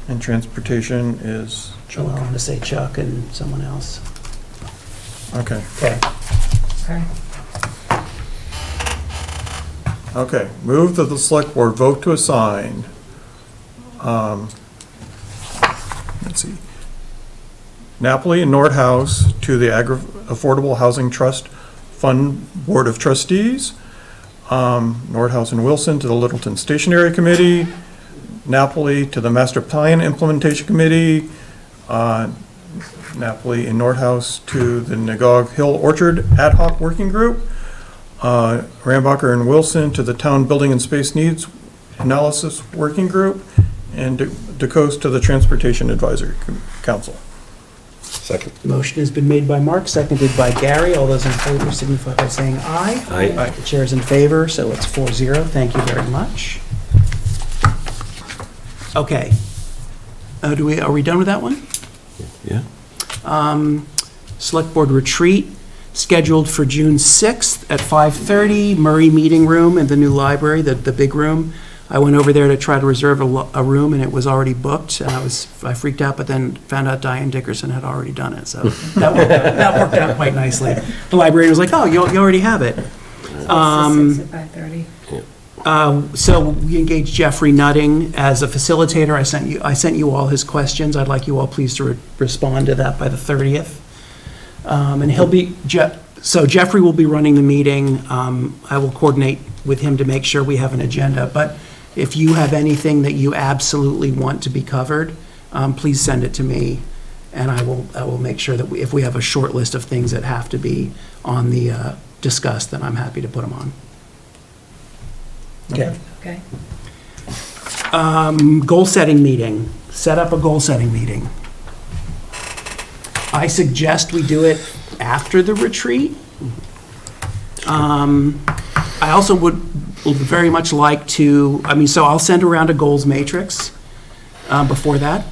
And transportation is Oh, I'm going to say Chuck and someone else. Okay. Okay. Okay. Okay, move that the select board vote to assign, let's see, Napoli and Nordhaus to the Affordable Housing Trust Fund Board of Trustees, Nordhaus and Wilson to the Littleton Stationary Committee, Napoli to the Master Plan Implementation Committee, Napoli and Nordhaus to the Nagog Hill Orchard Ad Hoc Working Group, Rambacher and Wilson to the Town Building and Space Needs Analysis Working Group, and DeCoste to the Transportation Advisory Council. Second. Motion has been made by Mark, seconded by Gary. All those in favor signify by saying aye. Aye. The chair is in favor, so it's 4-0. Thank you very much. Okay. Are we done with that one? Yeah. Select Board Retreat, scheduled for June 6th at 5:30, Murray Meeting Room in the new library, the big room. I went over there to try to reserve a room, and it was already booked, and I freaked out, but then found out Diane Dickerson had already done it, so that worked out quite nicely. The librarian was like, oh, you already have it. 6 at 5:30. So we engaged Jeffrey Nutting as a facilitator. I sent you all his questions. I'd like you all please to respond to that by the 30th. And he'll be, so Jeffrey will be running the meeting. I will coordinate with him to make sure we have an agenda. But if you have anything that you absolutely want to be covered, please send it to me. And I will make sure that if we have a short list of things that have to be on the discussed, then I'm happy to put them on. Okay. Okay. Goal setting meeting. Set up a goal setting meeting. I suggest we do it after the retreat. I also would very much like to, so I'll send around a goals matrix before that.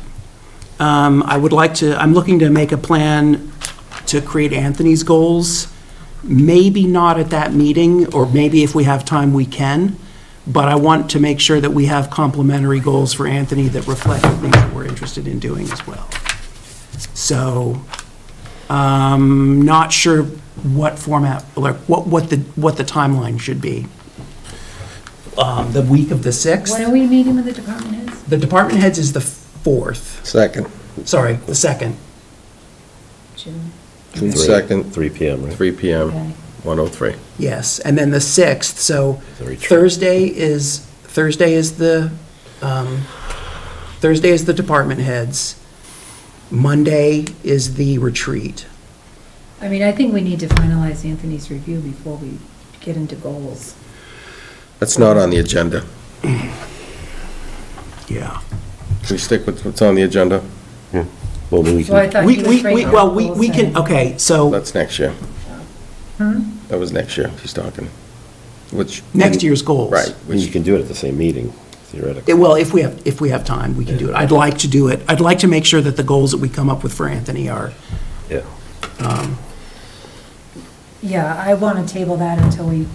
I'm looking to make a plan to create Anthony's goals. Maybe not at that meeting, or maybe if we have time, we can. But I want to make sure that we have complementary goals for Anthony that reflect the things that we're interested in doing as well. So, not sure what format, like what the timeline should be. The week of the 6th. When are we meeting with the department heads? The department heads is the 4th. Second. Sorry, the 2nd. June. June 2nd. 3 p.m., right? 3 p.m., Okay. 103. Yes, and then the 6th, so The retreat. Thursday is the department heads. Monday is the retreat. I think we need to finalize Anthony's review before we get into goals. That's not on the agenda. Yeah. Can we stick with what's on the agenda? Well, then we So I can, thought you were breaking up goals We can, and- okay, so That's next year. Hmm? That was next year, he's talking. Which. next year's goals. Right. you can do it at the same meeting, theoretically. Well, if we have time, we can do it. I'd like to do it. I'd like to make sure that the goals that we come up with for Anthony are, Yeah. Yeah, I want to table that until we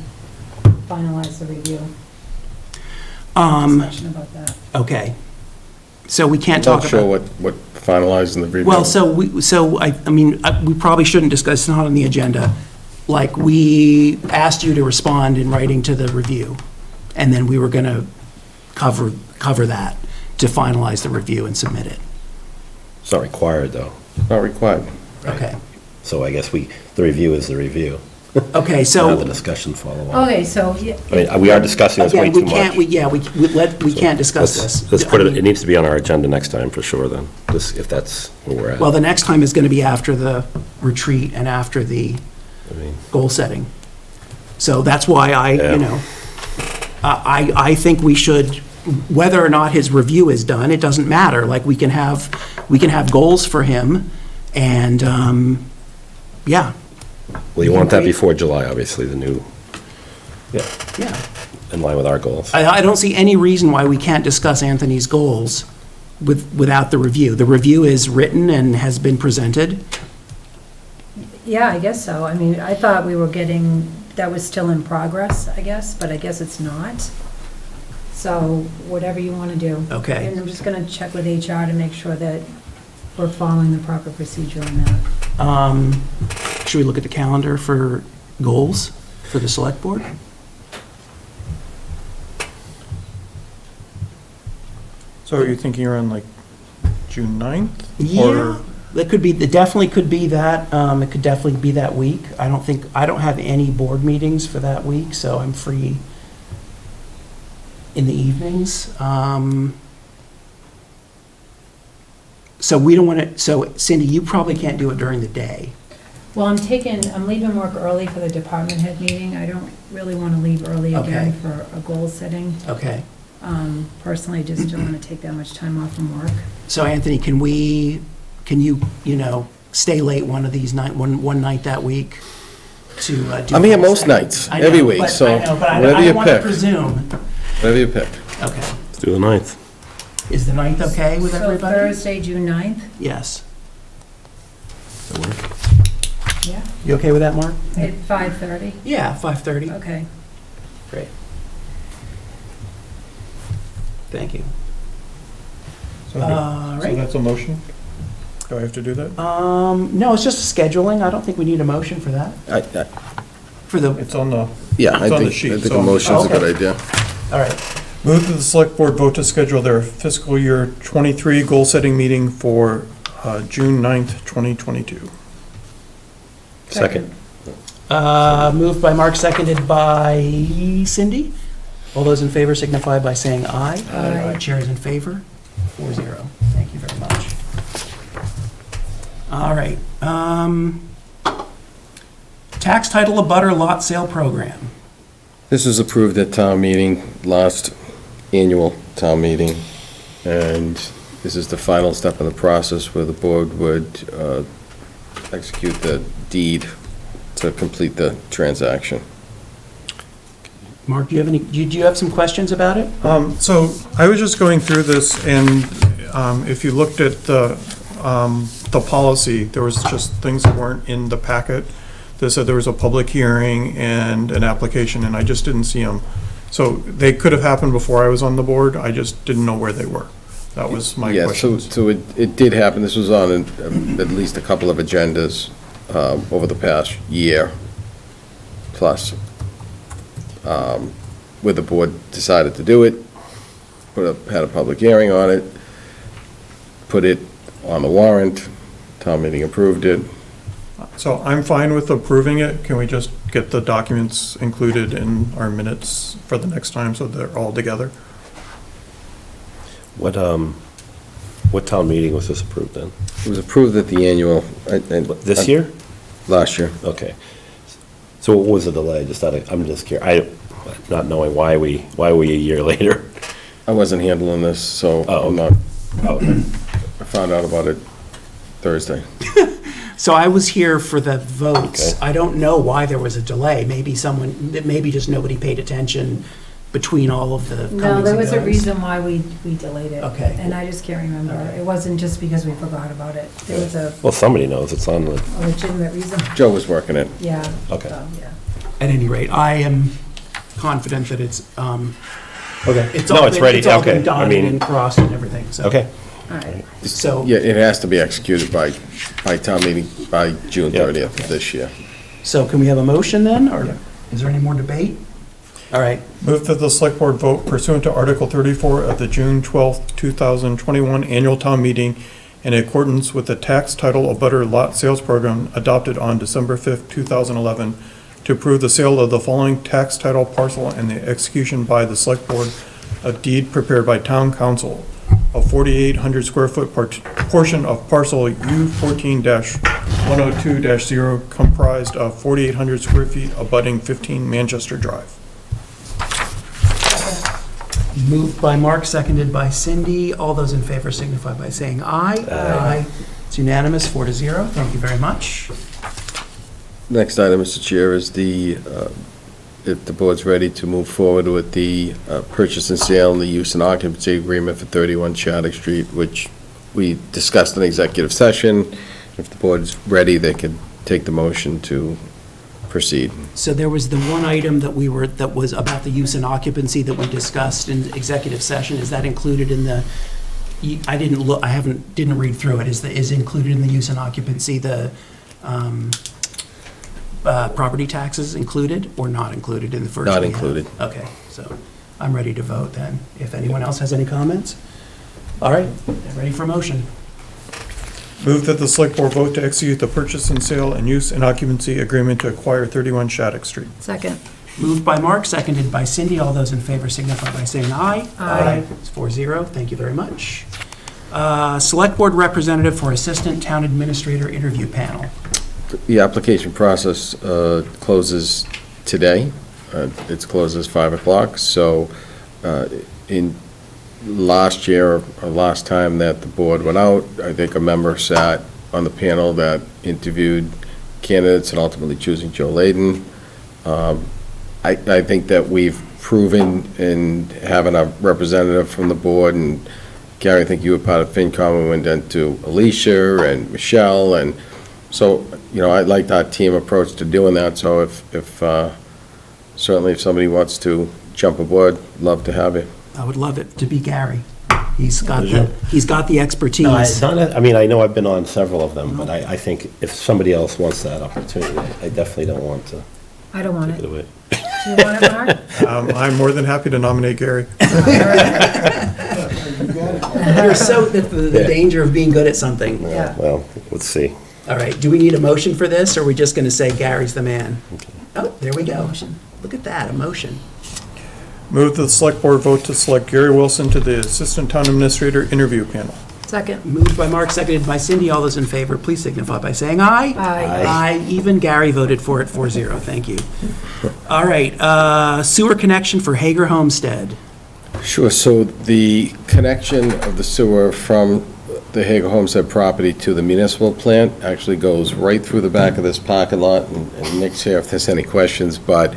finalize the review. Discussion about that. okay. So we I'm can't talk not about. sure what finalizing the review. Well, we probably shouldn't discuss, it's not on the agenda. Like, we asked you to respond in writing to the review, and then we were going to cover that to finalize the review and submit it. It's not required, though. Not required. Okay. So I guess the review is the review. Okay, Now so, the discussion follow on. Okay, so. I mean, we are discussing this way again, too much. we can't discuss this. Let's put it, it needs to be on our agenda next time for sure then, if that's where we're at. Well, the next time is going to be after the retreat and after the I mean, goal setting. So that's why Yeah. I think we should, whether or not his review is done, it doesn't matter. Like, we can have goals for him, and, yeah. Well, you want that before July, obviously, the new, Yeah. in line with our goals. I don't see any reason why we can't discuss Anthony's goals without the review. The review is written and has been presented. Yeah, I guess so. I thought we were that was still in progress, I guess, but I guess it's not. So whatever you want to do. Okay. And I'm just going to check with HR to make sure that we're following the proper procedure on that. Should we look at the calendar for goals for the select board? So are you thinking around like June 9th? Yeah, that could be, it definitely could be that, it could definitely be that week. I don't have any board meetings for that week, so I'm free in the evenings. So we don't want to, so Cindy, you probably can't do it during the day. Well, I'm leaving work early for the department head meeting. I don't really want to leave early again Okay. for a goal setting. Okay. Personally, just don't want to take that much time off from work. So Anthony, can you, stay late one of these one night that week to do? I'm here goal most setting? nights, I know, every week, but- so I know, but I whatever you don't want to pick. presume. Whatever you pick. Okay. Let's do the 9th. Is the 9th okay with So everybody? Thursday, June 9th? Yes. Does that work? Yeah. You okay with that, Mark? At 5:30? Yeah, 5:30. Okay. Great. Thank you. So Right. so that's a motion? Do I have to do that? No, it's just scheduling. I don't think we need a motion for that. For the, It's on the, Yeah, I It's on the think, sheet, I think so- a motion's a good Okay. idea. all right. move that the select board vote to schedule their fiscal year '23 goal-setting meeting for June 9th, 2022. Second. Moved by Mark, seconded by Cindy. All those in favor signify by saying aye. Aye. Chair is in favor, 4-0. Thank you very much. All right. Tax title abutter lot sale program. This was approved at town meeting, last annual town meeting, and this is the final step in the process where the board would execute the deed to complete the transaction. Mark, do you have some questions about it? So I was just going through this, and if you looked at the policy, there was just things that weren't in the packet. They said there was a public hearing and an application, and I just didn't see them. So they could have happened before I was on the board, I just didn't know where they were. That was my question. So it did happen, this was on at least a couple of agendas over the past year plus, where the board decided to do it, had a public hearing on it, put it on the warrant, town meeting approved it. So I'm fine with approving it. Can we just get the documents included in our minutes for the next time so they're all together? What town meeting was this approved in? It was approved at the annual. This year? Last year. Okay. So what was the delay? I'm just curious, not knowing why we a year later? I wasn't handling this, so Oh, I'm not, Okay. I found out about it Thursday. So I was here for the votes. Okay. I don't know why there was a delay. Maybe just nobody paid attention between all of the comings No, and there was a goings. reason why we delayed it. Okay. And I just can't remember. Okay. It wasn't just because we forgot about it. There was a Well, somebody knows, it's on the, legitimate reason. Joe was working it. Yeah. Okay. So, yeah. At any rate, I am confident that it's, okay. it's No, all it's been, ready. it's all Okay. been I dotted mean- and crossed and everything, so. Okay. All right. So, Yeah, it has to be executed by town meeting, by June Yeah. 30th of this year. so can we have a motion then, or is there any more debate? All right, Move that the select board vote pursuant to Article 34 of the June 12th, 2021 annual town meeting in accordance with the tax title abutter lot sales program adopted on December 5th, 2011, to approve the sale of the following tax title parcel and the execution by the select board of deed prepared by town council. A 4,800 square foot portion of parcel U14-102-0 comprised of 4,800 square feet abutting 15 Manchester Drive. moved by Mark, seconded by Cindy. All those in favor signify by saying aye. Aye. It's unanimous, 4-0. Thank you very much. Next item, Mr. Chair, is if the board's ready to move forward with the purchase and sale and the use and occupancy agreement for 31 Shattuck Street, which we discussed in executive session. If the board's ready, they could take the motion to proceed. So there was the one item that was about the use and occupancy that we discussed in executive session. Is that included in the, didn't read through it. Is included in the use and occupancy, the property taxes included or not included in the first? Not included. Okay, so I'm ready to vote then. If anyone else has any comments? All right, ready for motion. Move that the select board vote to execute the purchase and sale and use and occupancy agreement to acquire 31 Shattuck Street. Second. Moved by Mark, seconded by Cindy. All those in favor signify by saying aye. Aye. It's 4-0. Thank you very much. Select Board Representative for Assistant Town Administrator Interview Panel. The application process closes today. It closes 5 o'clock, so in last year, or last time that the board went out, I think a member sat on the panel that interviewed candidates and ultimately choosing Joe Layden. I think that we've proven in having a representative from the board, and Gary, I think you were part of FinCom, we went into Alicia and Michelle, and so, you know, I liked our team approach to doing that, so if certainly if somebody wants to jump aboard, love to have you. I would love it to be Gary. He's got the expertise. No, it's not, I mean, I know I've been on several of them, but I think if somebody else wants that opportunity, I definitely don't want to I don't want take it it. away. Do you want it, Mark? I'm more than happy to nominate Gary. There's so the danger of being good at something. Yeah. Well, let's see. All right, do we need a motion for this, or are we just going to say Gary's the man? Oh, there we go. Look at that, a motion. Move that the select board vote to select Gary Wilson to the Assistant Town Administrator Interview Panel. Second. Moved by Mark, seconded by Cindy. All those in favor, please signify by saying aye. Aye. Aye. Even Gary voted for it, 4-0. Thank you. All right, sewer connection for Hager Homestead. Sure, so the connection of the sewer from the Hager Homestead property to the municipal plant actually goes right through the back of this parking lot, and Nick's here if there's any questions, but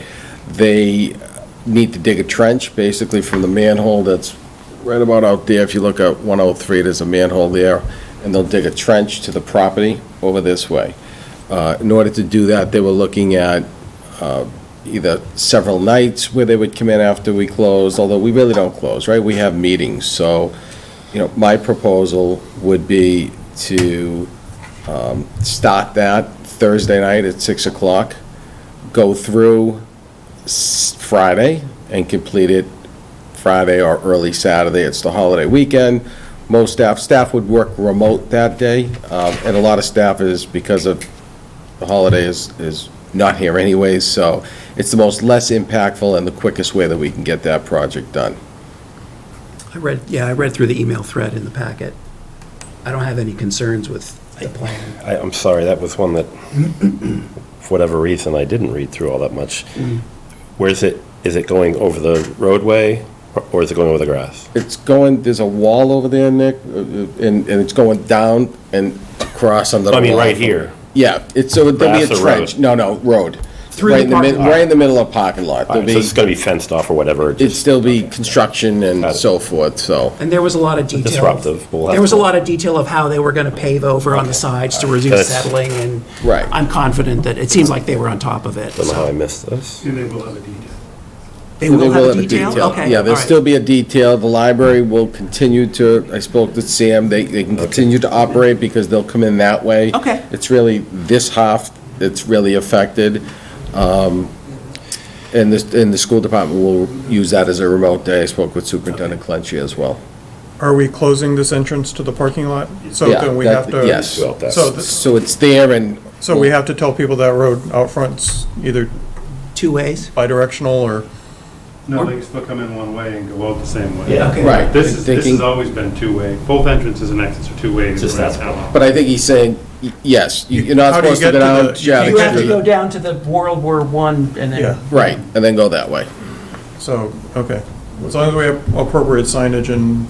they need to dig a trench, basically from the manhole that's right about out there. If you look at 103, there's a manhole there, and they'll dig a trench to the property over this way. In order to do that, they were looking at either several nights where they would come in after we closed, although we really don't close, right? We have meetings, so, you know, my proposal would be to start that Thursday night at 6 o'clock, go through Friday and complete it Friday or early Saturday. It's the holiday weekend. Most staff would work remote that day, and a lot of staff is, because of the holiday, is not here anyways, so it's the most less impactful and the quickest way that we can get that project done. I read through the email thread in the packet. I don't have any concerns with the plan. I'm sorry, that was one that, for whatever reason, I didn't read through all that much. Where's it, is it going over the roadway, or is it going over the grass? It's going, there's a wall over there, Nick, and it's going down and across under the wall. I mean, right here. Yeah, so there'll be a Grass or trench. road? No, road. Through Right the in the parking lot. right in the middle of parking lot. All right, so it's going to be fenced off or whatever. It'd still be construction and so forth, so. And there was a lot of detail. Disruptive. We'll have There was a to- lot of detail of how they were going to pave over on the sides to reduce That's- settling, and Right. I'm confident that, it seems like they were on top of it. Don't know how I so. missed this. And they will have a detail. They will have a detail? Okay, Yeah, all there'll right. still be a detail. The library will continue to, I spoke to Sam, they can continue to operate because they'll come in that way. Okay. It's really this half that's really affected. And the school department will use that as a remote day. I spoke with Superintendent Clenchey as well. Are we closing this entrance to the parking lot? So Yeah, then we that- have to. yes. Well, that's- So, So it's there and. so we have to tell people that road out front's either Two ways? bi-directional or, No, they can still come in one way and go out the same way. Yeah. Okay. Right. This has Thinking- always been two-way. Both entrances and exits are two-way. Just that's- But I think he's saying, yes, you're not How do you supposed to get go to down the- Shattuck You have to Street. go down to the World War I and yeah, then, Right, and then go that way. so, okay. As long as we have appropriate signage and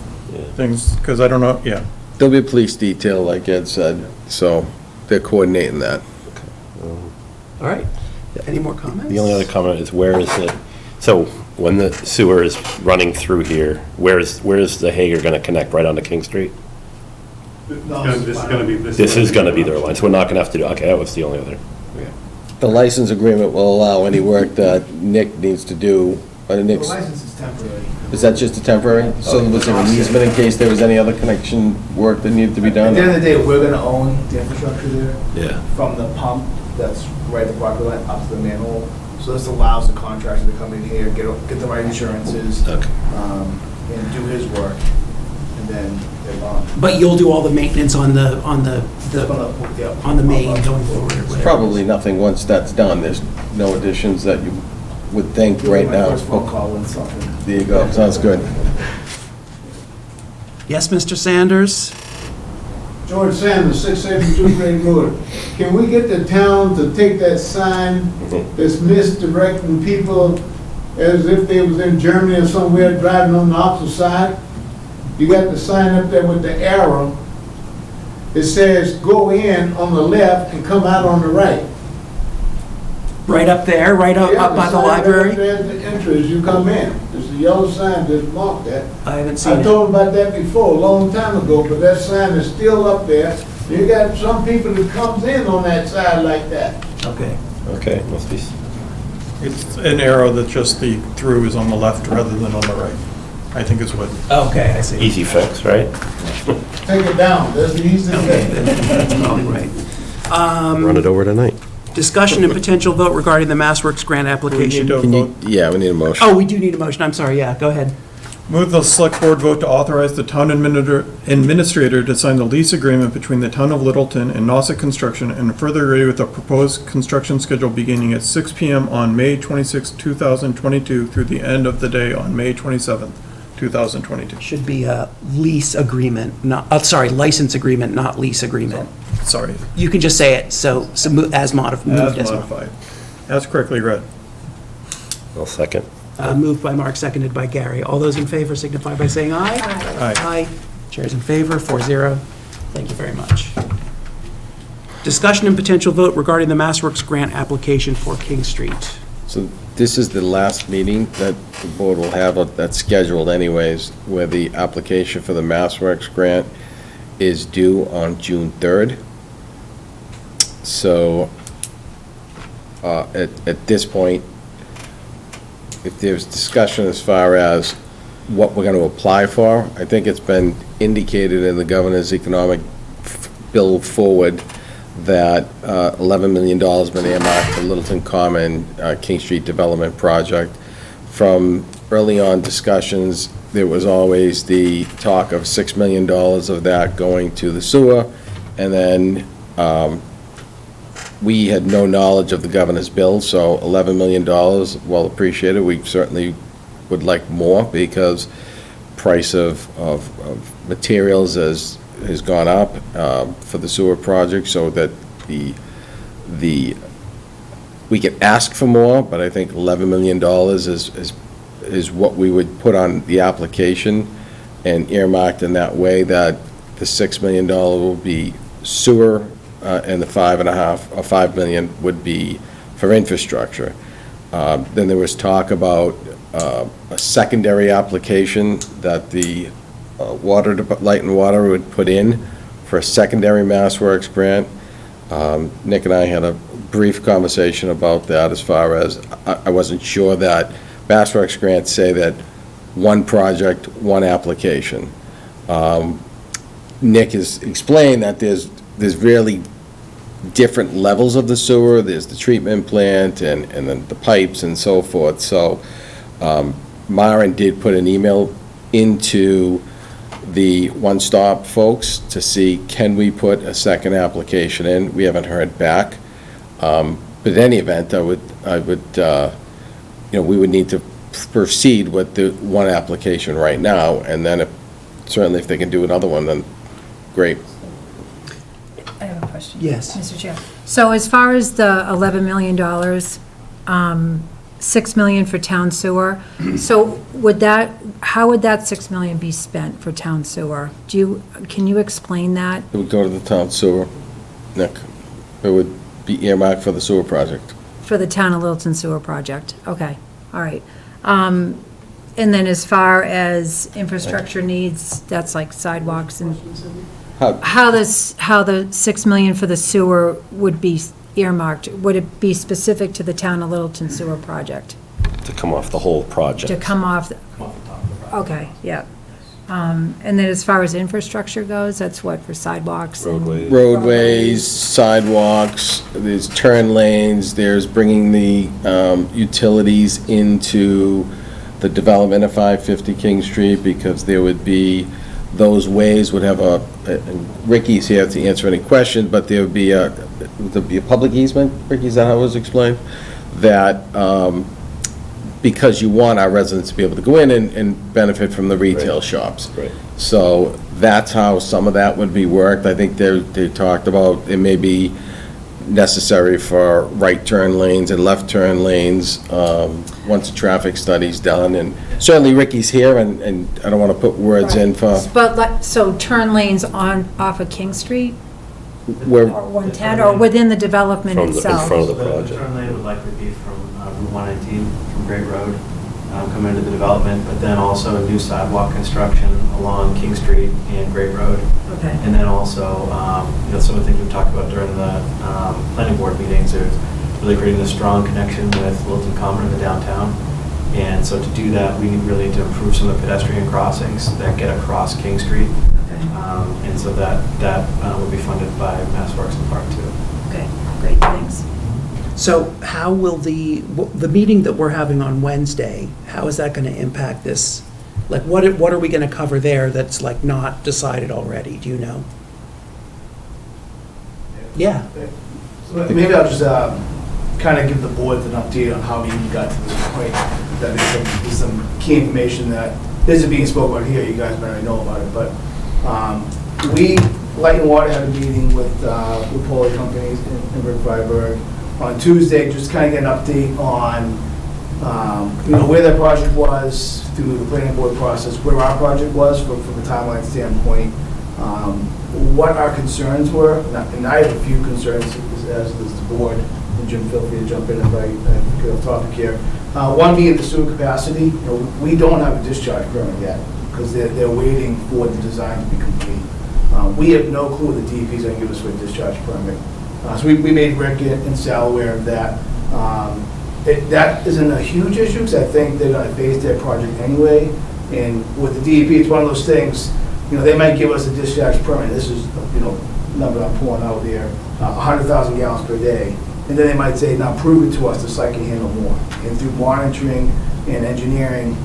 things, because I don't know, yeah. There'll be a police detail, like Ed said, so they're coordinating that. all right. Any more comments? The only other comment is, where is it, so when the sewer is running through here, where is the Hager going to connect, right onto King Street? This is going to be. This is going to be their line, so we're not going to have to do, okay, that was the only other. The license agreement will allow any work that Nick needs to do, or The Nick's, license is temporary. is that just a temporary? So was there an easement in case there was any other connection work that needed to be At the end done? of the day, we're gonna own the infrastructure there. Yeah. From the pump that's right at the property line up to the manhole. So this allows the contractor to come in here, get the right insurances, Okay. and do his work, and then they're on. But you'll do all the maintenance on the Yeah. main going forward. or whatever. Probably nothing once that's done. There's no additions that you would think You'll right get my now. first phone call when something. There you go, sounds good. Yes, Mr. Sanders? George Sanders, 672 Great Road. Can we get the town to take that sign that's misdirecting people as if they was in Germany or somewhere driving on the opposite side? You got the sign up there with the arrow. It says, go in on the left and come out on the right. Right up there, right up by the sign right library? there at the entrance, you come in. There's a yellow sign that's marked that. I haven't seen I it. told them about that before, a long time ago, but that sign is still up there. You got some people that comes in on that side like that. Okay. Okay, must be, It's an arrow that just the through is on the left rather than on the right, I think is what. Okay, I see. easy fix, right? Take it down, that's the easy Okay, thing. that's probably right. Run it over tonight. Discussion and potential vote regarding the Massworks Grant We application. need to Can you, vote. yeah, we need a motion. Oh, we do need a motion, I'm sorry, yeah, go ahead. Move the select board vote to authorize the town administrator to sign the lease agreement between the town of Littleton and Nauset Construction and further agree with the proposed construction schedule beginning at 6 PM on May 26, 2022 through the end of the day on May 27th, 2022. Should be a lease agreement, not, license agreement, not lease agreement. Sorry, You can just say it, so moved as as modified. modified, as correctly read. I'll second. Moved by Mark, seconded by Gary. All those in favor signify by saying aye. Aye. Aye. Chairs in favor, 4-0. Thank you very much. Discussion and potential vote regarding the Massworks Grant application for King Street. So this is the last meeting that the board will have that's scheduled anyways, where the application for the Massworks Grant is due on June 3rd. So at this point, if there's discussion as far as what we're going to apply for, I think it's been indicated in the governor's economic bill forward that $11 million been earmarked for Littleton Common King Street Development Project. From early on discussions, there was always the talk of $6 million of that going to the sewer, and then we had no knowledge of the governor's bill, so $11 million, well appreciated. We certainly would like more because price of materials has gone up for the sewer project, so that we could ask for more, but I think $11 million is what we would put on the application and earmarked in that way, that the $6 million will be sewer, and the $5 million would be for infrastructure. Then there was talk about a secondary application that the Light and Water would put in for a secondary Massworks grant. Nick and I had a brief conversation about that, as far as I wasn't sure that Massworks grants say that one project, one application. Nick has explained that there's really different levels of the sewer. There's the treatment plant and then the pipes and so forth. So Myron did put an email into the One Stop folks to see, can we put a second application in? We haven't heard back. But in any event, we would need to proceed with the one application right now, and then certainly if they can do another one, then great. I have a question. Yes. Mr. Chair. So as far as the $11 million, $6 million for town sewer, so how would that $6 million be spent for town sewer? Can you explain that? It would go to the town sewer, Nick. It would be earmarked for the sewer project. For the town of Littleton sewer project? Okay, all right. And then as far as infrastructure needs, that's like sidewalks and how the $6 million for the sewer would be earmarked, would it be specific to the town of Littleton sewer project? To come off the whole project. To come off, okay, yeah. And then as far as infrastructure goes, that's what, for sidewalks? and- Roadways, sidewalks, there's turn lanes, there's bringing the utilities into the development of 550 King Street, because there would be, those ways would have and Ricky's here to answer any questions, but there'd be a public easement, Ricky, is that how it was explained? That, because you want our residents to be able to go in and benefit from the retail shops. Right. So that's how some of that would be worked. I think they talked about it may be necessary for right turn lanes and left turn lanes once the traffic study's done. And certainly Ricky's here, and I don't want to put words in for But, so turn lanes off of King Street? where. Or 110, or within the development From the- in itself? front of the The project. turn lane would likely be from Route 119, from Great Road, coming into the development, but then also new sidewalk construction along King Street and Great Road. Okay. And then also, some of the things we've talked about during the planning board meetings are really creating a strong connection with Littleton Common in the downtown. And so to do that, we really need to improve some of the pedestrian crossings that get across King Street. And so that will be funded by Massworks in part too. Okay, great, thanks. So how will the meeting that we're having on Wednesday, how is that going to impact this? Like, what are we going to cover there that's like not decided already? Do you know? Yeah. So maybe I'll just kind of give the board an update on how we got to this point. That there's some key information that isn't being spoken about here. You guys might already know about it, but we, Light and Water, had a meeting with Poli companies in Rick Freiberg on Tuesday, just kind of get an update on where their project was through the planning board process, where our project was from a timeline standpoint, what our concerns were, and I have a few concerns as the board, and Jim, feel free to jump in if I get off topic here. One being the sewer capacity. We don't have a discharge permit yet because they're waiting for the design to be complete. We have no clue what the DEP is going to give us for a discharge permit. So we made Rick and Sal aware of that. That isn't a huge issue because I think they're going to phase their project anyway. And with the DEP, it's one of those things, they might give us a discharge permit. This is, number I'm pulling out there, 100,000 gallons per day. And then they might say, now prove it to us the site can handle more. And through monitoring and engineering,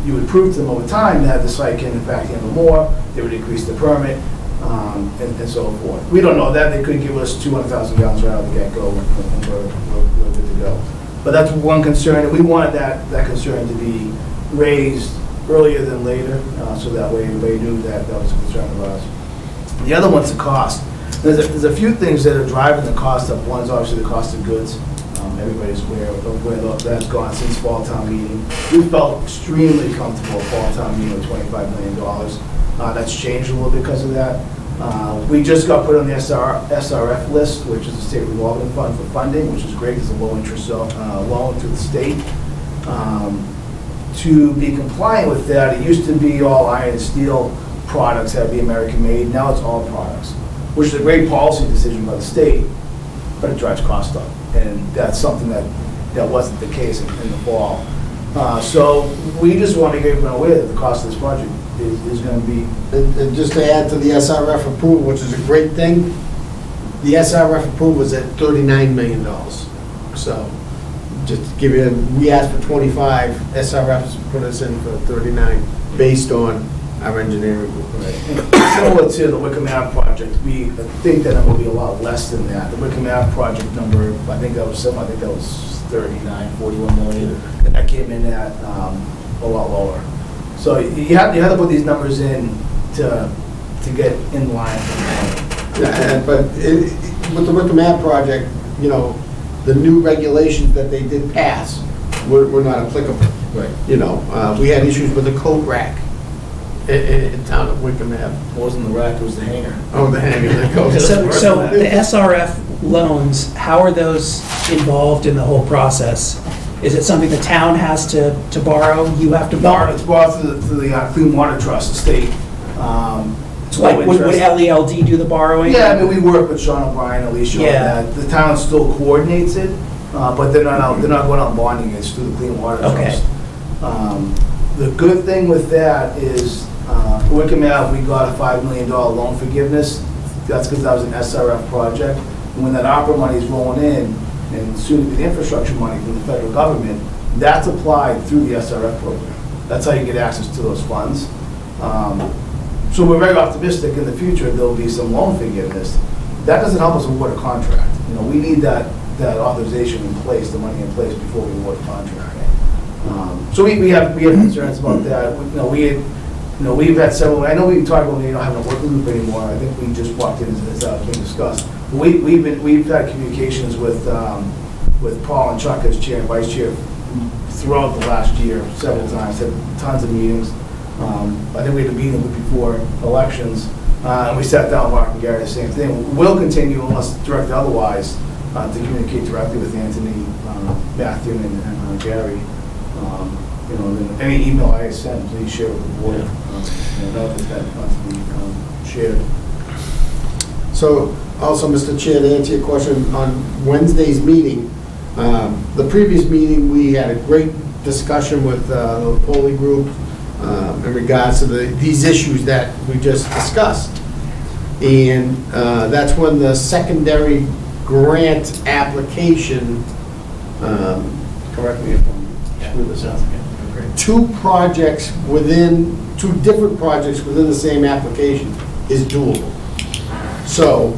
you would prove to them over time that the site can in fact handle more. They would increase the permit, and so forth. We don't know that. They could give us 200,000 gallons right out of the get-go, and we're good to go. But that's one concern, and we wanted that concern to be raised earlier than later, so that way everybody knew that was a concern of ours. The other one's the cost. There's a few things that are driving the cost up. One is obviously the cost of goods. Everybody's aware of where that's gone since fall town meeting. We felt extremely comfortable at fall town meeting with $25 million. That's changed a little because of that. We just got put on the SRF list, which is the state revolving fund for funding, which is great. It's a low interest loan to the state. To be compliant with that, it used to be all iron and steel products had to be American made. Now it's all products, which is a great policy decision by the state, but it drives cost up. And that's something that wasn't the case in the fall. So we just want to get everyone aware that the cost of this project is going to be. And just to add to the SRF approval, which is a great thing, the SRF approval was at $39 million. So just to give you, we asked for 25, SRF has put us in for 39 based on our engineering group. Similar to the Wickham Ave project, we think that number will be a lot less than that. The Wickham Ave project number, I think that was 39, 41 million, and that came in at a lot lower. So you have to put these numbers in to get in line. But with the Wickham Ave project, the new regulations that they did pass were not applicable. Right. We had issues with the coat rack in town of Wickham Ave. It wasn't the rack, it was the hanger. Oh, the hanger, the coat. So the SRF loans, how are those involved in the whole process? Is it something the town has to borrow? You have to borrow? No, it's brought through the Clean Water Trust, the state. Like, would LELD do the borrowing? Yeah, I mean, we work with Sean O'Brien, Alicia, on Yeah. that. The town still coordinates it, but they're not going out bonding, it's through the Clean Water Okay. Trust. The good thing with that is, Wickham Ave, we got a $5 million loan forgiveness. That's because that was an SRF project. And when that opera money is rolling in, and soon to be the infrastructure money from the federal government, that's applied through the SRF program. That's how you get access to those funds. So we're very optimistic in the future there'll be some loan forgiveness. That doesn't help us award a contract. You know, we need that authorization in place, the money in place before we award a contract. So we have concerns about that. We've had several. I know we talked about having a working group anymore. I think we just walked in as being discussed. We've had communications with Paul and Chuck as chair and vice chair throughout the last year, several times. Had tons of meetings. I think we had a meeting before elections, and we sat down, Mark and Gary, the same thing. We'll continue, unless directed otherwise, to communicate directly with Anthony, Matthew, and Gary. And any email I send, please share with the board. That wants to be shared. So, also, Mr. Chair, to answer your question, on Wednesday's meeting, the previous meeting, we had a great discussion with the Poli Group in regards to these issues that we just discussed. And that's when the secondary grant application, correct me if I'm screwing this up, two different projects within the same application is doable. So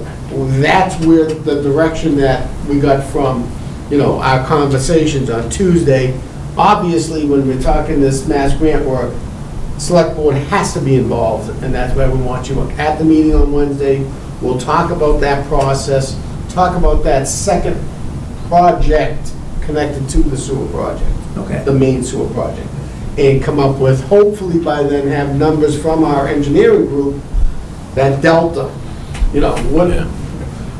that's where the direction that we got from, our conversations on Tuesday. Obviously, when we're talking this mass grant work, select board has to be involved, and that's why we want you at the meeting on Wednesday. We'll talk about that process, talk about that second project connected to the sewer project. Okay. The main sewer project. And come up with, hopefully by then, have numbers from our engineering group, that delta,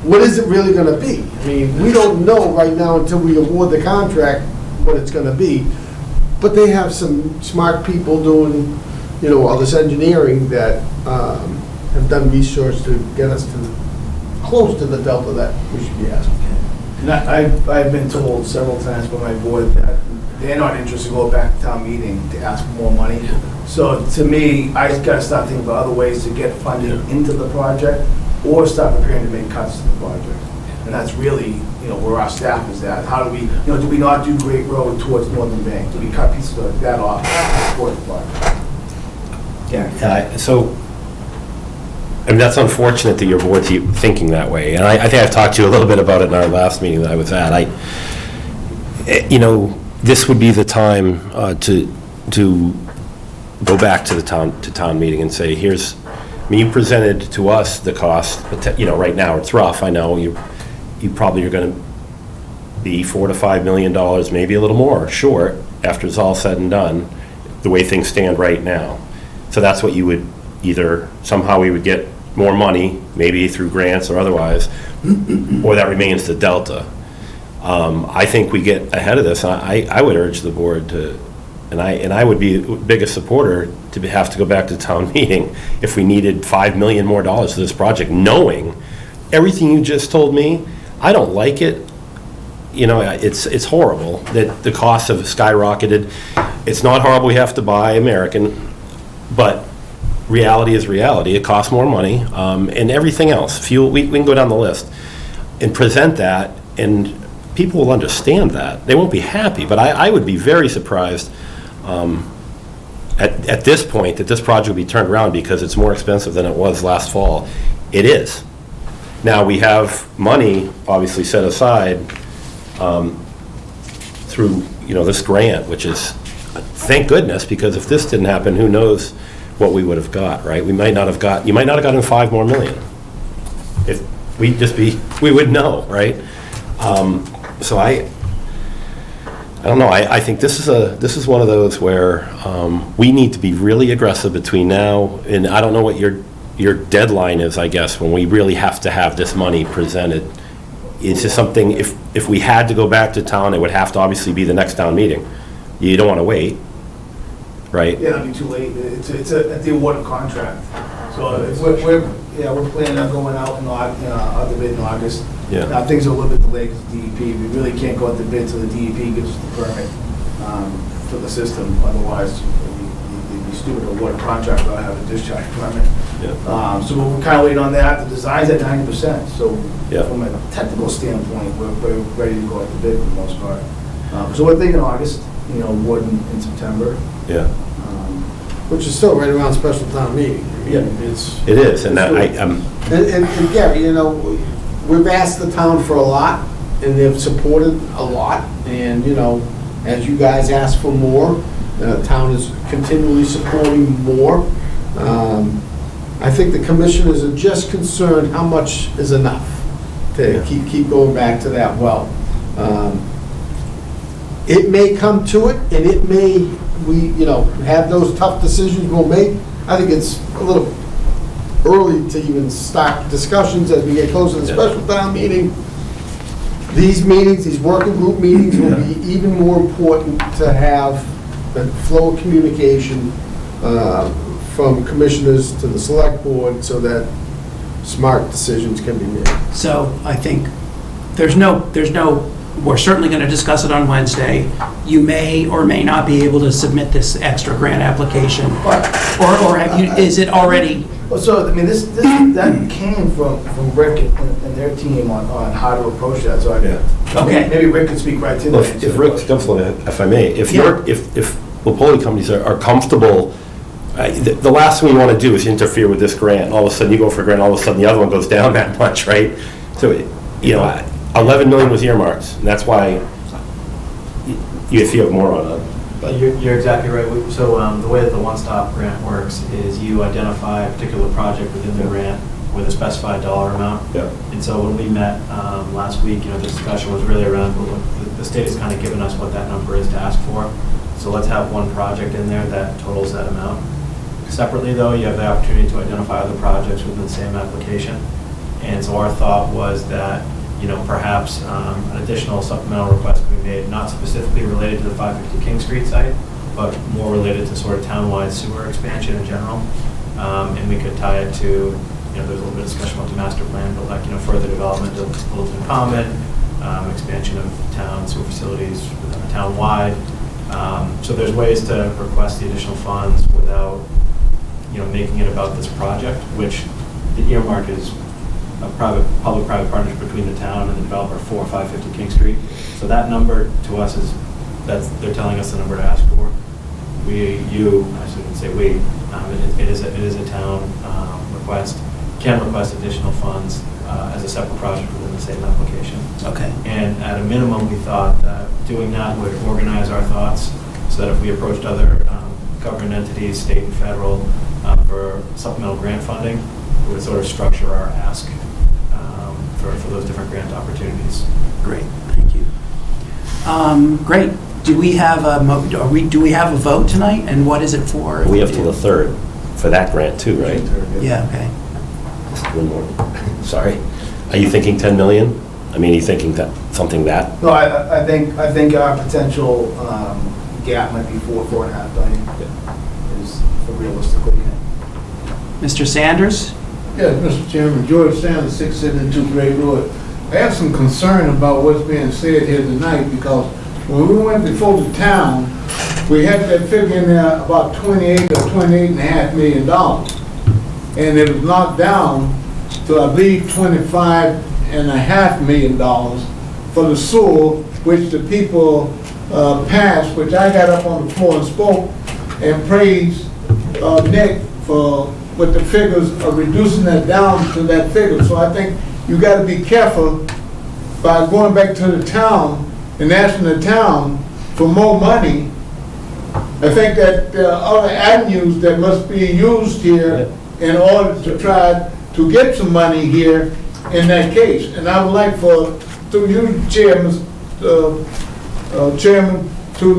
what is it really gonna be? I mean, we don't know right now until we award the contract what it's gonna be. But they have some smart people doing, all this engineering that have done research to get us close to the delta that we should be asking. And I've been told several times by my board that they're not interested to go back to town meeting to ask for more money. So to me, I gotta start thinking about other ways to get funding into the project or start preparing to make cuts to the project. And that's really, where our staff is at. How do we, do we not do Great Road towards Northern Bank? Do we cut pieces like that off to support the project? So, that's unfortunate that your board's thinking that way. And I think I've talked to you a little bit about it in our last meeting that I was at. This would be the time to go back to the town meeting and say, you presented to us the cost, but right now it's rough, I know, you probably are going to be $4 to $5 million, maybe a little more, short, after it's all said and done, the way things stand right now. So that's what you would either, somehow we would get more money, maybe through grants or otherwise, or that remains the delta. I think we get ahead of this. I would urge the board to, and I would be the biggest supporter to have to go back to town meeting if we needed $5 million more to this project, knowing everything you just told me. I don't like it. It's horrible that the costs have skyrocketed. It's not horrible we have to buy American, but reality is reality. It costs more money, and everything else. Fuel, we can go down the list and present that, and people will understand that. They won't be happy, but I would be very surprised at this point that this project would be turned around because it's more expensive than it was last fall. It is. Now, we have money obviously set aside through this grant, which is, thank goodness, because if this didn't happen, who knows what we would have got, right? You might not have gotten $5 more million. If we would know, right? So I don't know. I think this is one of those where we need to be really aggressive between now and I don't know what your deadline is, I guess, when we really have to have this money presented. It's just something, if we had to go back to town, it would have to obviously be the next town meeting. You don't want to wait, right? Yeah, that'd be too late. It's at the award of contract. So we're planning on going out out the bid in August. Yeah. Now, things are a little bit delayed because DEP, we really can't go out the bid till the DEP gives us the permit for the system. Otherwise, it'd be stupid to award a contract without having a discharge permit. Yeah. So we're kind of waiting on that. The design's at 90%. So Yeah. from a technical standpoint, we're ready to go out the bid for the most part. So we're thinking August, award in September. Yeah. Which is still right around special town meeting. Yeah. It is, and I'm, And Gary, we've asked the town for a lot, and they've supported a lot, and, as you guys ask for more, the town is continually supporting more. I think the commissioners are just concerned how much is enough to keep going back to that well. It may come to it, and it may, have those tough decisions we'll make. I think it's a little early to even start discussions as we get closer to the special town meeting. These meetings, these working group meetings will be even more important to have the flow of communication from commissioners to the select board so that smart decisions can be made. So I think we're certainly going to discuss it on Wednesday. You may or may not be able to submit this extra grant application. Or have you, is it already? Well, so, that came from Rick and their team on how to approach that, so maybe Rick could speak right to well, that. if Rick Stifler, if I may, if Lipoli companies are comfortable, the last thing you want to do is interfere with this grant, and all of a sudden you go for a grant, all of a sudden the other one goes down that much, right? So, 11 million was earmarked, and that's why you have more on it. You're exactly right. So the way that the one-stop grant works is you identify a particular project within the grant with a specified dollar amount. Yeah. And so when we met last week, the discussion was really around, the state has kind of given us what that number is to ask for. So let's have one project in there that totals that amount. Separately, though, you have the opportunity to identify other projects within the same application. And so our thought was that perhaps an additional supplemental request could be made, not specifically related to the 550 King Street site, but more related to sort of townwide sewer expansion in general. And we could tie it to, there's a little bit of discussion about the master plan, but further development of Littleton Common, expansion of town sewer facilities town-wide. So there's ways to request the additional funds without, making it about this project, which the earmark is a public-private partnership between the town and the developer for 550 King Street. So that number to us they're telling us the number to ask for. I shouldn't say we, it is a town request, can request additional funds as a separate project within the same application. Okay. And at a minimum, we thought that doing that would organize our thoughts so that if we approached other government entities, state and federal, for supplemental grant funding, we would sort of structure our ask for those different grant opportunities. Great, thank you. Great. Do we have a vote tonight, and what is it for? We have till the 3rd for that grant too, right? Yeah, okay. Just one more. Sorry. Are you thinking 10 million? I mean, are you thinking that something that? No, I think our potential gap might be 4.5 million is realistically. Mr. Sanders? Yes, Mr. Chairman, George Sanders, 672 Great Road. I have some concern about what's being said here tonight because when we went before the town, we had that figure in there about $28 or $28.5 million. And it was knocked down to, I believe, $25.5 million for the sewer, which the people passed, which I got up on the floor and spoke and praised Nick for with the figures of reducing that down to that figure. So I think you got to be careful by going back to the town and asking the town for more money. I think that there are other avenues that must be used here in order to try to get some money here in that case. And I would like through you, Chairman, to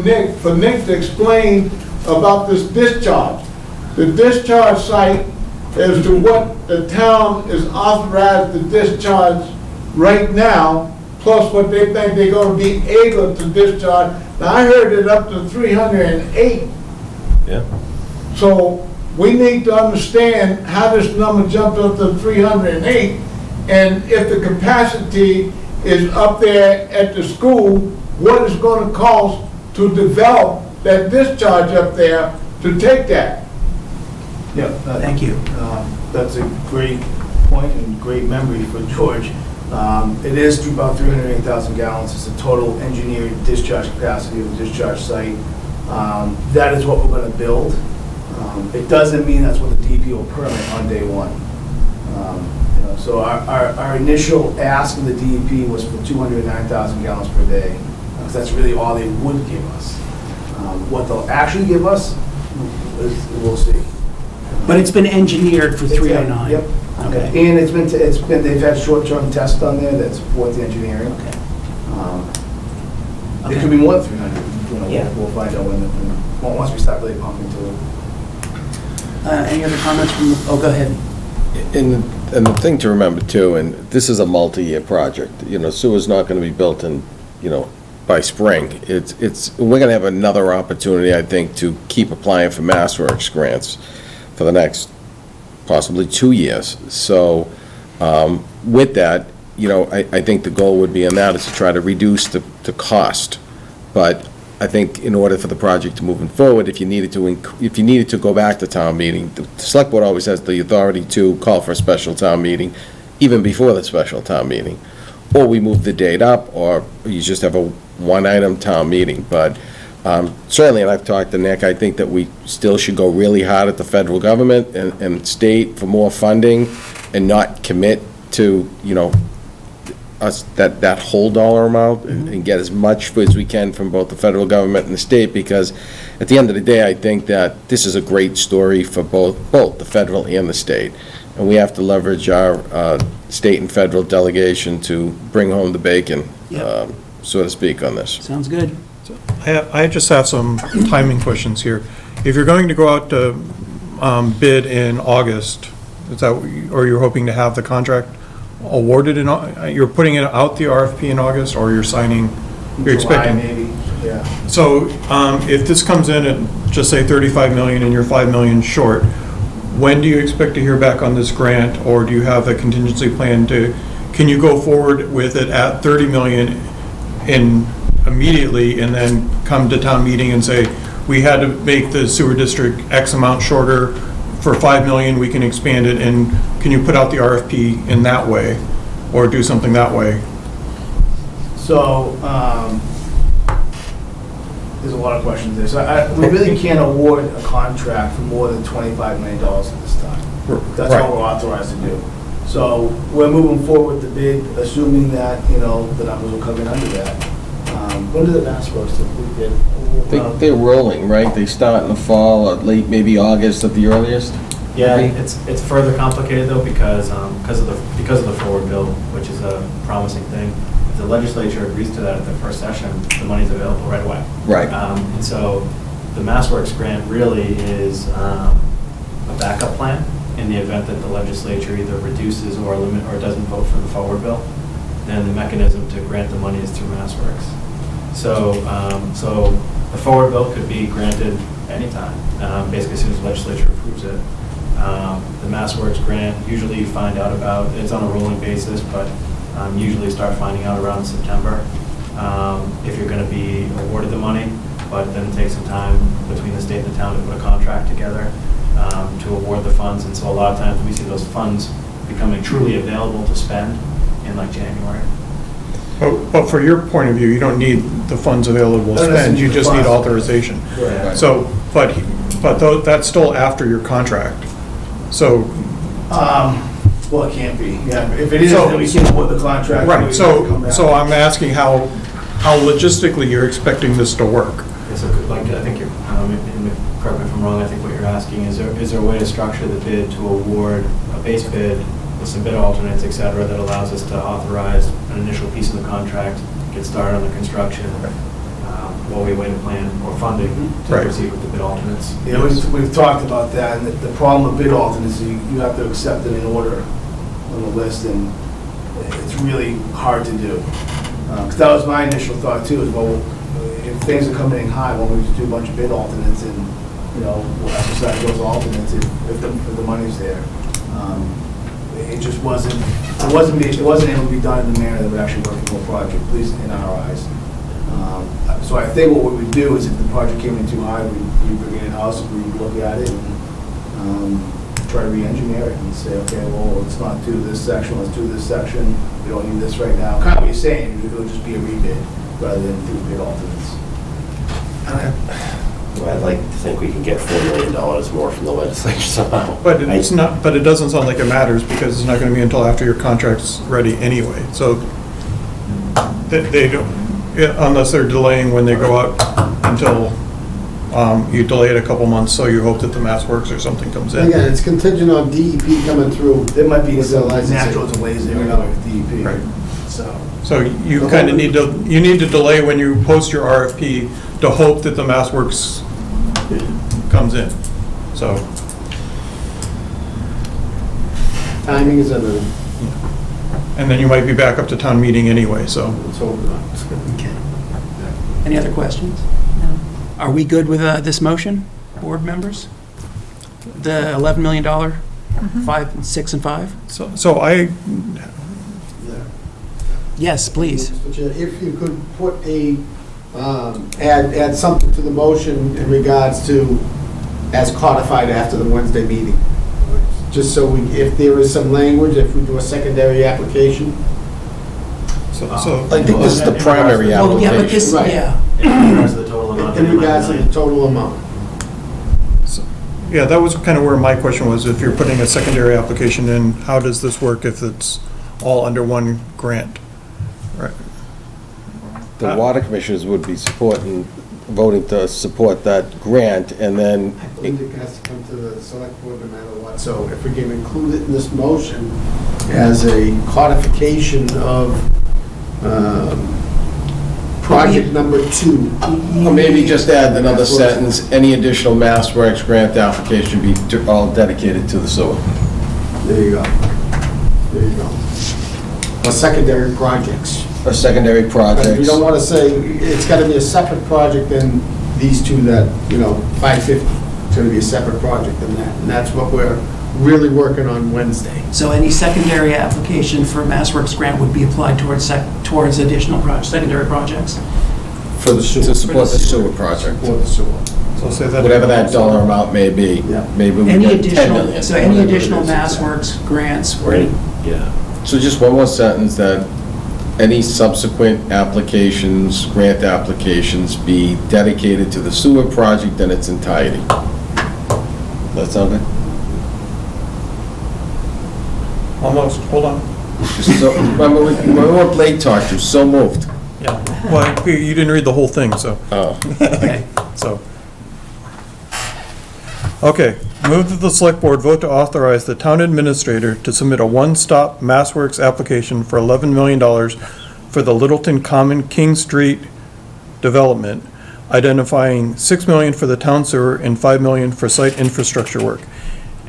Nick, for Nick to explain about this discharge. The discharge site as to what the town is authorized to discharge right now, plus what they think they're going to be able to discharge. Now, I heard it up to 308. Yeah. So we need to understand how this number jumped up to 308, and if the capacity is up there at the school, what it's gonna cost to develop that discharge up there to take that. Yeah. Thank you. That's a great point and great memory for George. It is about 308,000 gallons. It's the total engineered discharge capacity of the discharge site. That is what we're going to build. It doesn't mean that's what the DEP will permit on day one. So our initial ask of the DEP was for 209,000 gallons per day, because that's really all they would give us. What they'll actually give us, we'll see. But it's been engineered for 309? Yep. Okay. And it's been, they've had short-term tests on there that support the engineering. Okay. It could be more than 300. Yeah. We'll find out once we start really pumping to it. Any other comments from, go ahead. And the thing to remember too, and this is a multi-year project, sewer's not gonna be built in, by spring. We're gonna have another opportunity, I think, to keep applying for Massworks grants for the next possibly 2 years. So, with that, I think the goal would be on that is to try to reduce the cost. But I think in order for the project to move forward, if you needed to go back to town meeting, the select board always has the authority to call for a special town meeting, even before the special town meeting. Or we move the date up, or you just have a one-item town meeting. But certainly, and I've talked to Nick, I think that we still should go really hard at the federal government and state for more funding and not commit to, us that whole dollar amount and get as much as we can from both the federal government and the state, because at the end of the day, I think that this is a great story for both the federal and the state. And we have to leverage our state and federal delegation to bring home the bacon, so to speak, on this. Sounds good. I just have some timing questions here. If you're going to go out to bid in August, is that, or you're hoping to have the contract awarded you're putting it out the RFP in August, or you're signing, you're expecting? July, maybe, yeah. So if this comes in at, just say, 35 million and you're 5 million short, when do you expect to hear back on this grant, or do you have a contingency plan can you go forward with it at 30 million immediately and then come to town meeting and say, we had to make the sewer district X amount shorter, for 5 million, we can expand it, and can you put out the RFP in that way, or do something that way? So, there's a lot of questions there. So we really can't award a contract for more than $25 million at this time. That's all we're authorized to do. So we're moving forward with the bid, assuming that, the numbers will come in under that. When did the Massworks typically bid? They're rolling, right? They start in the fall, or late, maybe August at the earliest? Yeah, it's further complicated though, because of the forward bill, which is a promising thing. If the legislature agrees to that at the first session, the money's available right away. Right. And so the Massworks grant really is a backup plan in the event that the legislature either reduces or doesn't vote for the forward bill. Then the mechanism to grant the money is through Massworks. So the forward bill could be granted anytime, basically as soon as the legislature approves it. The Massworks grant, usually you find out about, it's on a rolling basis, but usually start finding out around September if you're going to be awarded the money, but then it takes some time between the state and the town to put a contract together to award the funds. And so a lot of times we see those funds becoming truly available to spend in like January. But for your point of view, you don't need the funds available to spend, you just need authorization. Right. So, but that's still after your contract. So. Well, it can't be. Yeah, if it is, then we can award the contract. Right, so I'm asking how logistically you're expecting this to work. So like, I think you're, correct me if I'm wrong, I think what you're asking is there a way to structure the bid to award a base bid with some bid alternates, et cetera, that allows us to authorize an initial piece of the contract, get started on the construction, while we wait a plan or funding to proceed with the bid alternates. Yeah, we've talked about that, and the problem with bid alternates is you have to accept them in order on the list, and it's really hard to do. Because that was my initial thought too, is well, if things are coming in high, why don't we just do a bunch of bid alternates and, as a besides those alternates if the money's there. It just wasn't able to be done in the manner that would actually work the whole project, at least in our eyes. So I think what we would do is if the project came in too high, we'd bring it in-house, we'd look at it and try to re-engineer it and say, okay, well, let's not do this section, let's do this section, we don't need this right now. Kind of what you're saying, it would just be a rebid rather than do bid alternates. I'd like to think we can get $4 million more from the legislature somehow. But it's not, but it doesn't sound like it matters because it's not going to be until after your contract's ready anyway. So they don't, unless they're delaying when they go out until you delay it a couple months, so you hope that the Massworks or something comes in. Again, it's contingent on DEP coming through. There might be with the some licensing. natural delays there with DEP. Right. So you kind of need to delay when you post your RFP to hope that the Massworks comes in. So Timing is everything. and then you might be back up to town meeting anyway. So Let's hope not. Okay. Any other questions? No. Are we good with this motion, board members? The $11 million, 5, 6, and 5? so I Yes, please. Mr. Chair, if you could put add something to the motion in regards to as codified after the Wednesday meeting. Just so if there is some language, if we do a secondary application. so I think this is the primary Well, yeah, but application. this, Right. yeah. In regards to the total amount. In regards to the total amount. yeah, that was kind of where my question was. If you're putting a secondary application in, how does this work if it's all under one grant? Right. The water commissioners would be voting to support that grant, and then, I believe it has to come to the select board no matter what. So if we can include it in this motion as a codification of project number 2. or maybe just add another sentence, any additional Massworks grant application be all dedicated to the sewer. There you go. There you go. Or secondary projects. Or secondary But projects. you don't want to say, it's got to be a separate project than these two that, 550. It's going to be a separate project than that. And that's what we're really working on Wednesday. So any secondary application for Massworks grant would be applied towards additional secondary projects? For the, to support the sewer project. For the sewer. So say that Whatever that dollar amount may be. Yeah. Maybe we Any get 10 additional, million. so any additional Massworks grants Right, yeah. So just one more sentence, that any subsequent applications, grant applications, be dedicated to the sewer project in its entirety. That sound good? Almost. Hold on. Just so, remember what Blake talked to, so moved. Yeah. Well, you didn't read the whole thing, so. Oh. Okay. So, okay, move that the select board vote to authorize the town administrator to submit a one-stop Massworks application for $11 million for the Littleton Common King Street development, identifying $6 million for the town sewer and $5 million for site infrastructure work.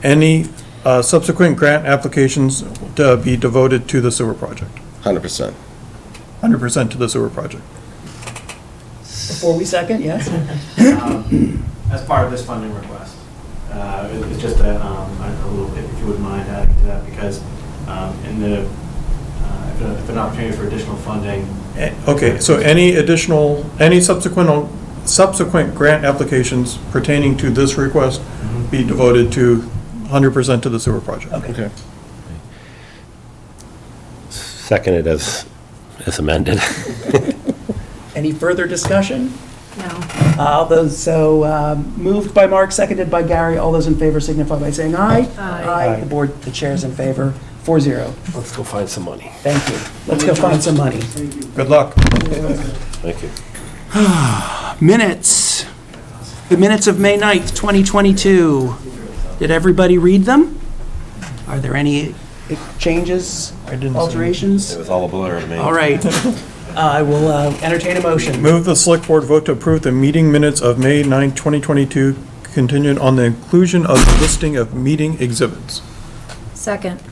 Any subsequent grant applications to be devoted to the sewer project. 100%. 100% to the sewer project. Before we second, yes? As part of this funding request. It's just a little bit, if you wouldn't mind adding to that, because in the, if an opportunity for additional funding. Okay, so any subsequent grant applications pertaining to this request be devoted to 100% to the sewer project. Okay. Seconded as amended. Any further discussion? No. All those, so moved by Mark, seconded by Gary. All those in favor signify by saying aye. Aye. The board, the chair's in favor, 4-0. Let's go find some money. Thank you. Let's go find some money. Good luck. Thank you. Minutes. The minutes of May 9th, 2022. Did everybody read them? Are there any changes, alterations? It was all a blur to me. All right. I will entertain a motion. Move the select board vote to approve the meeting minutes of May 9, 2022, contingent on the inclusion of the listing of meeting exhibits. Second.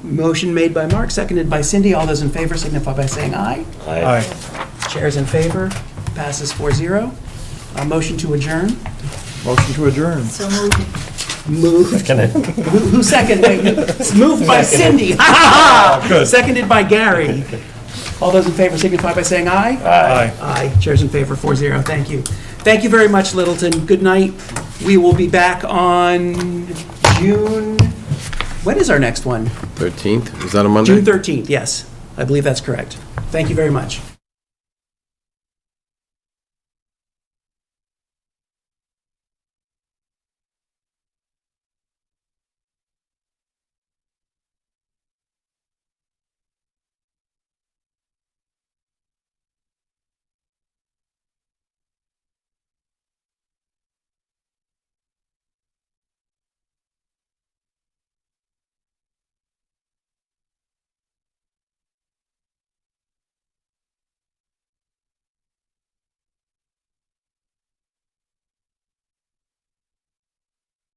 Motion made by Mark, seconded by Cindy. All those in favor signify by saying aye. Aye. Chair's in favor, passes 4-0. Motion to adjourn. Motion to adjourn. So moved. Moved. Who seconded? Moved by Cindy. Ha ha ha! Good. Seconded by Gary. All those in favor signify by saying aye. Aye. Aye. Chairs in favor, 4-0. Thank you. Thank you very much, Littleton. Good night. We will be back on June, when is our next one? 13th, is that a Monday? June 13th, yes. I believe that's correct. Thank you very much.